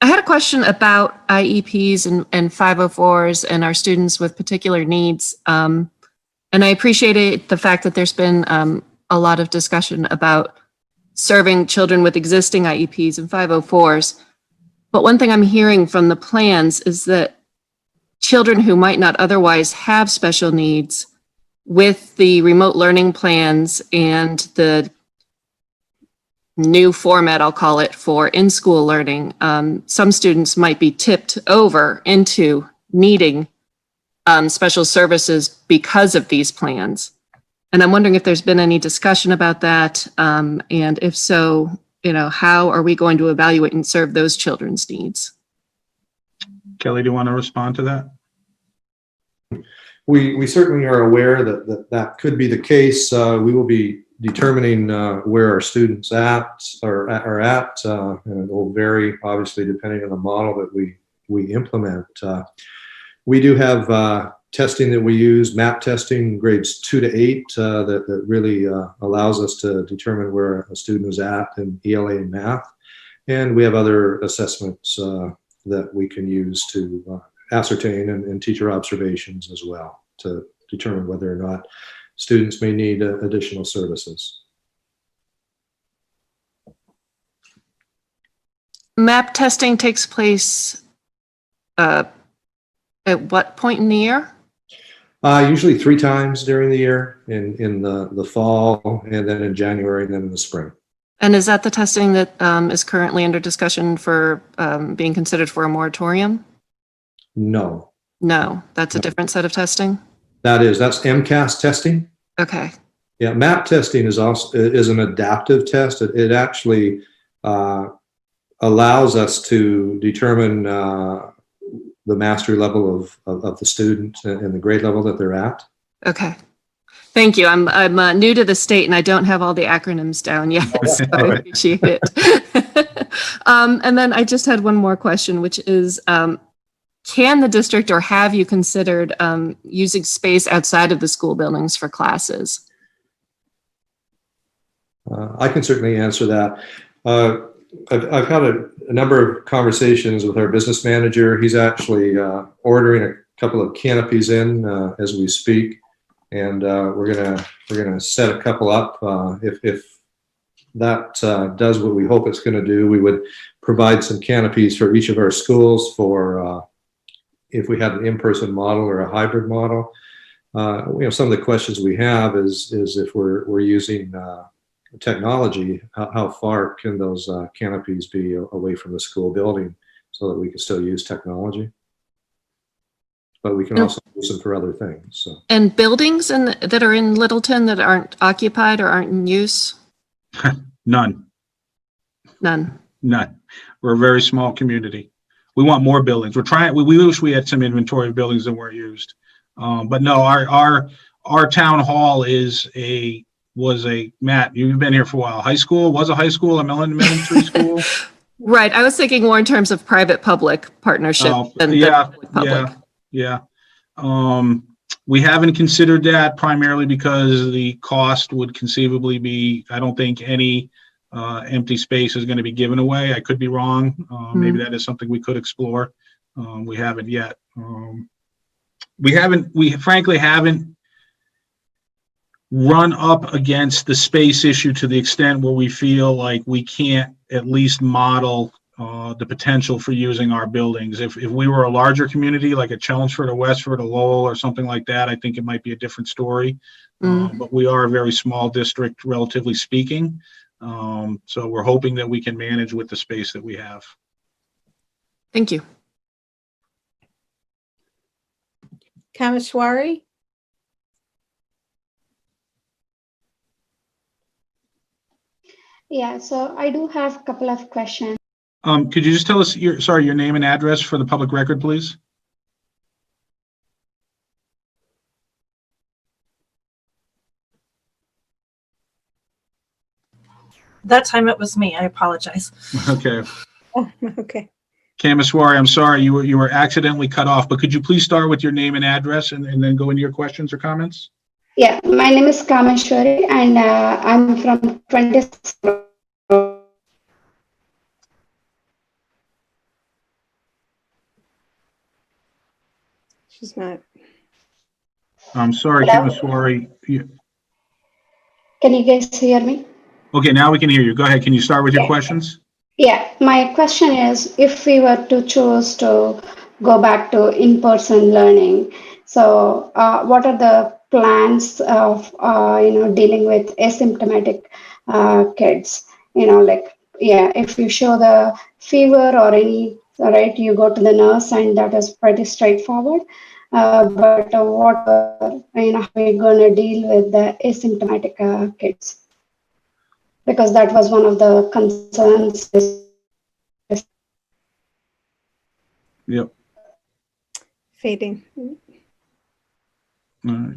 I had a question about IEPs and 504s and our students with particular needs. And I appreciate the fact that there's been a lot of discussion about serving children with existing IEPs and 504s. But one thing I'm hearing from the plans is that children who might not otherwise have special needs, with the remote learning plans and the new format, I'll call it, for in-school learning, some students might be tipped over into needing special services because of these plans. And I'm wondering if there's been any discussion about that, and if so, how are we going to evaluate and serve those children's needs? Kelly, do you want to respond to that? We certainly are aware that could be the case. We will be determining where our students are at, and it will vary obviously depending on the model that we implement. We do have testing that we use, MAP testing, grades 2 to 8, that really allows us to determine where a student is at in ELA and math. And we have other assessments that we can use to ascertain, and teacher observations as well, to determine whether or not students may need additional services. MAP testing takes place at what point in the year? Usually 3 times during the year, in the fall, and then in January, and then in the spring. And is that the testing that is currently under discussion for being considered for a moratorium? No. No, that's a different set of testing? That's MCAS testing. Okay. Yeah, MAP testing is an adaptive test. It actually allows us to determine the mastery level of the student and the grade level that they're at. Okay. Thank you. I'm new to the state and I don't have all the acronyms down yet, so I appreciate it. And then I just had one more question, which is, can the district, or have you considered using space outside of the school buildings for classes? I can certainly answer that. I've had a number of conversations with our business manager. He's actually ordering a couple of canopies in as we speak. and we're gonna set a couple up. If that does what we hope it's going to do, we would provide some canopies for each of our schools for if we had an in-person model or a hybrid model. Some of the questions we have is if we're using technology, how far can those canopies be away from the school building so that we can still use technology? But we can also use them for other things. So. And buildings that are in Littleton that aren't occupied or aren't in use? None. None. None. We're a very small community. We want more buildings. We're trying. We wish we had some inventory of buildings that weren't used. But no, our town hall was a Matt. You've been here for a while. High school was a high school, an elementary school. Right. I was thinking more in terms of private-public partnership. Yeah. We haven't considered that primarily because the cost would conceivably be, I don't think any empty space is going to be given away. I could be wrong. Maybe that is something we could explore. We haven't yet. We frankly haven't run up against the space issue to the extent where we feel like we can't at least model the potential for using our buildings. If we were a larger community like a Chelmsford or Westford or Lowell or something like that, I think it might be a different story. But we are a very small district, relatively speaking. So we're hoping that we can manage with the space that we have. Thank you. Kameshwari? Yeah, so I do have a couple of questions. Could you just tell us your name and address for the public record, please? That time it was me. I apologize. Okay. Oh, okay. Kameshwari, I'm sorry, you were accidentally cut off, but could you please start with your name and address and then go into your questions or comments? Yeah, my name is Kameshwari and I'm from 26. She's not. I'm sorry, Kameshwari. Can you guys hear me? Okay, now we can hear you. Go ahead. Can you start with your questions? Yeah, my question is, if we were to choose to go back to in-person learning, so what are the plans of dealing with asymptomatic kids? If you show the fever or any, right, you go to the nurse and that is pretty straightforward. But what how are we going to deal with the asymptomatic kids? Because that was one of the concerns. Yep. Fading. All right.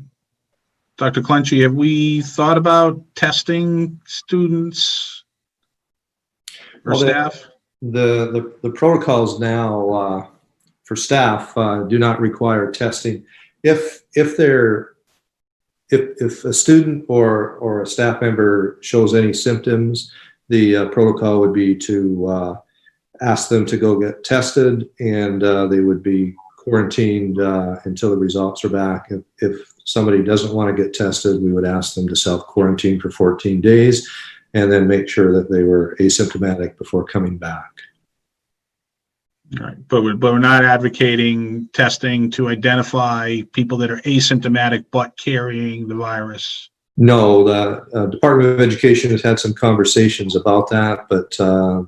Dr. Clenchey, have we thought about testing students or staff? The protocols now for staff do not require testing. If a student or a staff member shows any symptoms, the protocol would be to ask them to go get tested, and they would be quarantined until the results are back. If somebody doesn't want to get tested, we would ask them to self-quarantine for 14 days and then make sure that they were asymptomatic before coming back. All right, but we're not advocating testing to identify people that are asymptomatic but carrying the virus. No, the Department of Education has had some conversations about that, but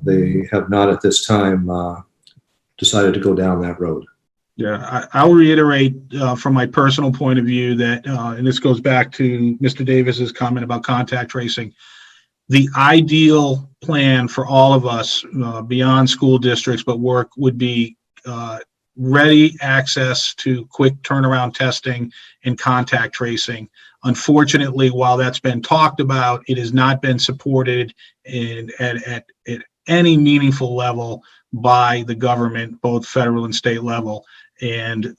they have not at this time decided to go down that road. Yeah, I'll reiterate from my personal point of view that, and this goes back to Mr. Davis's comment about contact tracing. The ideal plan for all of us beyond school districts, but work would be ready access to quick turnaround testing and contact tracing. Unfortunately, while that's been talked about, it has not been supported at any meaningful level by the government, both federal and state level. And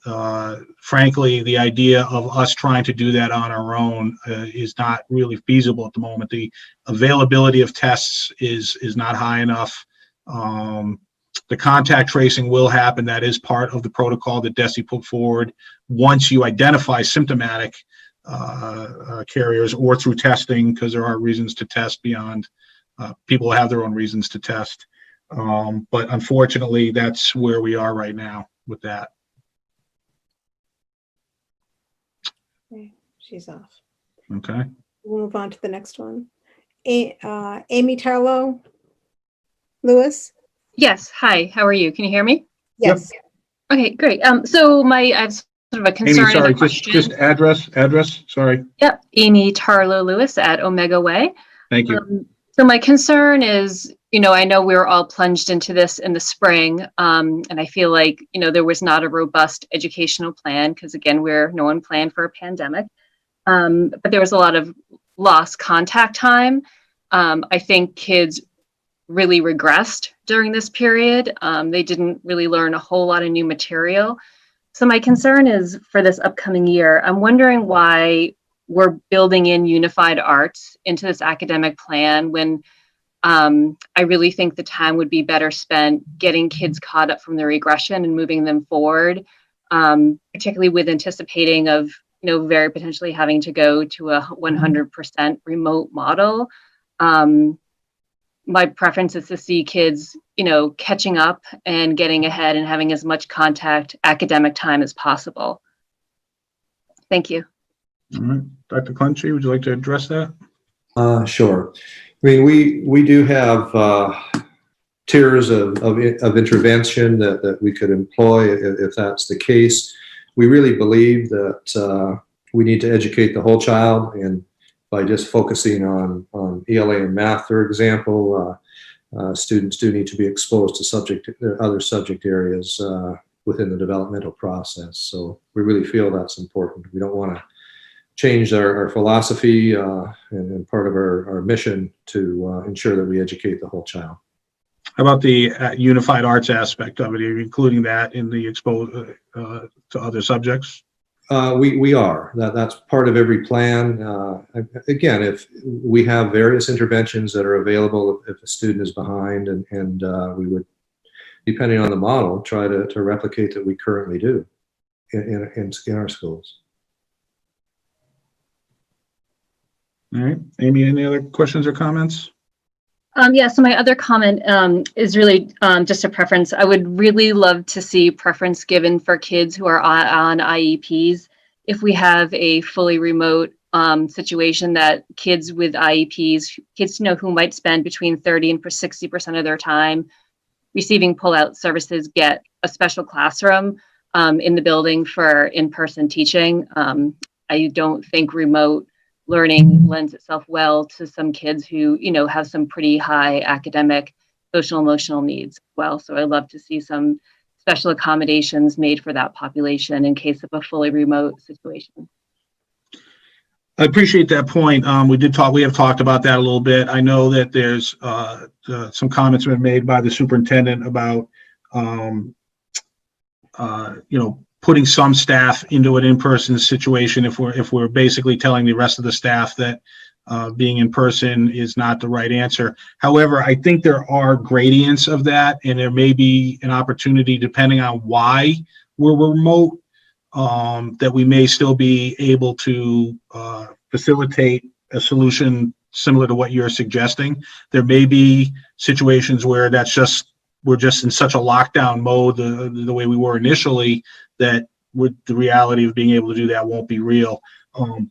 frankly, the idea of us trying to do that on our own is not really feasible at the moment. The availability of tests is not high enough. The contact tracing will happen. That is part of the protocol that DESE put forward. Once you identify symptomatic, carriers or through testing, because there are reasons to test beyond, people have their own reasons to test. But unfortunately, that's where we are right now with that. Okay, she's off. Okay. We'll move on to the next one. Amy Tarlow Lewis. Yes. Hi. How are you? Can you hear me? Yes. Okay. Great. So I have sort of a concern. Amy, sorry, and a question. just address. Sorry. Yep. Amy Tarlow Lewis at Omega Way. Thank you. So my concern is, I know we were all plunged into this in the spring, and I feel like, there was not a robust educational plan because, again, no one planned for a pandemic. But there was a lot of lost contact time. I think kids really regressed during this period. They didn't really learn a whole lot of new material. So my concern is for this upcoming year, I'm wondering why we're building in unified arts into this academic plan when I really think the time would be better spent getting kids caught up from the regression and moving them forward, particularly with anticipating of, very potentially having to go to a 100% remote model. My preference is to see kids, catching up and getting ahead and having as much contact academic time as possible. Thank you. All right. Dr. Clenchey, would you like to address that? Sure. I mean, we do have tiers of intervention that we could employ if that's the case. We really believe that we need to educate the whole child, and by just focusing on ELA and math, for example, students do need to be exposed to other subject areas within the developmental process. So we really feel that's important. We don't want to change our philosophy and part of our mission to ensure that we educate the whole child. How about the unified arts aspect of it? Are you including that in the exposure to other subjects? We are. That's part of every plan. Again, if we have various interventions that are available if a student is behind, and we would, depending on the model, try to replicate that we currently do in our schools. All right. Amy, any other questions or comments? Yeah, so my other comment is really just a preference. I would really love to see preference given for kids who are on IEPs. If we have a fully remote situation that kids with IEPs, kids who might spend between 30 and 60% of their time receiving pull-out services, get a special classroom in the building for in-person teaching. I don't think remote learning lends itself well to some kids who, have some pretty high academic, social, emotional needs as well. So I'd love to see some special accommodations made for that population in case of a fully remote situation. I appreciate that point. We have talked about that a little bit. I know that there's some comments have been made by the superintendent about, putting some staff into an in-person situation if we're basically telling the rest of the staff that being in person is not the right answer. However, I think there are gradients of that, and there may be an opportunity, depending on why we're remote, that we may still be able to facilitate a solution similar to what you're suggesting. There may be situations where we're just in such a lockdown mode, the way we were initially, that with the reality of being able to do that won't be real.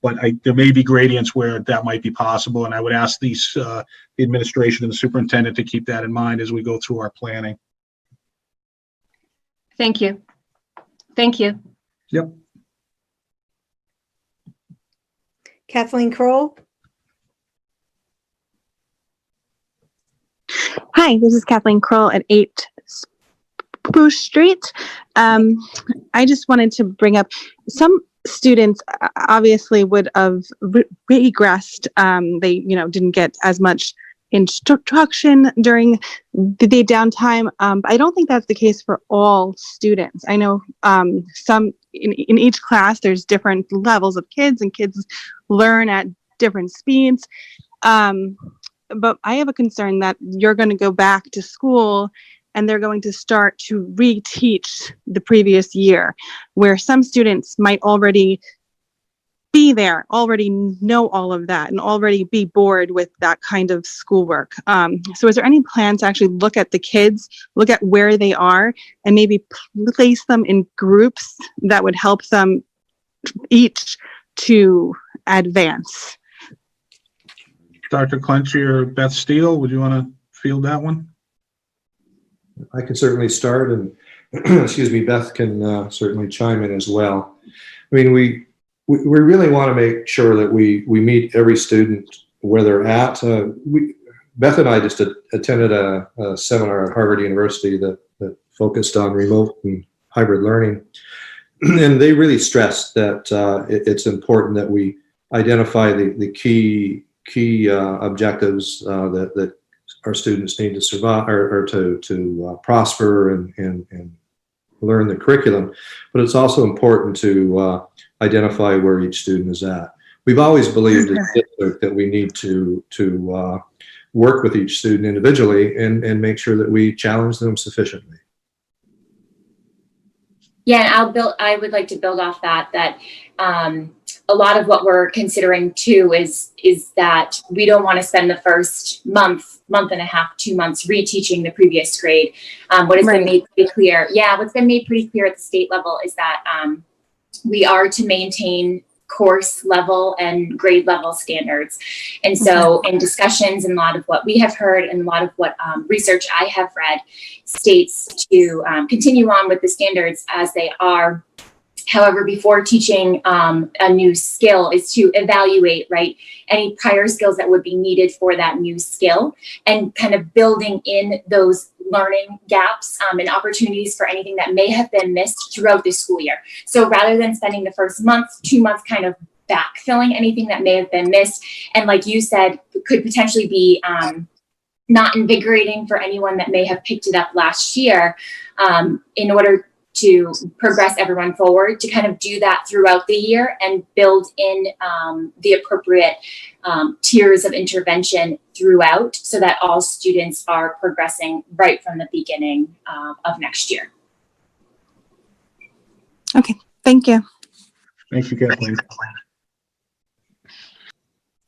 But there may be gradients where that might be possible, and I would ask the administration and the superintendent to keep that in mind as we go through our planning. Thank you. Thank you. Yep. Kathleen Kroll. Hi, this is Kathleen Kroll at 8 Spruce Street. I just wanted to bring up some students obviously would have regressed. They, didn't get as much instruction during the day downtime. I don't think that's the case for all students. I know some in each class there's different levels of kids, and kids learn at different speeds. But I have a concern that you're going to go back to school and they're going to start to reteach the previous year, where some students might already be there, already know all of that, and already be bored with that kind of schoolwork. So is there any plan to actually look at the kids, look at where they are, and maybe place them in groups that would help them each to advance? Dr. Clenchey or Beth Steele, would you want to field that one? I can certainly start, and excuse me, Beth can certainly chime in as well. I mean, we really want to make sure that we meet every student where they're at. Beth and I just attended a seminar at Harvard University that focused on remote and hybrid learning, and they really stressed that it's important that we identify the key objectives that our students need to survive or to prosper and learn the curriculum. But it's also important to identify where each student is at. We've always believed as a district that we need to work with each student individually and make sure that we challenge them sufficiently. Yeah, and I would like to build off that a lot of what we're considering too is that we don't want to spend the first month and a half, 2 months reteaching the previous grade. What has been made pretty clear, what's been made pretty clear at the state level is that we are to maintain course level and grade level standards. And so in discussions and a lot of what we have heard and a lot of what research I have read states to continue on with the standards as they are. However, before teaching a new skill is to evaluate, right, any prior skills that would be needed for that new skill and kind of building in those learning gaps and opportunities for anything that may have been missed throughout the school year. So rather than spending the first month, 2 months kind of backfilling anything that may have been missed, and like you said, could potentially be not invigorating for anyone that may have picked it up last year, in order to progress everyone forward, to kind of do that throughout the year and build in the appropriate tiers of intervention throughout so that all students are progressing right from the beginning of next year. Okay, thank you. Thank you, Kathleen.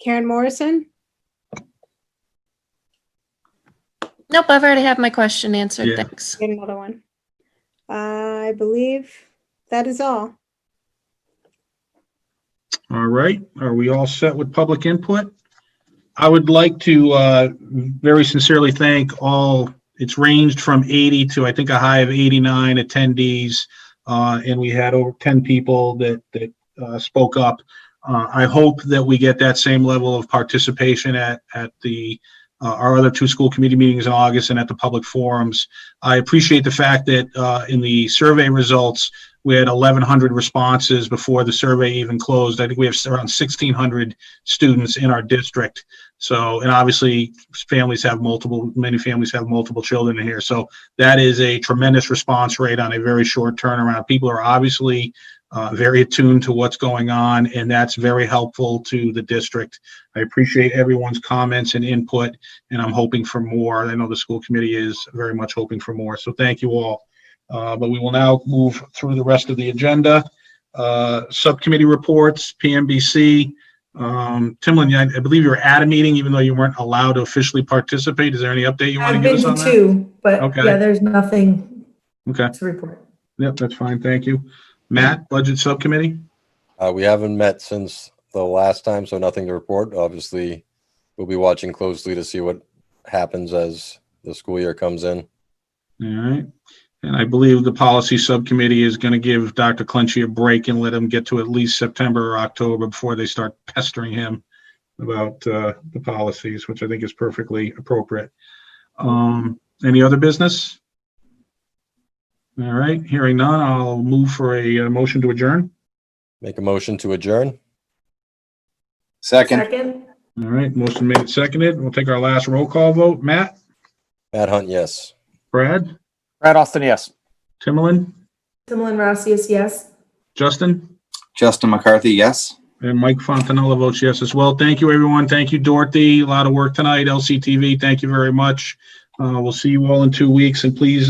Karen Morrison? Nope, I've already had my question answered. Yeah. Thanks. Get another one. I believe that is all. All right. Are we all set with public input? I would like to very sincerely thank all. It's ranged from 80 to I think a high of 89 attendees, and we had over 10 people that spoke up. I hope that we get that same level of participation at the our other 2 school committee meetings in August and at the public forums. I appreciate the fact that in the survey results, we had 1,100 responses before the survey even closed. I think we have around 1,600 students in our district. So, and obviously many families have multiple children in here. So that is a tremendous response rate on a very short turnaround. People are obviously very attuned to what's going on, and that's very helpful to the district. I appreciate everyone's comments and input, and I'm hoping for more. I know the school committee is very much hoping for more, so thank you all. But we will now move through the rest of the agenda. Subcommittee reports, PMBC. Timlin, I believe you were at a meeting, even though you weren't allowed to officially participate. Is there any update you want to give us on that? I've been to 2, but Okay. yeah, there's nothing Okay. to report. Yep, that's fine. Thank you. Matt, Budget Subcommittee? We haven't met since the last time, so nothing to report. Obviously, we'll be watching closely to see what happens as the school year comes in. All right. And I believe the Policy Subcommittee is going to give Dr. Clenchey a break and let him get to at least September or October before they start pestering him about the policies, which I think is perfectly appropriate. Any other business? All right, hearing none, I'll move for a motion to adjourn. Make a motion to adjourn. Second. All right, motion made, seconded. We'll take our last roll call vote. Matt? Matt Hunt, yes. Brad? Brad Austin, yes. Timlin? Timlin Rossius, yes. Justin? Justin McCarthy, yes. And Mike Fontanella votes yes as well. Thank you, everyone. Thank you, Dorothy. A lot of work tonight. LCTV, thank you very much. We'll see you all in 2 weeks, and please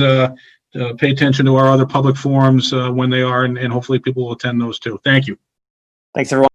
pay attention to our other public forums when they are, and hopefully people will attend those too. Thank you. Thanks, everyone.